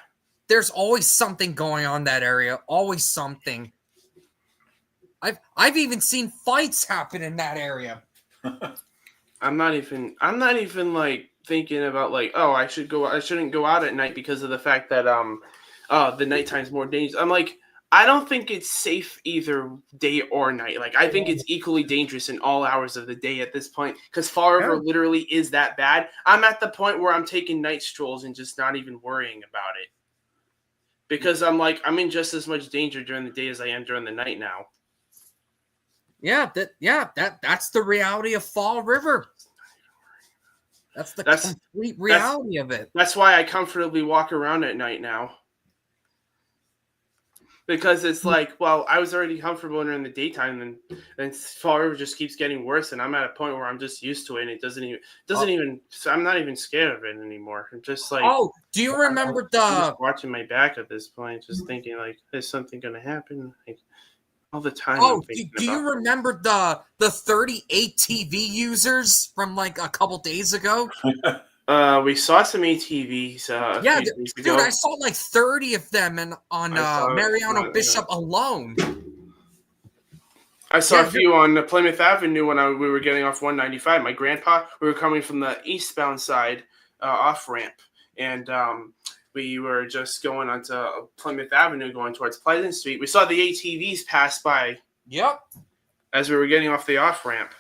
There's always something going on in that area. Always something. I've even seen fights happen in that area. I'm not even like thinking about like, oh, I shouldn't go out at night because of the fact that the nighttime's more dangerous. I'm like, I don't think it's safe either day or night. Like, I think it's equally dangerous in all hours of the day at this point because Fall River literally is that bad. I'm at the point where I'm taking night strolls and just not even worrying about it because I'm like, I'm in just as much danger during the day as I am during the night now. That's the reality of Fall River. That's complete reality of it. That's why I comfortably walk around at night now. Because it's like, well, I was already comfortable during the daytime, and Fall River just keeps getting worse, and I'm at a point where I'm just used to it, and it doesn't even. So I'm not even scared of it anymore. I'm just like, oh, do you remember I'm just watching my back at this point, just thinking like, is something going to happen? Like, all the time. Oh, do you remember the 38 TV users from like a couple days ago? We saw some ATVs. Yeah, dude, I saw like 30 of them on Mariano Bishop alone. I saw a few on Plymouth Avenue when we were getting off 195. My grandpa, we were coming from the eastbound side off ramp, and we were just going onto Plymouth Avenue, going towards Pleasant Street. We saw the ATVs pass by. Yep. As we were getting off the off ramp.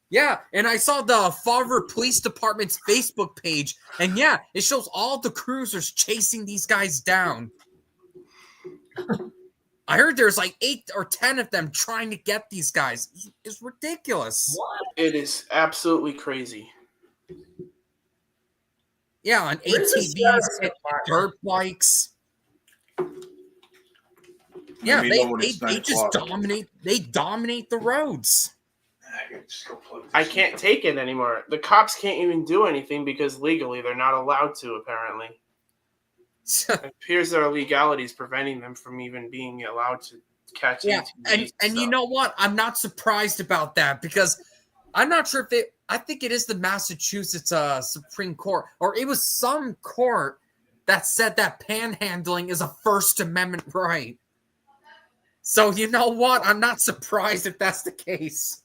Yeah, and I saw the Fall River Police Department's Facebook page, and yeah, it shows all the cruisers chasing these guys down. I heard there's like 8 or 10 of them trying to get these guys. It's ridiculous. What? It is absolutely crazy. Yeah, on ATVs, dirt bikes. Yeah, they just dominate. They dominate the roads. I can't take it anymore. The cops can't even do anything because legally they're not allowed to, apparently. It appears there are legalities preventing them from even being allowed to catch ATVs. And you know what? I'm not surprised about that because I'm not sure if I think it is the Massachusetts Supreme Court, or it was some court that said that panhandling is a First Amendment right. So you know what? I'm not surprised if that's the case.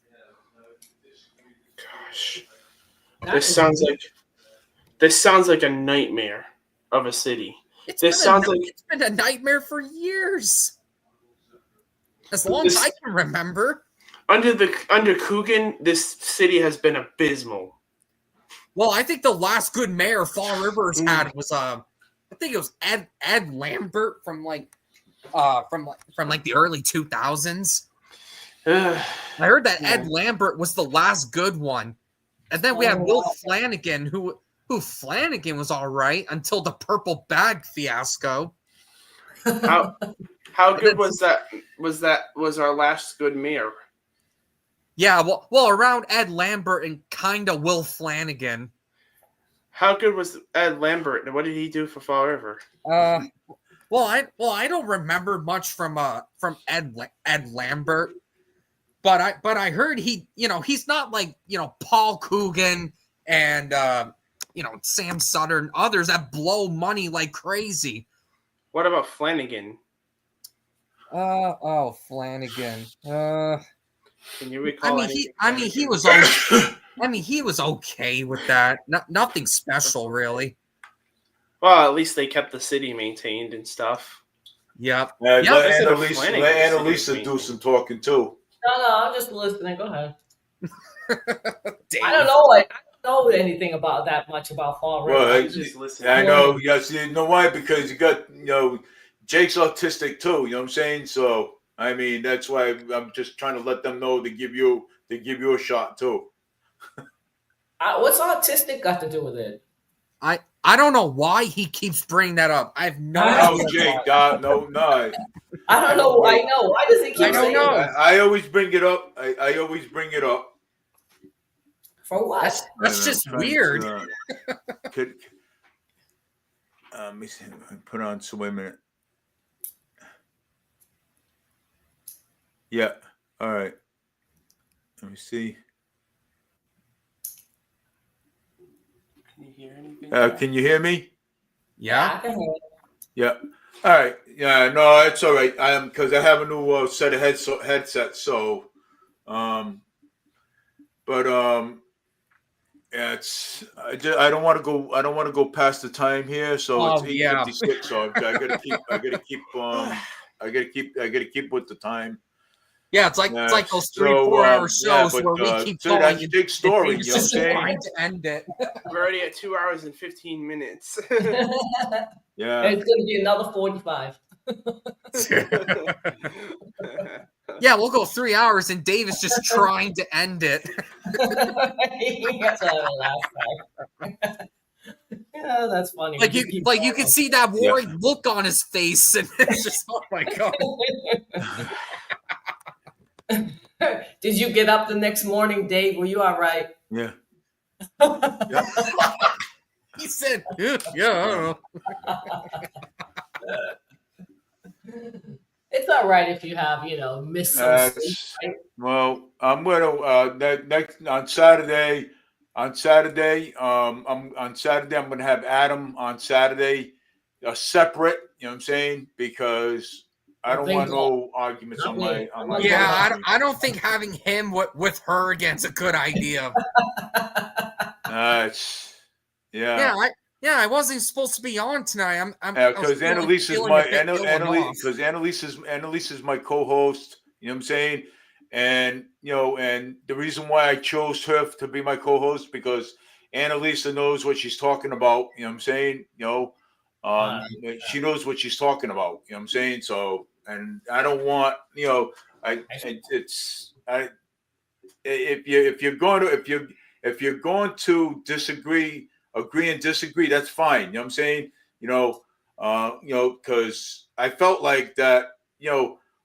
Gosh, this sounds like a nightmare of a city. It's been a nightmare for years, as long as I can remember. Under Coogan, this city has been abysmal. Well, I think the last good mayor Fall Rivers had was I think it was Ed Lambert from the early 2000s. I heard that Ed Lambert was the last good one, and then we had Will Flanagan, who Flanagan was all right until the purple bag fiasco. How good was that? Was our last good mayor? Yeah, well, around Ed Lambert and kind of Will Flanagan. How good was Ed Lambert, and what did he do for Fall River? Well, I don't remember much from Ed Lambert, but I heard he's not like Paul Coogan and Sam Sutter and others that blow money like crazy. What about Flanagan? Flanagan. Can you recall? He was okay. He was okay with that. Nothing special, really. Well, at least they kept the city maintained and stuff. Yep. Let Annalisa do some talking too. No, I'm just listening. Go ahead. Dave. I don't know. I don't know anything about that much about Fall River. Well, I'm just listening. I know. Yes, you know why? Because you got, Jake's autistic too. You know what I'm saying? So I mean, that's why I'm just trying to let them know to give you a shot too. What's autistic got to do with it? I don't know why he keeps bringing that up. I have no idea. Jake, no. I don't know. I know. Why does he keep saying that? I always bring it up. I always bring it up. For what? That's just weird. Let me see. Put on. So wait a minute. Yeah. All right. Let me see. Can you hear anything? Can you hear me? Yeah. Yeah. All right. Yeah. No, it's all right. Because I have a new set of headsets. So, it's I don't want to go. I don't want to go past the time here. So it's 8:56. So I gotta keep with the time. Yeah, it's like those 3-4 hour shows where we keep going. That's a big story. You know what I'm saying? Trying to end it. We're already at 2 hours and 15 minutes. Yeah. It's going to be another 45. Yeah, we'll go 3 hours, and Dave is just trying to end it. That's what I last time. Yeah, that's funny. Like you can see that worried look on his face, and it's just, oh my god. Did you get up the next morning, Dave? Were you all right? Yeah. He said, yeah, I don't know. It's all right if you have, missed some sleep, right? Well, I'm gonna next on Saturday. On Saturday, I'm gonna have Adam on Saturday, separate. You know what I'm saying? Because I don't want no arguments on my. Yeah, I don't think having him with her again's a good idea. I wasn't supposed to be on tonight. Because Annalise is my co-host. You know what I'm saying? And and the reason why I chose her to be my co-host because Annalisa knows what she's talking about. You know what I'm saying? She knows what she's talking about. You know what I'm saying? So, and I don't want if you're going to disagree, agree and disagree, that's fine. You know what I'm saying? Because I felt like that.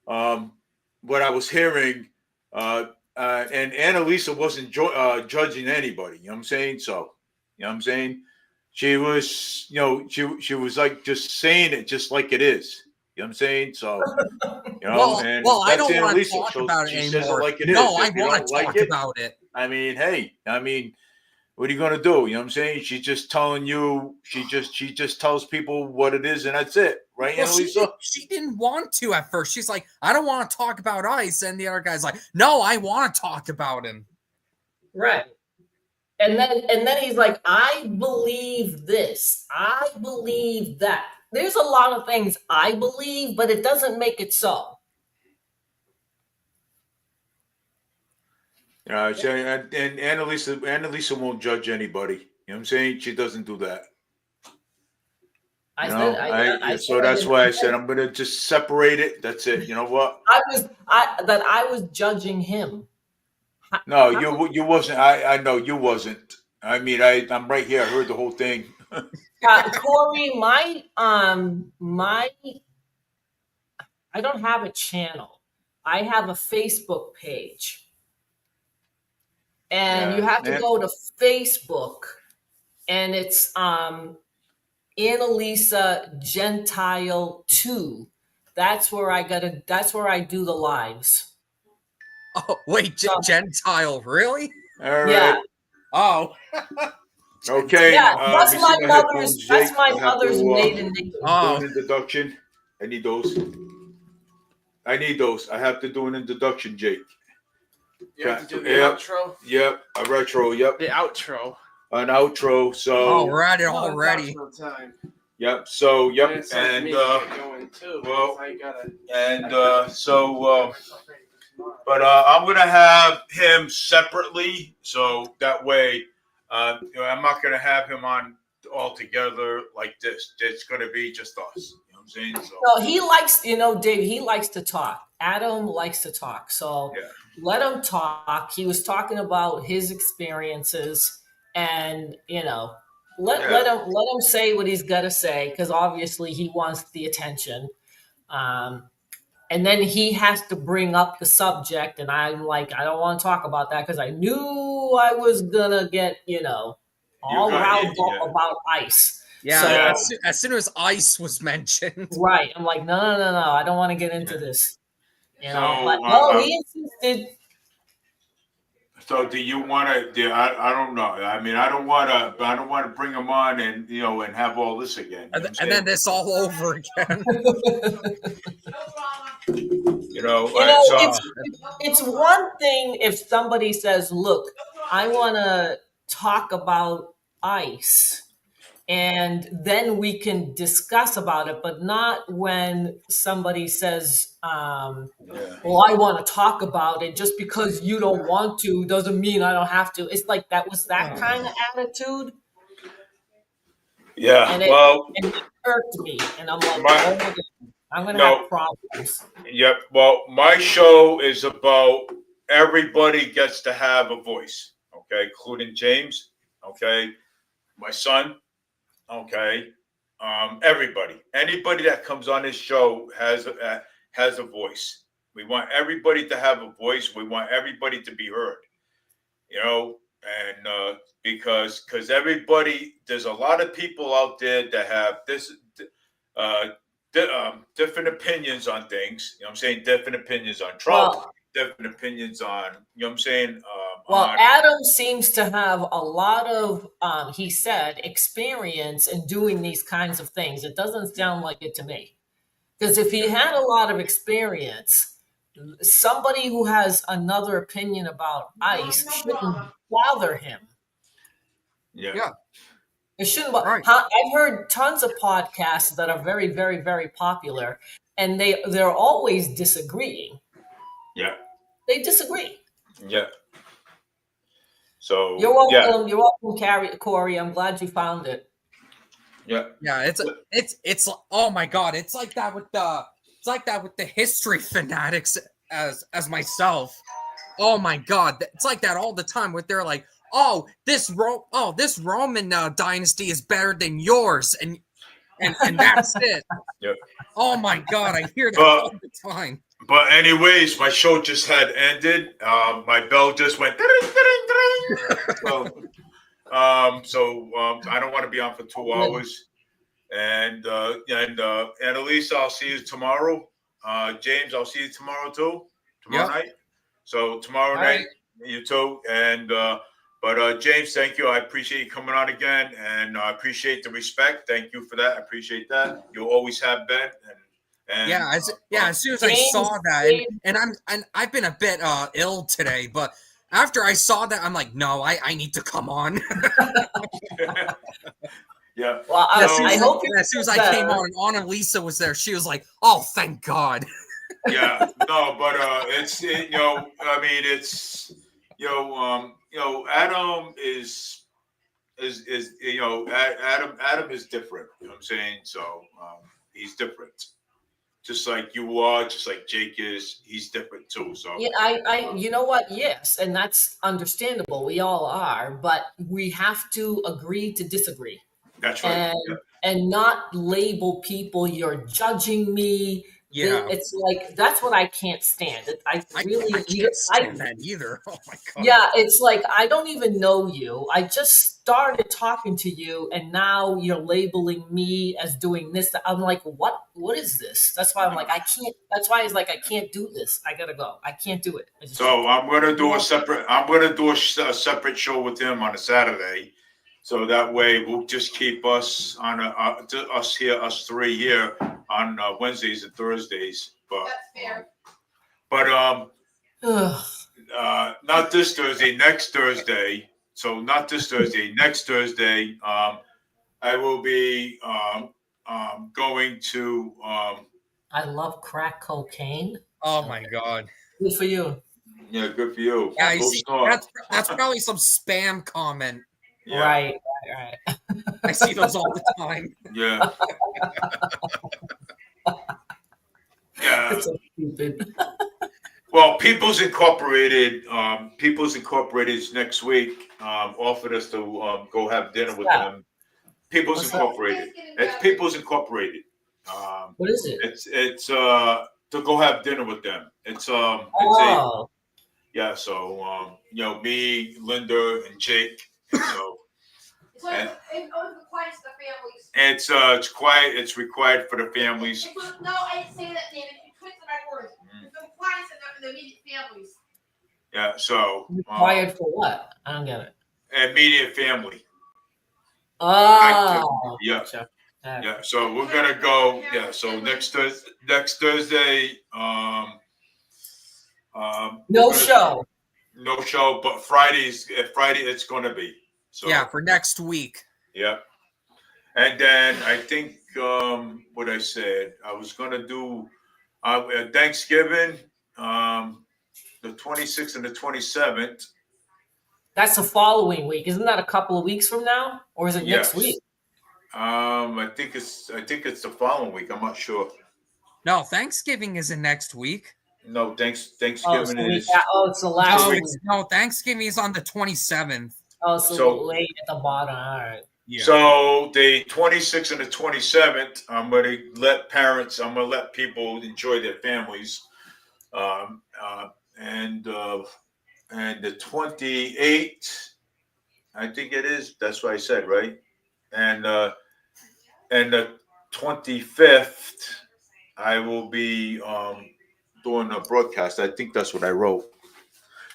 What I was hearing, and Annalisa wasn't judging anybody. You know what I'm saying? So, you know what I'm saying? She was, she was like just saying it just like it is. You know what I'm saying? So, I don't want to talk about it anymore. Like it no, is. I want to talk about it. I mean, hey, what are you going to do? You know what I'm saying? She's just telling you, she just tells people what it is and that's it. Right, Annalisa? She didn't want to at first. She's like, I don't want to talk about ICE. And the other guy's like, no, I want to talk about him. Right. And then he's like, I believe this. I believe that. There's a lot of things I believe, but it doesn't make it so. And Annalisa won't judge anybody. You know what I'm saying? She doesn't do that. So that's why I said I'm gonna just separate it. That's it. You know what? I was judging him. No, you wasn't. I know you wasn't. I mean, I'm right here. I heard the whole thing. Corey, my I don't have a channel. I have a Facebook page. And you have to go to Facebook, and it's Annalisa Gentile 2. That's where I do the lives. Oh, wait, Gentile, really? All right. Yeah. Oh. Okay. Yeah, that's my mother's maiden name. Do an introduction. I need those. I have to do an introduction, Jake. You have to do the outro? Yep. A retro, yep. The outro. An outro. So we're at it already. Yep. So yep. And But I'm gonna have him separately, so that way, I'm not gonna have him on all together like this. It's gonna be just us. You know what I'm saying? So No, he likes, Dave, he likes to talk. Adam likes to talk. So yeah. Let him talk. He was talking about his experiences, and let him say what he's got to say, because obviously he wants the attention. And then he has to bring up the subject, and I'm like, I don't want to talk about that because I knew I was gonna get all riled up about ICE. Yeah, so, as soon as ICE was mentioned, right? I'm like, no, I don't want to get into this. But no, he insisted. So do you want to? I don't know. I mean, I don't want to bring him on and and have all this again. And then this all over again. It's one thing if somebody says, "Look, I want to talk about ICE." And then we can discuss about it, but not when somebody says, well, I want to talk about it. Just because you don't want to doesn't mean I don't have to. It's like that kind of attitude. Yeah, and it irked me. And I'm like, oh my God, I'm going to have problems. Yep. Well, my show is about everybody gets to have a voice, okay, including James, okay, my son. Okay, anybody that comes on this show has a voice. We want everybody to have a voice. We want everybody to be heard. And because everybody, there's a lot of people out there that have different opinions on things. You know what I'm saying? Different opinions on Trump. Different opinions on, you know what I'm saying? Adam seems to have a lot of, he said, experience in doing these kinds of things. It doesn't sound like it to me. Because if he had a lot of experience, somebody who has another opinion about ICE shouldn't bother him. Yeah. It shouldn't. Right. I've heard tons of podcasts that are very, very, very popular, and they're always disagreeing. Yeah. They disagree. Yeah. So you're welcome. You're welcome, Corey. I'm glad you found it. Yeah. Yeah. It's oh my God. It's like that with the history fanatics as myself. Oh my God. It's like that all the time where they're like, this Roman dynasty is better than yours, and that's it. Yep. Oh my God. I hear that all the time. But anyways, my show just had ended. My bell just went. So I don't want to be on for 2 hours. And Elisa, I'll see you tomorrow. James, I'll see you tomorrow too. Tomorrow night. So tomorrow night, you too. And but James, thank you. I appreciate you coming on again, and I appreciate the respect. Thank you for that. I appreciate that. You always have been. And as soon as I saw that, and I've been a bit ill today, but after I saw that, I'm like, no, I need to come on. Yeah. Well, I hope as soon as I came on, and Annalisa was there. She was like, "Oh, thank God." Yeah. No, but it's I mean, it's Adam is Adam is different. You know what I'm saying? So he's different. Just like you are, just like Jake is, he's different too. So yeah, you know what? Yes, and that's understandable. We all are, but we have to agree to disagree. That's right. And not label people. You're judging me. Yeah, it's like that's what I can't stand. I can't stand that either. Oh my God. Yeah, it's like I don't even know you. I just started talking to you, and now you're labeling me as doing this. I'm like, what? What is this? That's why I'm like, I can't. That's why it's like I can't do this. I gotta go. I can't do it. So I'm gonna do a separate. I'm gonna do a separate show with him on a Saturday. So that way we'll just keep us on us three here on Wednesdays and Thursdays. But that's fair. But not this Thursday, next Thursday. So not this Thursday, next Thursday. I will be going to. I love crack cocaine. Oh my God! Good for you. Yeah, good for you. Yeah, you Go see, snort. that's probably some spam comment. Yeah. Right. I see those all the time. Yeah. Yeah. It's so stupid. Well, People's Incorporated is next week. Offered us to go have dinner with them. People's What's that? Incorporated. It's People's Incorporated. What is it? It's to go have dinner with them. It's Oh. yeah. So you know, me, Linda, and Jake. So It's like it's quiet to the families. it's quiet. It's required for the families. No, I didn't say that, David. You twisted my words. It's quiet to the immediate families. Yeah. So Required for what? I don't get it. Immediate family. Oh. Yeah. Gotcha. Yeah, so we're gonna go. Yeah, so next Thursday, No show. no show, but Friday it's gonna be. So Yeah, for next week. yeah, and then I think what I said I was gonna do Thanksgiving, the 26th and the 27th. That's the following week. Isn't that a couple of weeks from now? Or is it next Yes. week? I think it's the following week. I'm not sure. No, Thanksgiving isn't next week. No, Oh, Thanksgiving is. it's the last No, week. no, Thanksgiving is on the 27th. Oh, So- so late at the bottom. All right. Yeah. So the 26th and the 27th, I'm going to let people enjoy their families. And the 28th, I think it is. That's what I said, right? And the 25th, I will be doing a broadcast. I think that's what I wrote.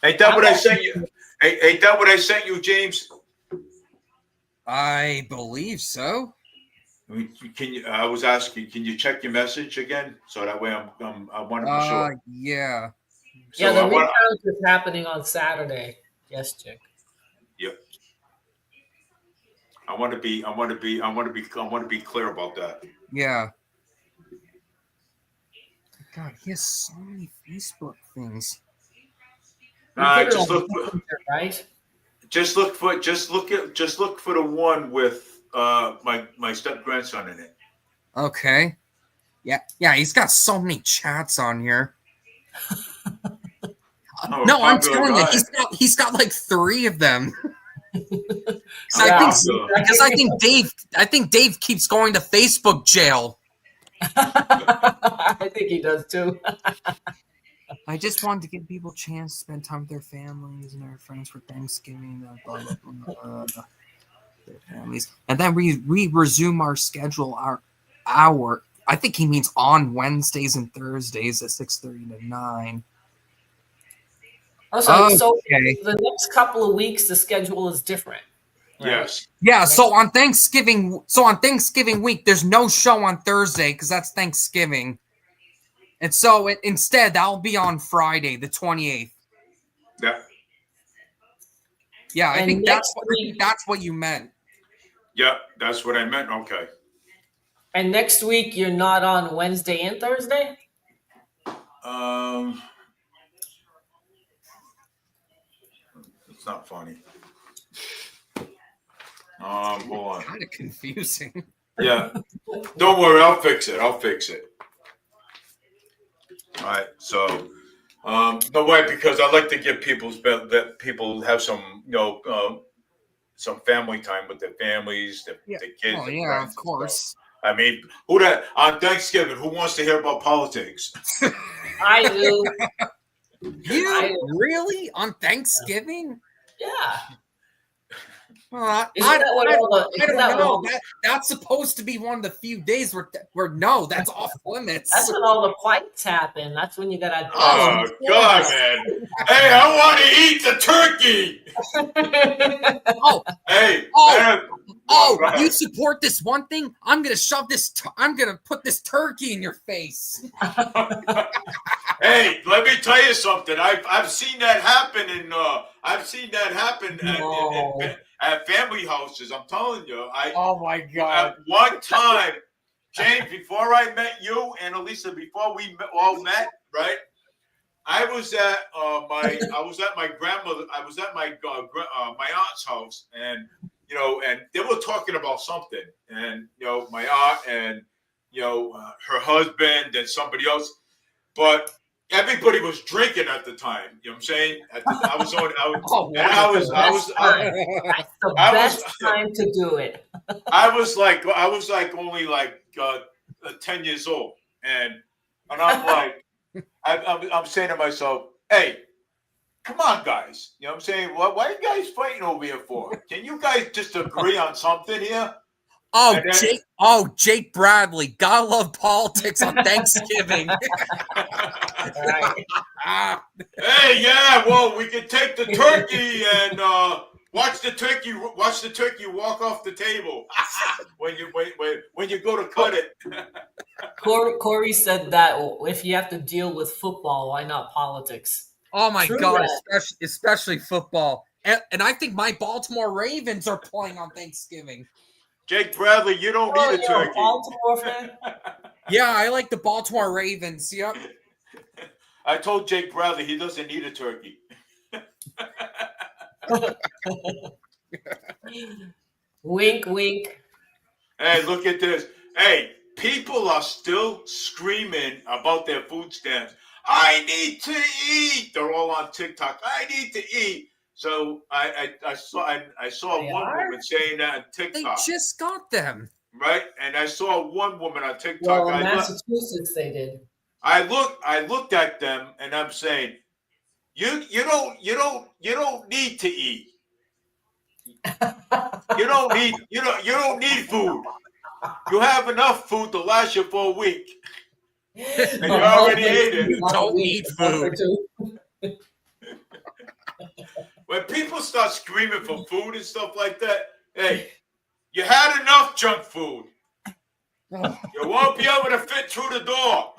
Ain't that what I sent you? Ain't that what I sent you, James? I believe so. Can you? I was asking. Can you check your message again? So that way, I want to be sure. Yeah. So Yeah, the I want. recount is happening on Saturday. Yes, Chick. Yep. I want to be clear about that. Yeah. God, he has so many Facebook things. Just look. Right. Just look for the one with my step grandson in it. Okay. Yeah, he's got so many chats on here. No, I'm telling you, he's got like 3 of them. I think Dave keeps going to Facebook jail. I think he does too. I just wanted to give people a chance to spend time with their families and their friends for Thanksgiving, blah, blah, blah, their families, and then we resume our schedule. Our I think he means on Wednesdays and Thursdays at 6:30 to 9. So Okay. the next couple of weeks, the schedule is different. Right? Yes. Yeah. So on Thanksgiving week, there's no show on Thursday because that's Thanksgiving. And so instead, that'll be on Friday, the 28th. Yeah. Yeah, I And think next that's what you meant. Yep, that's what I meant. Okay. And next week, you're not on Wednesday and Thursday? It's not funny. Hold on. Kind of confusing. Yeah. Don't worry, I'll fix it. All right. So, no way, because I like to give that people have some, some family time with their families, the kids. Oh, the yeah, friends of course. I mean, on Thanksgiving, who wants to hear about politics? I do. Really? On Thanksgiving? Yeah. Well, I don't know. That's supposed to be one of the few days where no, that's off limits. That's when all the fights happen. That's when you gotta. Oh God, man! Hey, I want to eat the turkey. Oh, hey, you support this one thing? I'm gonna shove this. I'm gonna put this turkey in your face. Hey, let me tell you something. I've seen that happen at family houses. I'm telling you. Oh my God! At one time, James, before I met you and Elisa, before we all met, right? I was at I was at my grandmother. I was at my my aunt's house, and and they were talking about something, and my aunt and her husband and somebody else, but everybody was drinking at the time. You know what I'm saying? That's the best time to do it. I was like only like 10 years old, and I'm like, I'm saying to myself, hey, come on, guys. You know what I'm saying? Why are you guys fighting over here for? Can you guys just agree on something here? Oh, Jake Bradley. Gotta love politics on Thanksgiving. Hey, yeah, well, we can take the turkey and watch the turkey walk off the table when you go to cut it. Corey said that if you have to deal with football, why not politics? Oh my God, especially football. And I think my Baltimore Ravens are playing on Thanksgiving. Jake Bradley, you don't need a turkey. Baltimore fan? Yeah, I like the Baltimore Ravens. Yep. I told Jake Bradley he doesn't need a turkey. Wink, wink. Hey, look at this. Hey, people are still screaming about their food stamps. I need to eat. They're all on TikTok. I need to eat. So I saw one woman saying that on TikTok. They just got them. Right? And I saw one woman on TikTok. Well, in Massachusetts they did. I looked at them and I'm saying, you don't need to eat. You don't need food. You have enough food to last you for a week. And you already ate it. You don't need food. When people start screaming for food and stuff like that, hey, you had enough junk food. You won't be able to fit through the door.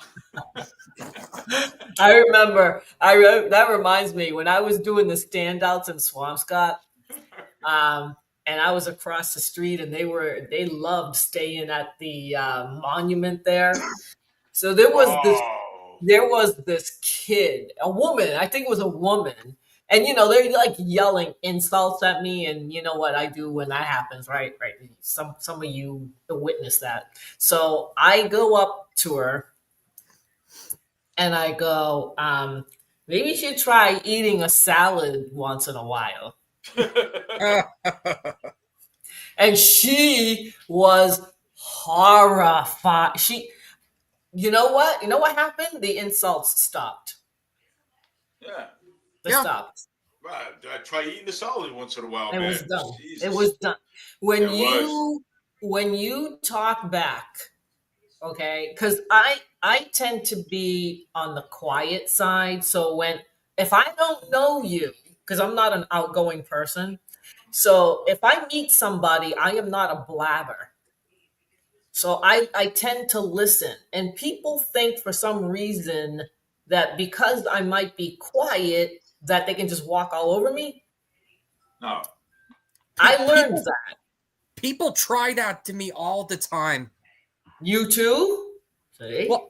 I remember. That reminds me when I was doing the standouts in Swampscott, and I was across the street, and they loved staying at the monument there. So there was this kid, a woman. I think it was a woman. And, they're like yelling insults at me. And you know what I do when that happens, right? Right. Some of you witness that. So I go up to her and I go, maybe you should try eating a salad once in a while. And she was horrified. You know what? You know what happened? The insults stopped. Yeah. They stopped. Right. I try eating the salad once in a while. It man. was done. Jesus. It was done. When you talk back, okay, because I tend to be on the quiet side. So if I don't know you, because I'm not an outgoing person, so if I meet somebody, I am not a blabber. So I tend to listen, and people think for some reason that because I might be quiet, that they can just walk all over me. No. I learned that. People try that to me all the time. You too? See? I'm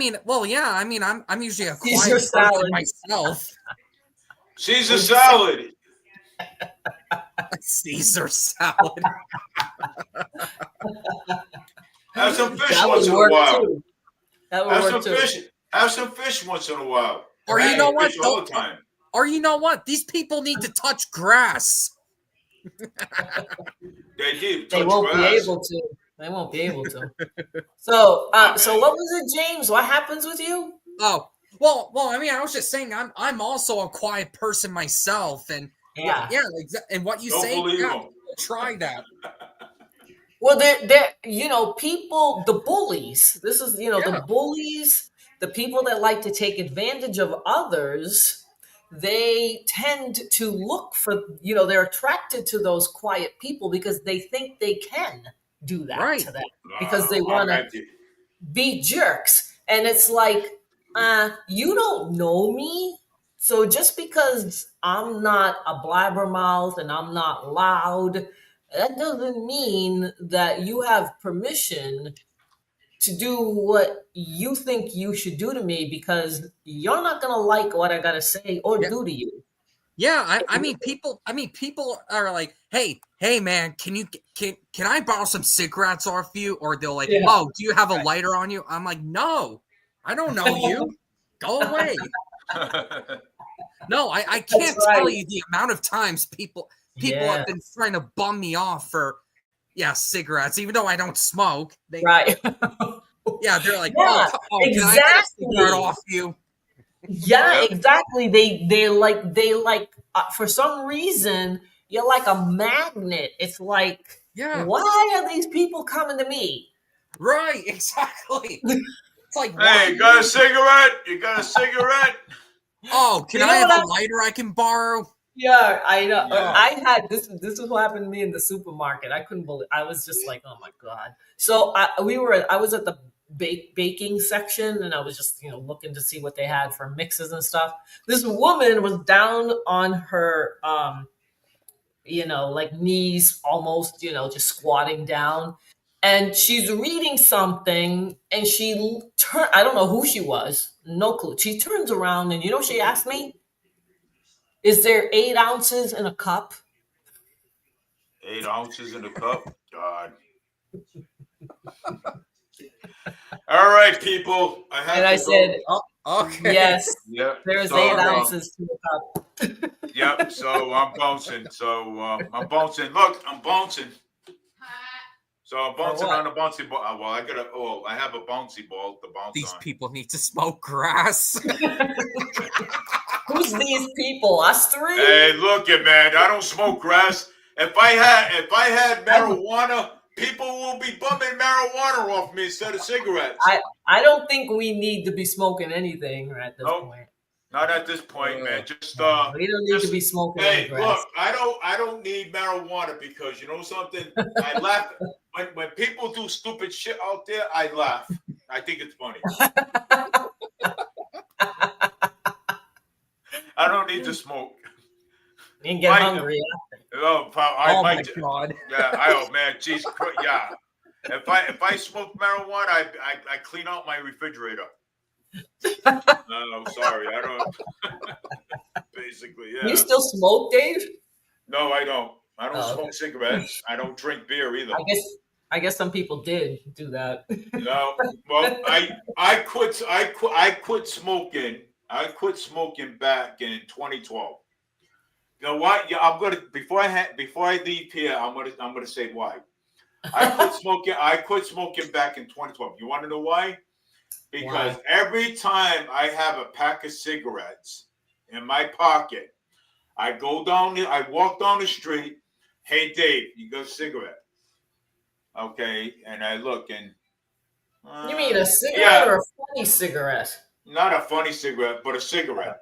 usually a quiet Caesar salad myself. Caesar salad. Caesar salad. Have some fish once in a while. Too. That would work too. Have some fish once in a while. Or you know what? All the time. Or you know what? These people need to touch grass. They won't be able to. They won't be able to. So what was it, James? What happens with you? Oh, well. I mean, I was just saying, I'm also a quiet person myself, and yeah. And what you say, try that. Well, they're people, the bullies. This is the bullies, the people that like to take advantage of others. They tend to look for, they're attracted to those quiet people because they think they can do that to them because they want to be jerks. And it's like, you don't know me. So just because I'm not a blabbermouth and I'm not loud, that doesn't mean that you have permission to do what you think you should do to me because you're not gonna like what I gotta say or do to you. Yeah, I mean people are like, hey man, can I borrow some cigarettes off you? Or they'll like, oh, do you have a lighter on you? I'm like, no, I don't know you. Go away. No, I can't tell you the amount of times people have been trying to bum me off for cigarettes, even though I don't smoke. Right. Yeah, they're like, yeah, oh, can I get a cigarette off you? Yeah, exactly. They like for some reason you're like a magnet. It's like, why are these people coming to me? Right, exactly. It's like, hey, you got a cigarette? You got a cigarette? Oh, can I have a lighter I can borrow? Yeah, I know. Yeah. I had this is what happened to me in the supermarket. I couldn't believe. I was just like, oh my god. So I was at the baking section, and I was just looking to see what they had for mixes and stuff. This woman was down on her like knees, almost just squatting down, and she's reading something, and she turned. I don't know who she was, no clue. She turns around, and she asked me, is there 8 ounces in a cup? 8 ounces in a cup? God. All right, people. I said, okay. Yes. Yep. There's 8 ounces to a cup. Yep. So I'm bouncing. I'm bouncing. Look, I'm bouncing. So I'm bouncing on a bouncy ball. Well, I have a bouncy ball to bounce These on. people need to smoke grass. Who's these people? Us three? Hey, look it, man. I don't smoke grass. If I had marijuana, people will be bumming marijuana off me instead of cigarettes. I don't think we need to be smoking anything at this point. Not at this point, man. Just we don't need to be smoking. Hey, look, I don't need marijuana because you know something. I laugh when people do stupid shit out there. I laugh. I think it's funny. I don't need to smoke. You can get hungry. Oh my God. Yeah, man, jeez, yeah. If I smoke marijuana, I clean out my refrigerator. No, sorry, I don't. Basically, yeah. You still smoke, Dave? No, I don't. I don't smoke cigarettes. I don't drink beer either. I guess some people did do that. No, well, I quit smoking. I quit smoking back in 2012. You know what? Yeah, I'm gonna before I leave here, I'm gonna say why. I quit smoking back in 2012. You want to know why? Because every time I have a pack of cigarettes in my pocket, I walk down the street. Hey, Dave, you got a cigarette? Okay, and I look and. You mean a cigarette or a funny cigarette? Not a funny cigarette, but a cigarette.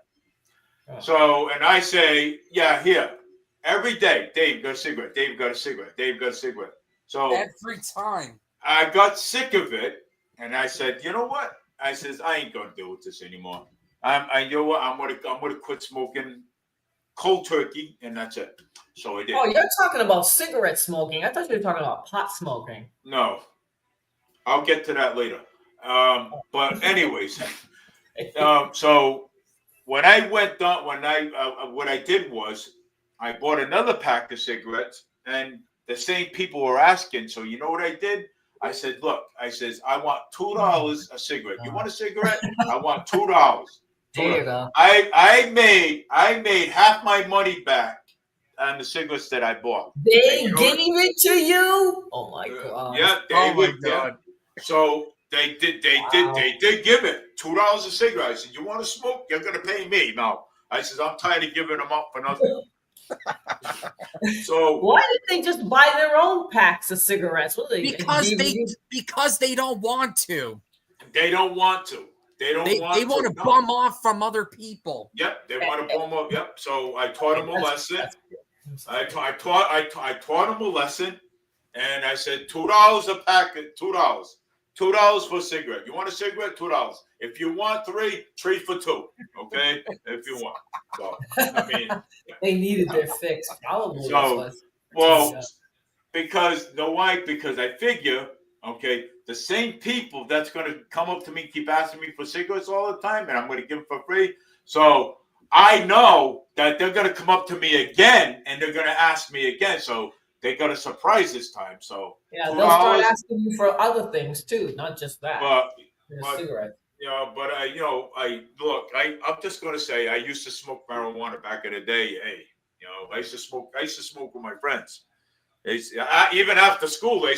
So, and I say, yeah, here. Every day, Dave got a cigarette. Dave got a cigarette. Dave got a cigarette. So every time. I got sick of it, and I said, you know what? I says, I ain't gonna deal with this anymore. You know what? I'm gonna quit smoking cold turkey, and that's it. So I did. Oh, you're talking about cigarette smoking. I thought you were talking about pot smoking. No. I'll get to that later. But anyways. So when I went down, what I did was I bought another pack of cigarettes, and the same people were asking. So you know what I did? I said, look, I want $2 a cigarette. You want a cigarette? I want $2. There you go. I made half my money back on the cigarettes that I bought. They gave it to you? Oh my God. Yeah, God. So They did give it $2 a cigarette. I said, you want to smoke? You're gonna pay me. No. I said, I'm tired of giving them up for nothing. So why did they just buy their own packs of cigarettes? What because they don't want to. They don't want to. They want to bum off from other people. Yep, they want to bum off. Yep. So I taught them a lesson. I taught them a lesson, and I said $2 a packet, $2. $2 for a cigarette. You want a cigarette? $2. If you want 3 for 2. Okay, if you want. So I mean, they needed their fix. Probably. So well, because no, why? Because I figure, Okay, the same people that's going to come up to me, keep asking me for cigarettes all the time, and I'm going to give them for free. So I know that they're going to come up to me again, and they're going to ask me again. So they got a surprise this time. So yeah, they'll start asking you for other things too, not just that. But cigarette. You know, but I'm just going to say, I used to smoke marijuana back in the day. Hey, you know, I used to smoke with my friends. Even after school,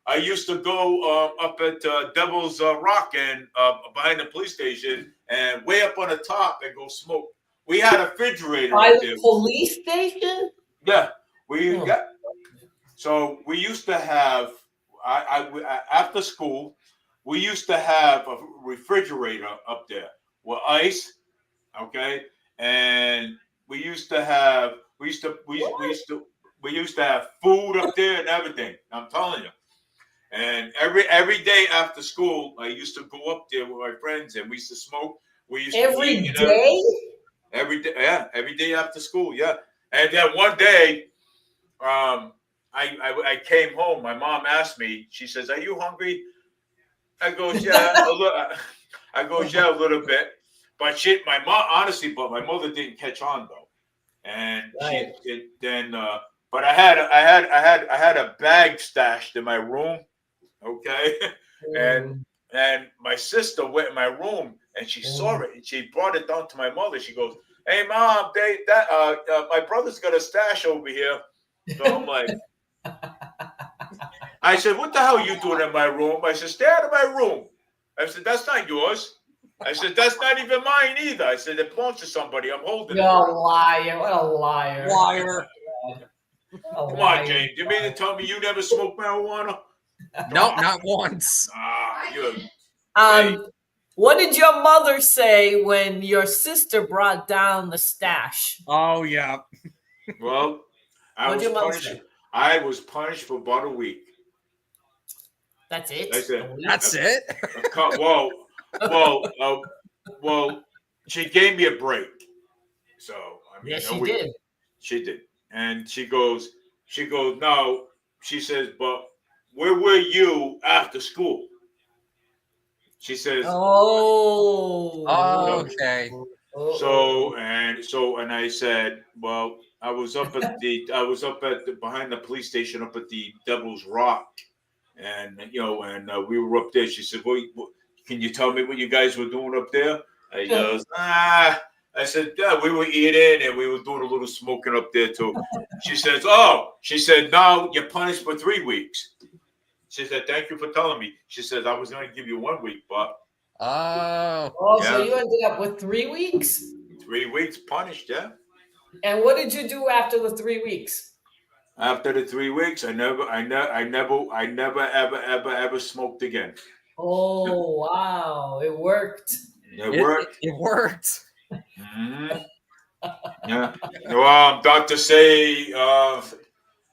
I used to go up at Devil's Rock and behind the police station, and way up on the top and go smoke. We had a refrigerator by up the there. Police station. Yeah, So we used to have after school, we used to have a refrigerator up there with ice, okay, and we used to have food up there and everything. I'm telling you. And every day after school, I used to go up there with my friends, and we used to smoke. We used every to eat, day. Every day, yeah, every day after school, yeah. And then one day, I came home. My mom asked me. She says, "Are you hungry?" I goes, "Yeah, a little." I goes, "Yeah, a little bit." But my mother didn't catch on though, and but I had a bag stashed in my room, okay, and my sister went in my room and she saw it and she brought it down to my mother. She goes, "Hey, Mom, my brother's got a stash over here." So I'm like, I said, "What the hell are you doing in my room?" I said, "Stay out of my room." I said, "That's not yours." I said, "That's not even mine either." I said, "It belongs to somebody. I'm holding it." You're a liar. What a liar. Liar. Come on, James. You mean to tell me you never smoked marijuana? Nope, not once. What did your mother say when your sister brought down the stash? Oh, yeah. Well, I was punished for about a week. That's it? That's it? Well, she gave me a break. So, I mean, yes, she did. She did. And she goes, no, she says, "But where were you after school?" She says, okay. So I said, "Well, I was up at behind the police station up at the Devil's Rock, and we were up there." She said, "Well, can you tell me what you guys were doing up there?" I goes, I said, "Yeah, we were eating and we were doing a little smoking up there too." She says, "No, you're punished for 3 weeks." She said, "Thank you for telling me." She says, "I was going to give you 1 week, but." So you ended up with 3 weeks? 3 weeks punished, yeah. And what did you do after the 3 weeks? After the 3 weeks, I never ever smoked again. Oh, wow. It worked. It worked. It worked. Mm-hmm. Yeah. Well, Dr. Say,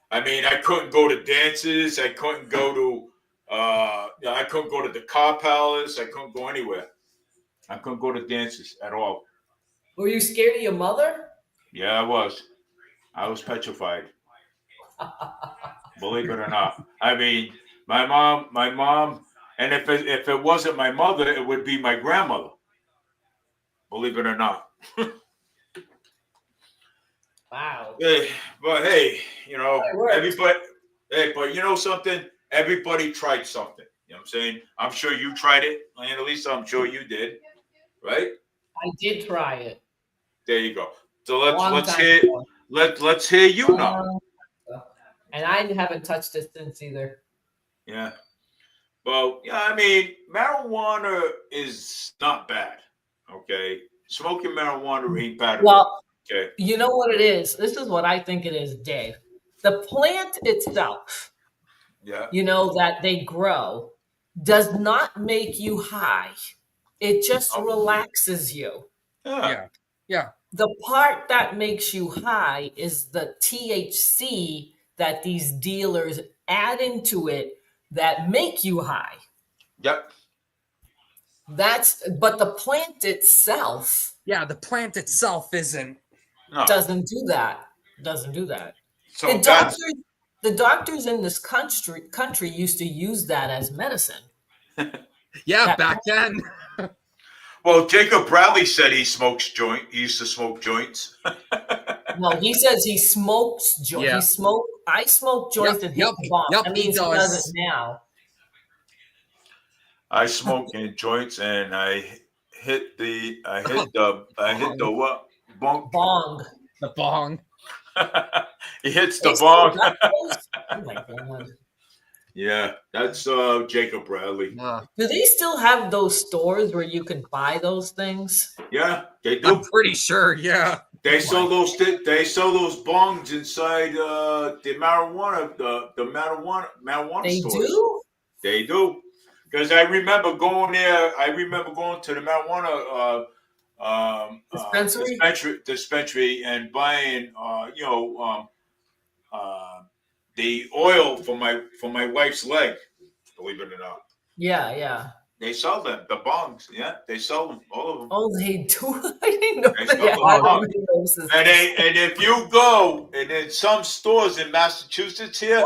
I mean, I couldn't go to dances. I couldn't go to the car palace. I couldn't go anywhere. I couldn't go to dances at all. Were you scared of your mother? Yeah, I was. I was petrified. Believe it or not. I mean, my mom, and if it wasn't my mother, it would be my grandmother. Believe it or not. Wow. Hey, but hey, everybody. Hey, but you know something? Everybody tried something. You know what I'm saying? I'm sure you tried it, and at least I'm sure you did, right? I did try it. There you go. So let's hear you now. And I haven't touched it since either. Yeah. Well, yeah, I mean, marijuana is not bad. Okay. Smoking marijuana ain't bad. Well, okay. You know what it is? This is what I think it is, Dave. The plant itself, that they grow, does not make you high. It just relaxes you. Yeah. The part that makes you high is the THC that these dealers add into it that make you high. Yep. But the plant itself. Yeah, the plant itself doesn't do that. Doesn't do that. So the the doctors in this country used to use that as medicine. Yeah, back then. Well, Jacob Bradley said he smokes joint. He used to smoke joints. No, he saes he smokes joints. Yeah. He smoked. I smoke joints and hit the bomb. That means he does it now. I smoke in joints and I hit the what? Bong. The bong. He hits the They still bong. got those? Oh my God. Yeah, that's Jacob Bradley. Do they still have those stores where you can buy those things? Yeah, they do. I'm pretty sure. Yeah. They sell those. They sell those bongs inside the marijuana. The marijuana They stores. do? They do. Because I remember going there. I remember going to the marijuana dispensary and buying the oil for my wife's leg. Believe it or not. Yeah, yeah. They sell them, the bongs. Yeah, they sell them, all of them. Oh, they do. I didn't know They they sell had them. those. And if you go and in some stores in Massachusetts here,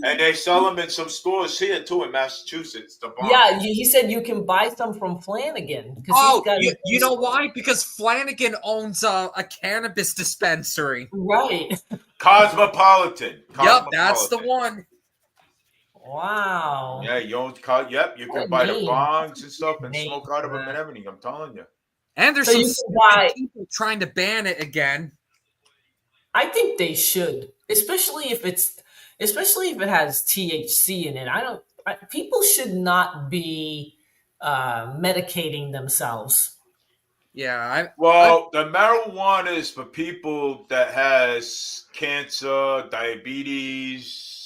they sell them in some stores here too in Massachusetts. The bongs. Yeah, he said you can buy some from Flanagan. Oh, you know why? Because Flanagan owns a cannabis dispensary. Right. Cosmopolitan. Yep, that's the one. Wow. Yeah, you own. Yep, you can buy the bongs and stuff and smoke out of them and everything. I'm telling you. And there's So some you can people trying to ban it again. I think they should, especially if it has THC in it. People should not be medicating themselves. Yeah. The marijuana is for people that has cancer, diabetes.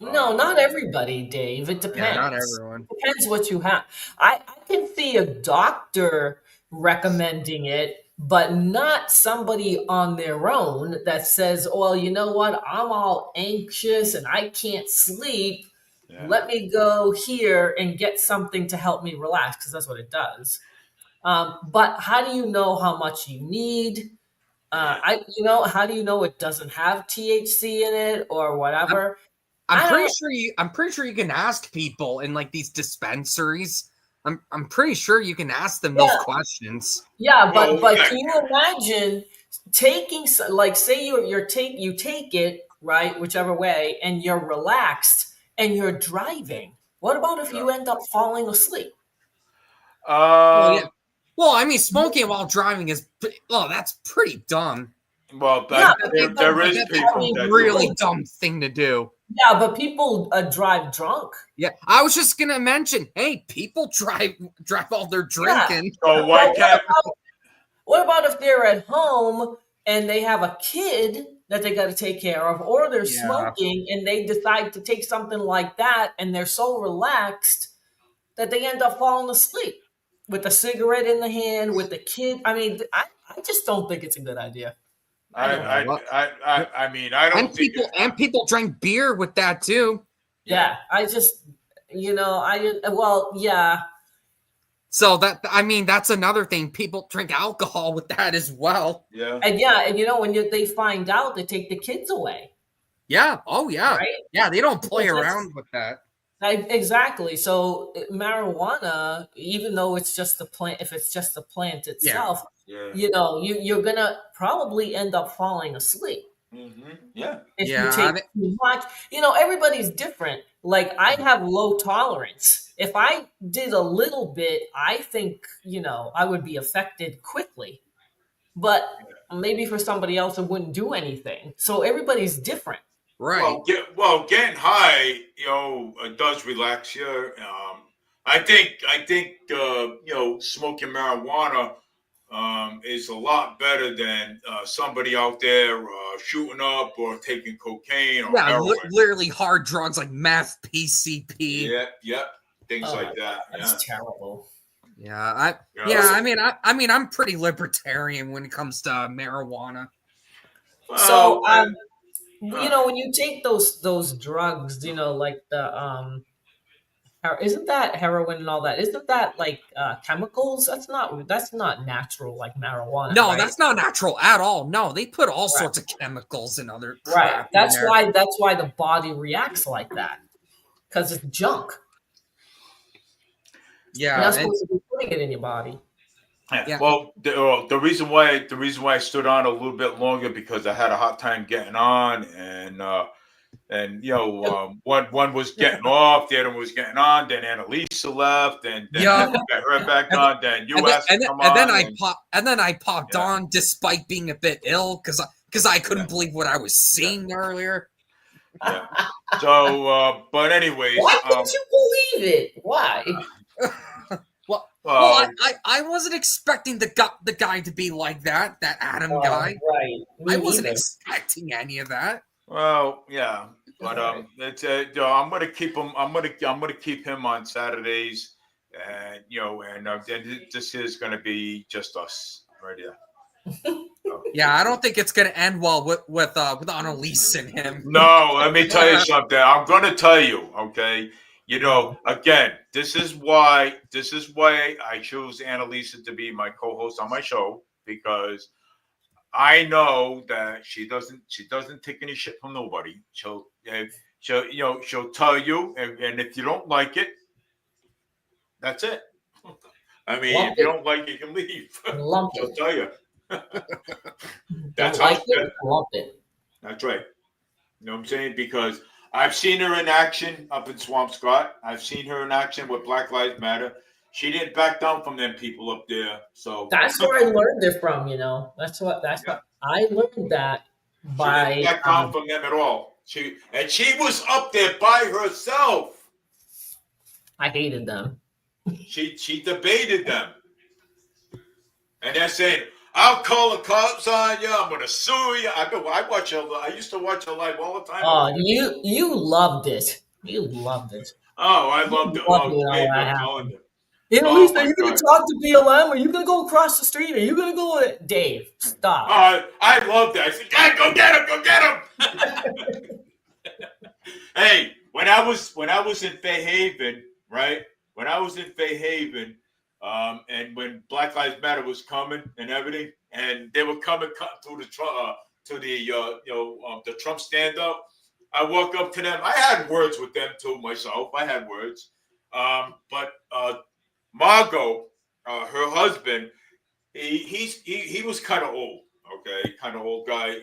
No, not everybody, Dave. It depends. Yeah, not everyone. It depends what you have. I can see a doctor recommending it, but not somebody on their own that says, well, you know what? I'm all anxious and I can't sleep. Yeah. Let me go here and get something to help me relax, because that's what it does. But how do you know how much you need? How do you know it doesn't have THC in it or whatever? I'm pretty sure you can ask people in like these dispensaries. I'm pretty sure you can ask them those questions. Yeah, but can you imagine taking, like, say you take it, right, whichever way, and you're relaxed and you're driving. What about if you end up falling asleep? Well, I mean, smoking while driving that's pretty dumb. Well, there is people that really dumb thing to do. Yeah, but people drive drunk. Yeah, I was just gonna mention. Hey, people drive while they're drinking. Yeah. So why can't? What about if they're at home and they have a kid that they got to take care of, or they're smoking and they decide to take something like that, and they're so relaxed that they end up falling asleep with a cigarette in the hand with the kid? I mean, I just don't think it's a good idea. I mean, I don't think. People drank beer with that too. Yeah, I just, yeah. So that's another thing. People drink alcohol with that as well. Yeah. And when they find out, they take the kids away. Yeah. Oh yeah. Right? Yeah, they don't play around with that. Exactly. So marijuana, even though it's just the plant, if it's just the plant itself, you're gonna probably end up falling asleep. Mm-hmm. Yeah. If you take too much, everybody's different. Like, I have low tolerance. If I did a little bit, I think, I would be affected quickly. But maybe for somebody else, it wouldn't do anything. So everybody's different. Right. Well, getting high, does relax you. I think, smoking marijuana is a lot better than somebody out there shooting up or taking cocaine or heroin. Literally hard drugs like meth, PCP. Yep, things like that. That's terrible. Yeah, I mean, I'm pretty libertarian when it comes to marijuana. So, when you take those drugs, like the Isn't that heroin and all that? Isn't that like chemicals? That's not natural like marijuana. No, right? that's not natural at all. No, they put all Right. sorts of chemicals and other Right. crap in That's there. why the body reacts like that, because it's junk. Yeah, You're not and- supposed to be putting it in your body. Yeah. Well, the reason why I stood on a little bit longer because I had a hard time getting on, and one was getting off, the other one was getting on. Then Annalisa left, and then Yeah. I got her back on. Then you asked to come and then on. I popped on despite being a bit ill because I couldn't believe what I was seeing earlier. Yeah. So, but anyways, Why couldn't you believe it? Why? Well, I wasn't expecting the guy to be like that Adam guy. Right. Me I wasn't neither. expecting any of that. Well, yeah, but it's I'm gonna keep him. I'm gonna keep him on Saturdays, and then this is gonna be just us right here. Yeah, I don't think it's gonna end well with Annalise and him. No, let me tell you something. I'm gonna tell you, okay. Again, this is why I chose Annalisa to be my co-host on my show, because I know that she doesn't take any shit from nobody. She'll tell you, and if you don't like it, that's it. I mean, if you don't like it, you can leave. She'll tell you. That's Don't like how. it, love it. That's right. You know what I'm saying? Because I've seen her in action up in Swampscott. I've seen her in action with Black Lives Matter. She didn't back down from them people up there. So That's where I learned it from. That's what I learned that by. She didn't back down from them at all. She was up there by herself. I hated them. She debated them, and they're saying, "I'll call the cops on you. I'm going to sue you." I used to watch her live all the time. Oh, you loved it. You loved it. Oh, I loved it. I'm telling you. Annalise, are you going to talk to BLM? Are you going to go across the street? Are you going to go with Dave? Stop. I loved it. I said, "Dad, go get him! Go get him!" Hey, when I was in Fairhaven, right? When I was in Fairhaven, and when Black Lives Matter was coming and everything, and they were coming through the Trump stand up, I walk up to them. I had words with them too myself. I had words, but Margot, her husband, he was kind of old. Okay, kind of old guy.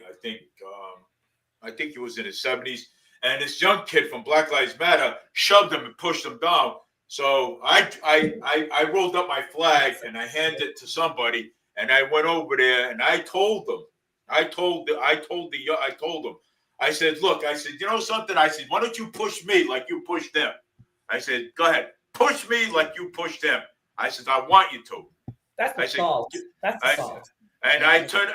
I think he was in his 70s, and this young kid from Black Lives Matter shoved him and pushed him down. So I rolled up my flag and I handed it to somebody, and I went over there and I told them. I told them. I said, "Look," I said, "You know something?" I said, "Why don't you push me like you pushed them?" I said, "Go ahead, push me like you pushed them." I said, "I want you to." That's assault. That's assault. And I turned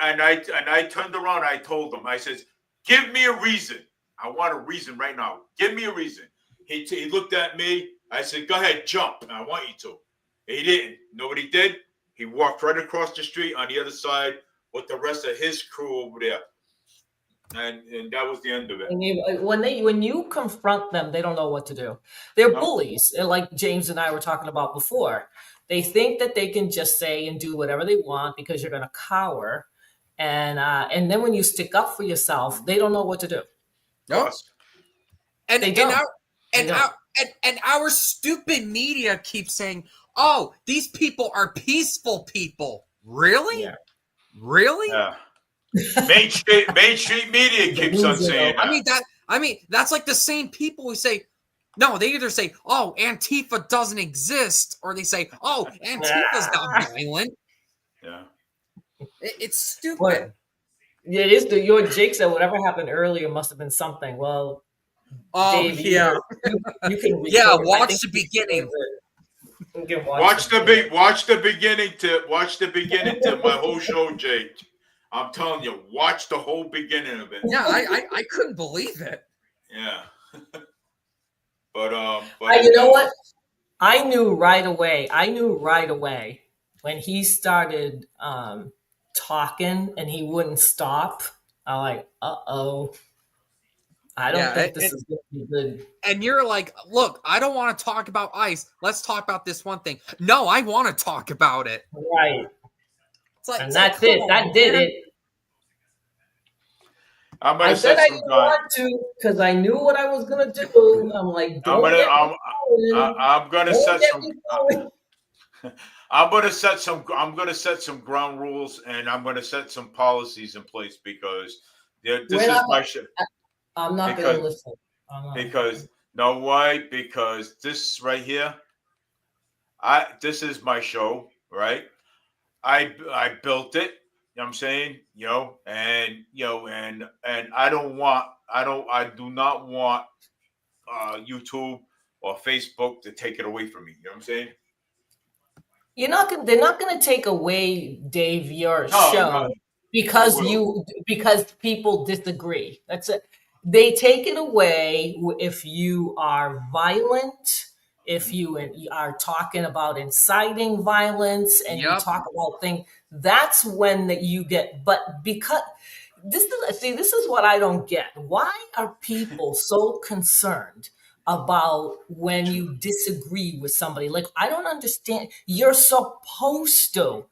around. I told them. I said, "Give me a reason. I want a reason right now. Give me a reason." He looked at me. I said, "Go ahead, jump. I want you to." He didn't. Nobody did. He walked right across the street on the other side with the rest of his crew over there. And that was the end of it. And when you confront them, they don't know what to do. They're bullies, like James and I were talking about before. They think that they can just say and do whatever they want because you're going to cower, and then when you stick up for yourself, they don't know what to do. No, and they don't. And our stupid media keeps saying, "Oh, these people are peaceful people." Really? Yeah. Really? Yeah. Mainstream media keeps on saying that. I mean, that's like the same people who say, no, they either say, "Oh, Antifa doesn't exist," or they say, "Oh, Antifa's not violent." Yeah. It's stupid. But it is your Jake said whatever happened earlier must have been something. Well, Dave, yeah. You can watch the beginning. Watch the beginning to my whole show, Jake. I'm telling you, watch the whole beginning of it. Yeah, I couldn't believe it. Yeah. but you know what? I knew right away when he started talking and he wouldn't stop. I'm like, uh-oh. I don't think this is going to be good. And you're like, look, I don't want to talk about ICE. Let's talk about this one thing. No, I want to talk about it. Right. Like, and that's it. That did it. I said I didn't want to because I knew what I was gonna do. I'm like, I'm gonna set some ground rules, and I'm gonna set some policies in place because this is my show. I'm not gonna listen. Because no, why? Because this right here, this is my show, right? I built it. You know what I'm saying? And I do not want YouTube or Facebook to take it away from me. You know what I'm saying? They're not gonna take away, Dave, your show because people disagree. That's it. They take it away if you are violent, if you are talking about inciting violence, and you talk about things. That's when you get. But because this is what I don't get. Why are people so concerned about when you disagree with somebody? Like, I don't understand. You're supposed to.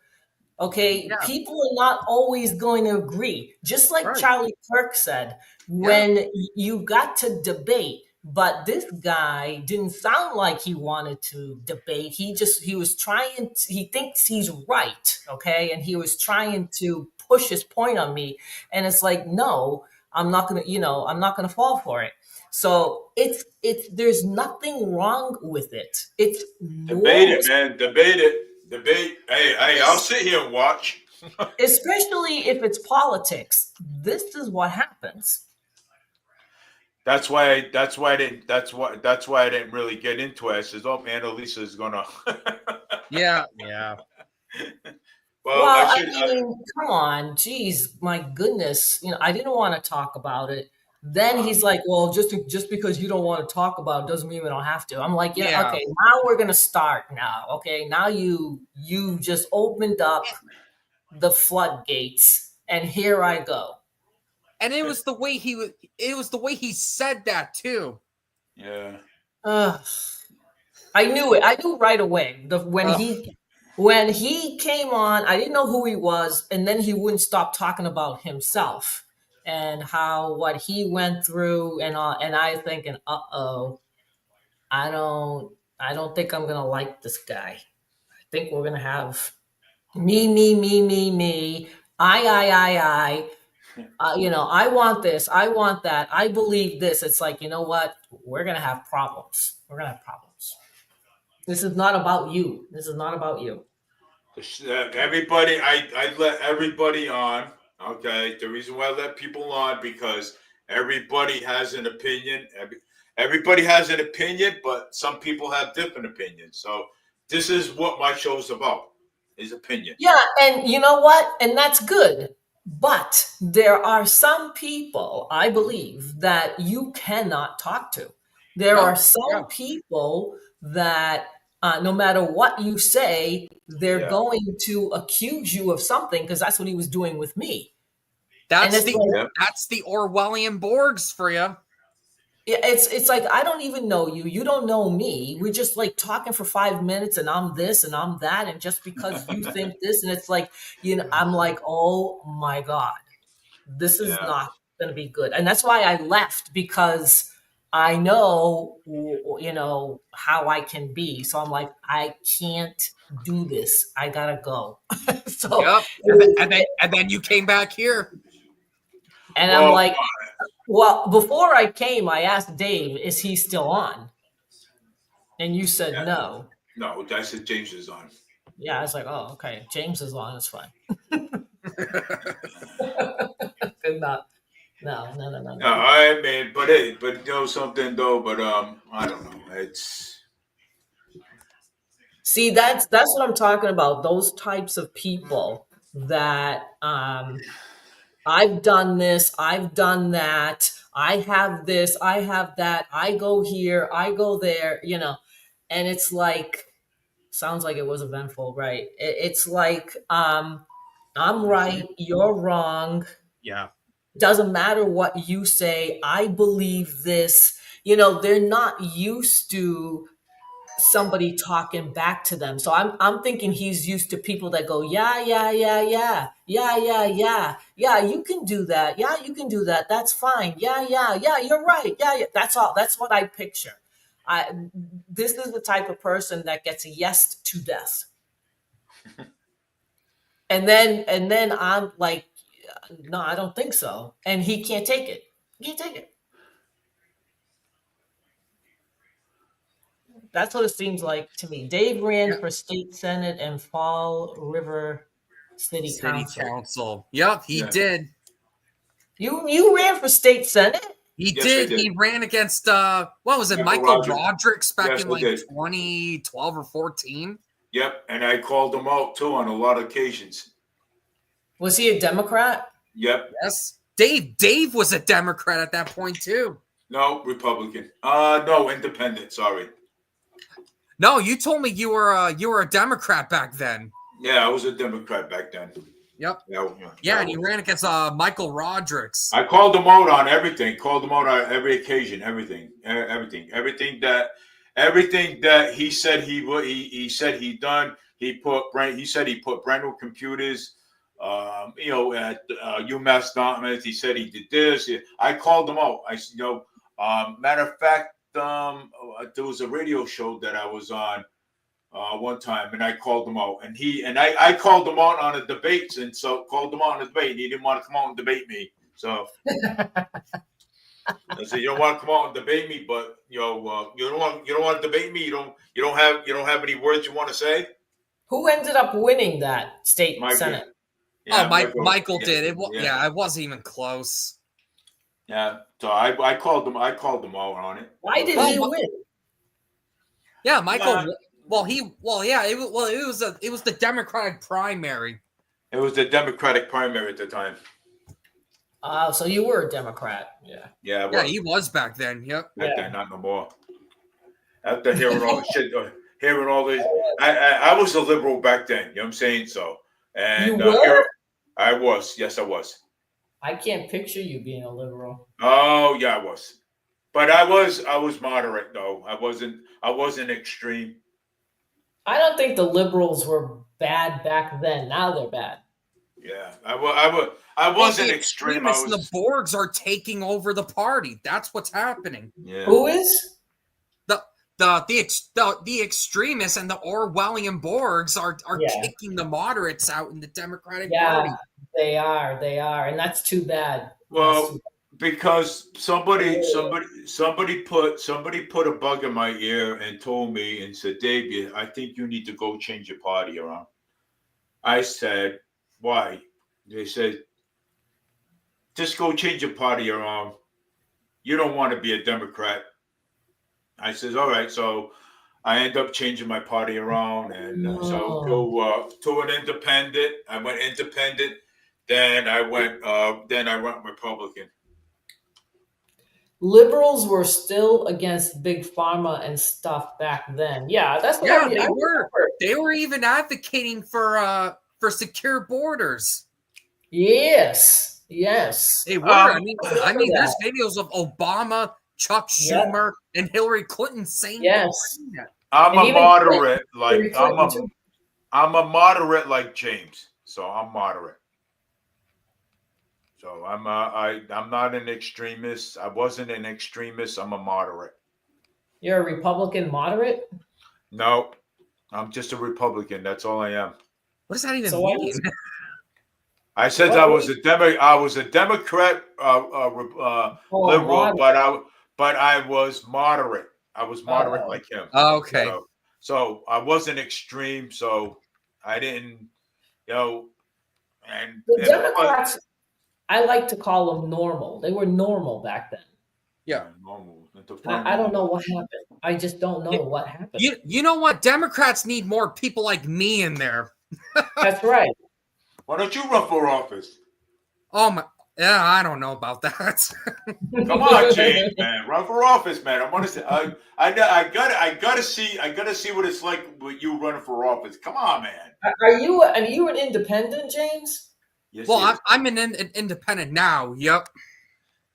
Okay, people are not always going to agree. Just like Charlie Kirk said, when you got to debate, but this guy didn't sound like he wanted to debate. He was trying he thinks he's right, okay? And he was trying to push his point on me. And it's like, no, I'm not gonna fall for it. So there's nothing wrong with it. It's debate it, man. Debate it. Debate. Hey, I'll sit here and watch. Especially if it's politics. This is what happens. That's why I didn't really get into it. I says, "Oh man, Elisa is gonna." yeah. Well, I mean, come on, geez, my goodness. I didn't want to talk about it. Then he's like, well, just because you don't want to talk about it doesn't mean we don't have to. I'm like, okay, now we're gonna start now. Okay, now you just opened up the floodgates, and here I go. And it was the way he said that too. Yeah. I knew it. I knew right away. When he came on, I didn't know who he was, and then he wouldn't stop talking about himself and what he went through, and I thinking, I don't think I'm gonna like this guy. I think we're gonna have me, I. I want this, I want that, I believe this. It's like, you know what? We're gonna have problems. This is not about you. Everybody, I let everybody on. Okay, the reason why I let people on because everybody has an opinion. Everybody has an opinion, but some people have different opinions. So this is what my show's about: is opinion. Yeah, and you know what? And that's good. But there are some people, I believe, that you cannot talk to. There are some people that no matter what you say, they're going to accuse you of something, because that's what he was doing with me. That's the Orwellian Borgs for you. It's like, I don't even know you. You don't know me. We're just like talking for 5 minutes, and I'm this and I'm that, and just because you think this, and it's like, I'm like, oh my God, this is not going to be good. And that's why I left, because I know, how I can be. So I'm like, I can't do this. I gotta go. So and then you came back here. And I'm like, well, before I came, I asked Dave, is he still on? And you said no. No, I said James is on. Yeah, I was like, oh, okay. James is on. It's fine. No. I mean, but something though. But I don't know. It's. See, that's what I'm talking about. Those types of people that I've done this, I've done that, I have this, I have that, I go here, I go there, and it's like, sounds like it was eventful, right? It's like, I'm right, you're wrong. Yeah. Doesn't matter what you say. I believe this. You know, they're not used to somebody talking back to them. So I'm thinking he's used to people that go, yeah, you can do that. Yeah, you can do that. That's fine. Yeah, you're right. Yeah. That's all. That's what I picture. This is the type of person that gets yes to death. And then I'm like, no, I don't think so. And he can't take it. He can't take it. That's what it seems like to me. Dave ran for state senate and Fall River City Council. Yep, he did. You ran for state senate? He did. He ran against what was it, Michael Rodrigues back in like 2012 or 14. Yep, and I called him out too on a lot of occasions. Was he a Democrat? Yep. Yes. Dave was a Democrat at that point too. No, Republican. No, independent. Sorry. No, you told me you were a Democrat back then. Yeah, I was a Democrat back then. Yep. Yeah, and you ran against Michael Rodrigues. I called him out on everything. Called him out on every occasion. Everything that he said he said he done. He said he put brand new computers. At UMass Dartmouth. He said he did this. I called him out. Matter of fact, there was a radio show that I was on one time, and I called him out, and I called him out on the debates, and so called him out on the debate. And he didn't want to come out and debate me, so I said, "You don't want to come out and debate me, but you don't want to debate me. You don't have any words you want to say." Who ended up winning that state senate? Yeah, Michael did. It wasn't even close. Yeah, so I called him out on it. Why did he win? Yeah, Michael. It was the Democratic primary. It was the Democratic primary at the time. So you were a Democrat. Yeah. Yeah, he was back then. Yep. Back then, not no more. After hearing all the shit, hearing all this, I was a liberal back then. You know what I'm saying? So. And you were? I was. Yes, I was. I can't picture you being a liberal. Oh yeah, I was. But I was moderate though. I wasn't extreme. I don't think the liberals were bad back then. Now they're bad. Yeah, I wasn't extreme. The Borgs are taking over the party. That's what's happening. Yeah. Who is? The extremists and the Orwellian Borgs are kicking the moderates out in the Democratic Party. They are, and that's too bad. Well, because somebody put a bug in my ear and told me and said, "Dave, I think you need to go change your party around." I said, "Why?" They said, "Just go change your party around. You don't want to be a Democrat." I says, "All right." So I end up changing my party around, and so to an independent. I went independent. Then I went Republican. Liberals were still against big pharma and stuff back then. Yeah, that's what they were. They were even advocating for secure borders. Yes. They were. I mean, there's videos of Obama, Chuck Schumer, and Hillary Clinton saying yes. I'm a moderate, I'm a moderate like James. So I'm moderate. So I'm not an extremist. I wasn't an extremist. I'm a moderate. You're a Republican moderate? No, I'm just a Republican. That's all I am. What does that even mean? I said I was a Democrat, liberal, but I was moderate. I was moderate like him. Oh, okay. So I wasn't extreme. So I didn't, and the Democrats. I like to call them normal. They were normal back then. Yeah, normal. I don't know what happened. I just don't know what happened. You know what? Democrats need more people like me in there. That's right. Why don't you run for office? Oh my! Yeah, I don't know about that. Come on, James, man, run for office, man. I want to say, I gotta see what it's like with you running for office. Come on, man. Are you an independent, James? Yes, Well, he is. I'm an independent now. Yep.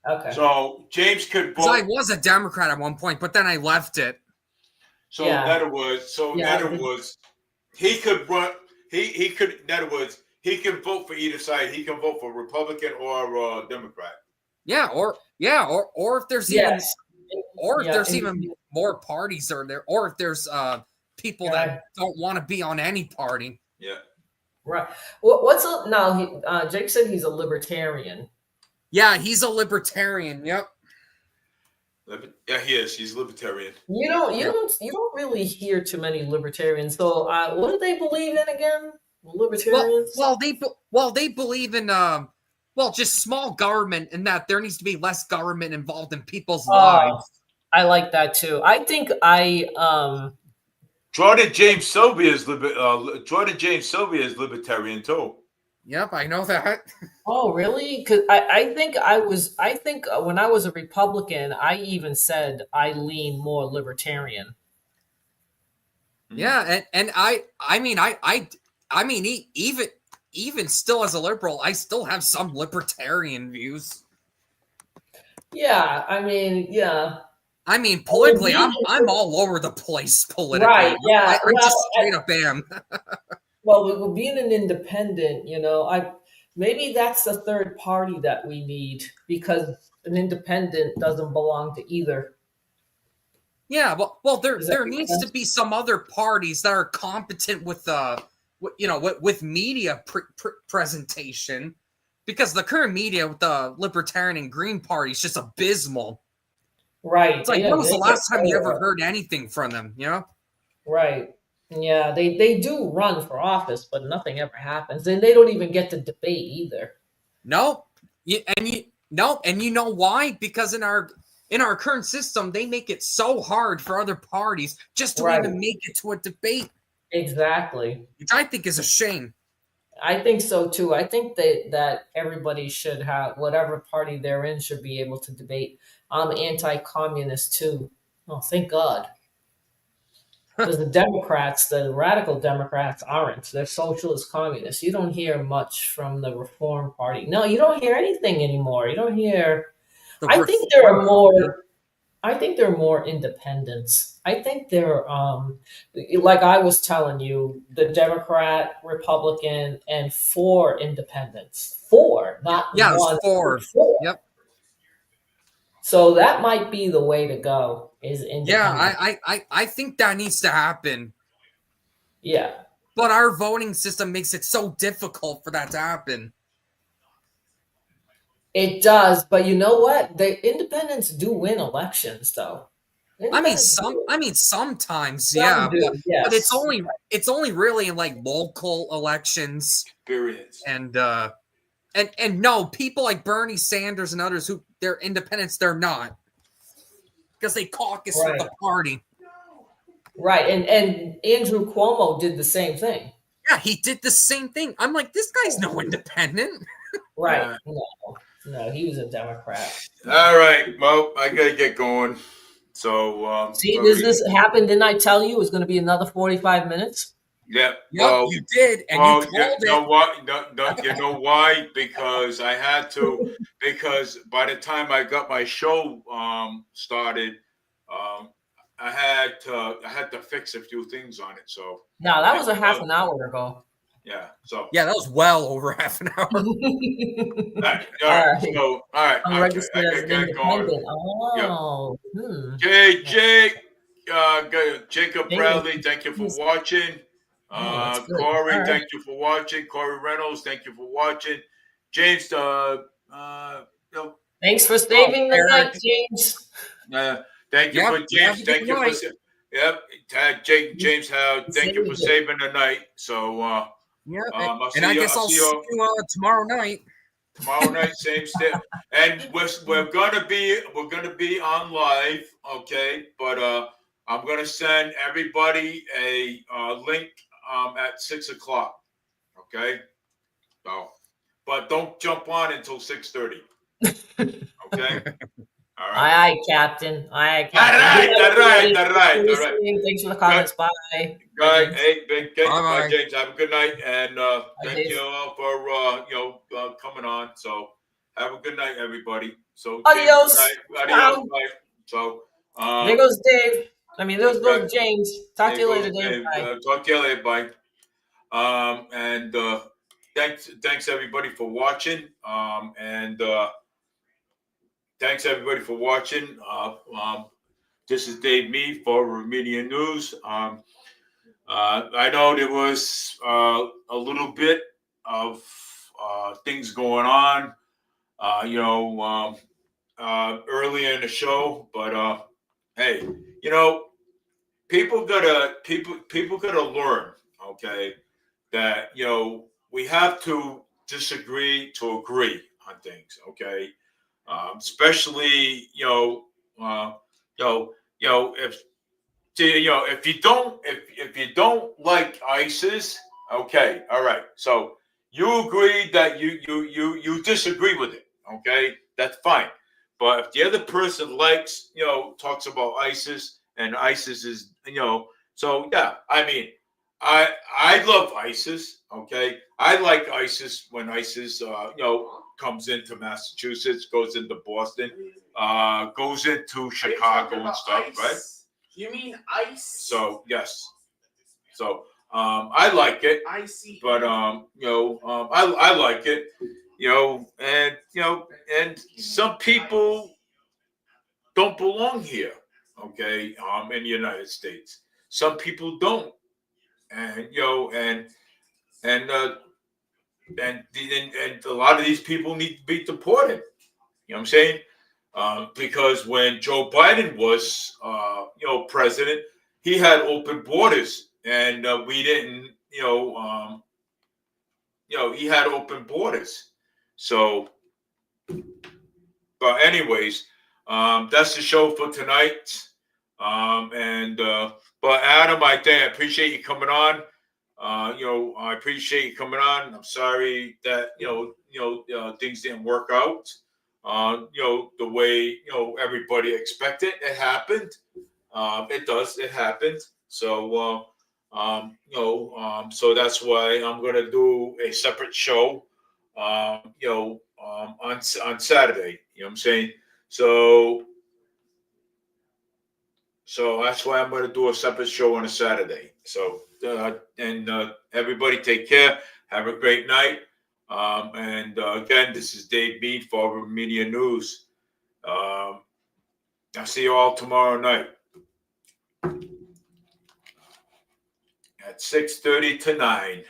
Okay. So James could Because I vote. was a Democrat at one point, but then I left it. So Yeah. in other words, he could run. He could. In other words, he can vote for either side. He can vote for Republican or Democrat. Yeah, or if there's Yes. even more parties are there, or if there's people that don't want to be on any party. Yeah. Right. What's up now? Jake said he's a libertarian. Yeah, he's a libertarian. Yep. Yeah, he is. He's libertarian. You don't really hear too many libertarians. So what do they believe in again? Libertarians. Well, they believe in just small government, and that there needs to be less government involved in people's lives. I like that too. I think Jordan James Sylvia is libertarian too. Yep, I know that. Oh, really? Because I think when I was a Republican, I even said I lean more libertarian. Yeah, and I mean, even still as a liberal, I still have some libertarian views. Yeah, I mean, yeah. I mean, politically, I'm all over the place politically. Right? Yeah. I just straight up am. Well, being an independent, maybe that's the third party that we need, because an independent doesn't belong to either. Yeah, well, there needs to be some other parties that are competent with with media presentation, because the current media with the Libertarian and Green Party is just abysmal. Right. It's like, when was the last time you ever heard anything from them? Right. Yeah, they do run for office, but nothing ever happens, and they don't even get to debate either. Nope. And you know why? Because in our current system, they make it so hard for other parties just to even make it to a debate. Exactly. Which I think is a shame. I think so too. I think that everybody should have, whatever party they're in, should be able to debate. I'm anti-communist too. Oh, thank God. Because the radical Democrats aren't. They're socialist communists. You don't hear much from the Reform Party. No, you don't hear anything anymore. You don't hear. I think there are more independents. I think they're like I was telling you, the Democrat, Republican, and 4 independents. 4, not one. 4. Yep. So that might be the way to go. Is independent. Yeah, I think that needs to happen. Yeah. But our voting system makes it so difficult for that to happen. It does, but you know what? The independents do win elections, though. Sometimes, yeah, but it's only really in like local elections. Experience. And no, people like Bernie Sanders and others who they're independents, they're not, because they caucus for the party. Right, and Andrew Cuomo did the same thing. Yeah, he did the same thing. I'm like, this guy's no independent. Right. No, he was a Democrat. All right, well, I gotta get going. So does this happen? Didn't I tell you it was going to be another 45 minutes? Yeah. Well, you did, and you told it. You know what? You know why? Because I had to. Because by the time I got my show started, I had to fix a few things on it. So no, that was a half an hour ago. Yeah. So yeah, that was well over half an hour. all right. So all right. I'm registered as an independent. Oh. Yeah. Jacob Bradley, thank you for watching. Corey, thank you for watching. Corey Reynolds, thank you for watching. James, thanks for saving the night, James. Thank you for James. Thank you for James. Thank you for saving the night. So and I guess I'll see you tomorrow night. Tomorrow night, same step. And we're gonna be on live, okay? But I'm gonna send everybody a link at 6:00. Okay. So, but don't jump on until 6:30. Okay. All right. Aye, aye, Captain. Aye, Captain. All right. Thanks for the comments. Bye. Bye. Hey, Bye, James. Have a good night, and thank you all for coming on. So have a good night, everybody. So adios. James, adios. Bye. So there goes Dave. There goes James. Talk to you later, Dave. Bye. Talk to you later. Bye. And thanks everybody for watching. Thanks everybody for watching. This is Dave Mead for Media News. I know there was a little bit of things going on, earlier in the show, but hey, people gotta learn, okay, that we have to disagree to agree on things, okay, especially if you don't like ISIS, okay, all right, so you agree that you disagree with it, okay, that's fine, but if the other person likes talks about ISIS and ISIS is so yeah, I love ISIS, okay, I like ISIS when ISIS comes into Massachusetts, goes into Boston, goes into Chicago and stuff, right? You mean ice? So yes, so I like it. I see. But I like it, and some people don't belong here, okay, in the United States. Some people don't, and and a lot of these people need to be deported. You know what I'm saying? Because when Joe Biden was, president, he had open borders, and we didn't, he had open borders. So, but anyways, that's the show for tonight. But Adam, I appreciate you coming on. I appreciate you coming on. I'm sorry that things didn't work out. The way everybody expected. It happened. It happened. So so that's why I'm gonna do a separate show on Saturday. You know what I'm saying? So that's why I'm gonna do a separate show on a Saturday. So everybody take care. Have a great night. Again, this is Dave Mead for Media News. I'll see you all tomorrow night at 6:30 to 9.